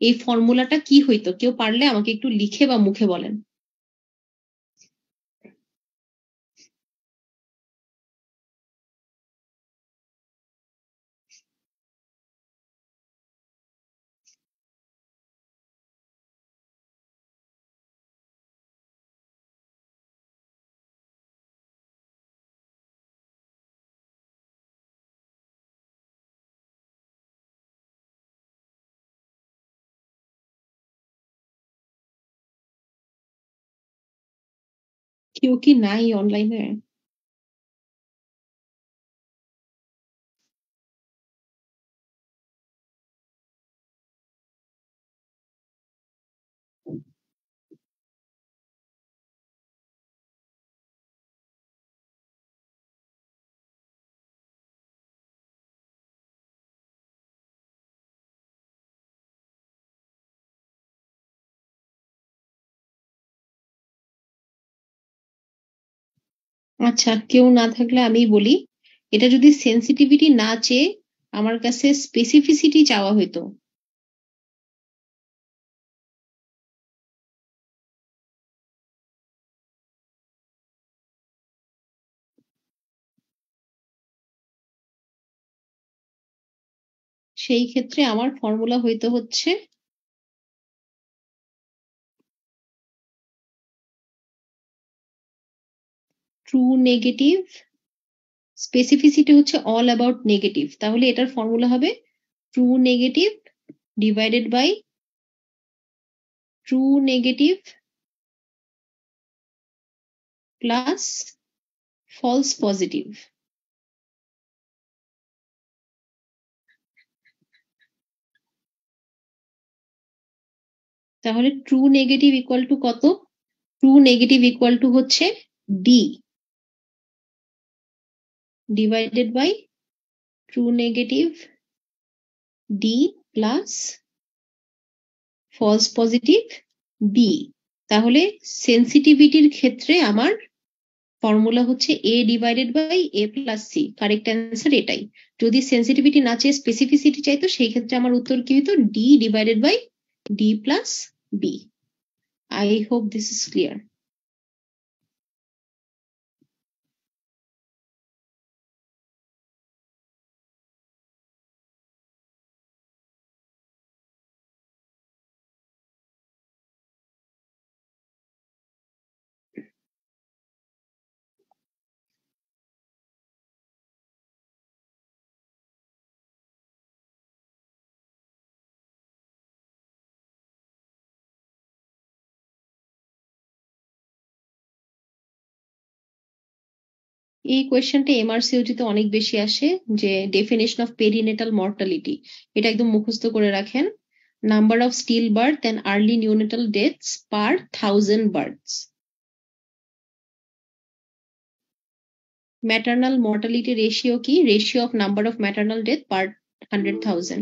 এই ফর্মুলাটা কি হইতো, কেউ পারলে আমাকে একটু লিখে বা মুখে বলেন। কেউ কি নাই অনলাইনে? আচ্ছা, কেউ না থাকলে আমি বলি, এটা যদি সেন্সিটিভিটি না চেয়ে আমার কাছে স্পেসিফিসিটি চাওয়া হইতো, সেই ক্ষেত্রে আমার ফর্মুলা হইতে হচ্ছে ট্রু নেগেটিভ, স্পেসিফিসিটি হচ্ছে অল অ্যাবাউট নেগেটিভ, তাহলে এটার ফর্মুলা হবে true negative divided by true negative plus false positive. তাহলে ট্রু নেগেটিভ ইকুয়াল টু কত? ট্রু নেগেটিভ ইকুয়াল টু হচ্ছে D divided by true negative D plus false positive B. তাহলে সেন্সিটিভিটির ক্ষেত্রে আমার ফর্মুলা হচ্ছে A divided by A plus C, correct answer এটাই। যদি সেন্সিটিভিটি না চেয়ে স্পেসিফিসিটি চাইতো সেই ক্ষেত্রে আমার উত্তর কি হতো? D divided by D plus B. I hope this is clear. এই কোয়েশ্চেনটা এমআরসিওজিতে অনেক বেশি আসে, যে ডেফিনেশন অফ পেরিনেটাল মর্টালিটি, এটা একদম মুখস্থ করে রাখেন। Number of still birth and early neonatal deaths per 1000 births. Maternal mortality ratio কি? Ratio of number of maternal death per 100,000।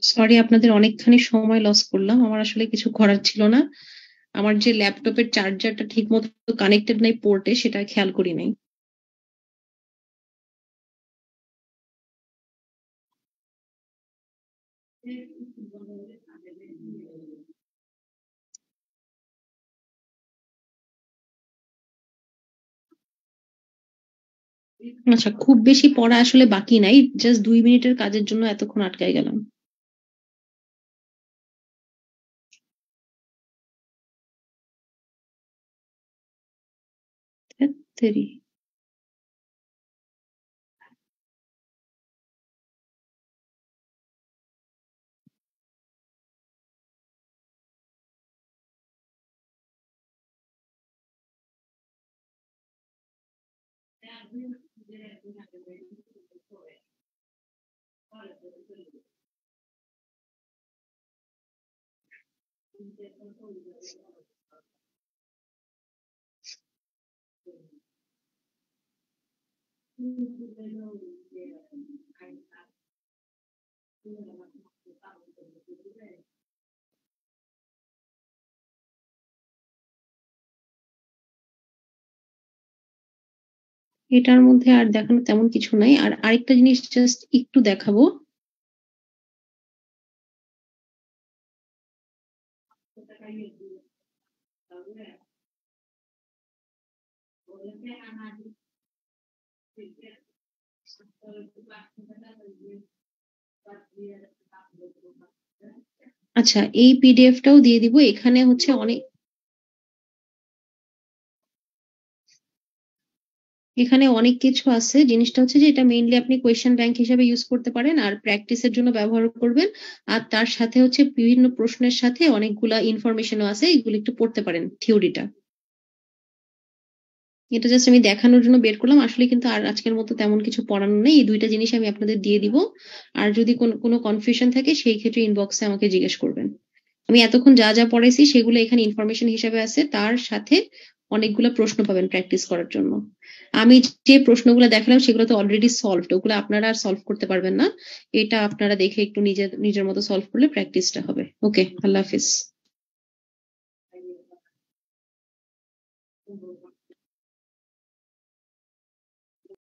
Sorry, আপনাদের অনেকখানি সময় লস করলাম। আমার আসলে কিছু করার ছিল না। আমার যে ল্যাপটপের চার্জারটা ঠিক মতো কানেক্টেড নাই পোর্টে, সেটা খেয়াল করি নাই। আচ্ছা, খুব বেশি পড়া আসলে বাকি নাই, জাস্ট 2 মিনিটের কাজের জন্য এতক্ষণ আটকায় গেলাম। ধ্যাত্তেরি। এটার মধ্যে আর দেখানো তেমন কিছু নাই। আর আরেকটা জিনিস জাস্ট একটু দেখাবো। আচ্ছা, এই পিডিএফটাও দিয়ে দিব। এখানে হচ্ছে অনেক কিছু আছে। জিনিসটা হচ্ছে যে এটা মেইনলি আপনি কোয়েশ্চেন ব্যাংক হিসেবে ইউজ করতে পারেন আর প্র্যাকটিসের জন্য ব্যবহার করবেন। আর তার সাথে হচ্ছে বিভিন্ন প্রশ্নের সাথে অনেকগুলা ইনফরমেশনও আছে, এগুলো একটু পড়তে পারেন থিওরিটা। এটা জাস্ট আমি দেখানোর জন্য বের করলাম। আসলে কিন্তু আর আজকের মতো তেমন কিছু পড়ানো নেই। এই দুইটা জিনিস আমি আপনাদের দিয়ে দিব। আর যদি কোনো কনফিউশন থাকে সেই ক্ষেত্রে ইনবক্সে আমাকে জিজ্ঞেস করবেন। আমি এতক্ষণ যা যা পড়াইছি সেগুলো এখানে ইনফরমেশন হিসেবে আছে, তার সাথে অনেকগুলো প্রশ্ন পাবেন প্র্যাকটিস করার জন্য। আমি যে প্রশ্নগুলো দেখালাম সেগুলো তো অলরেডি সলভড, ওগুলো আপনারা আর সলভ করতে পারবেন না। এটা আপনারা দেখে একটু নিজের মতো সলভ করলে প্র্যাকটিসটা হবে। ওকে, আল্লাহ হাফিজ।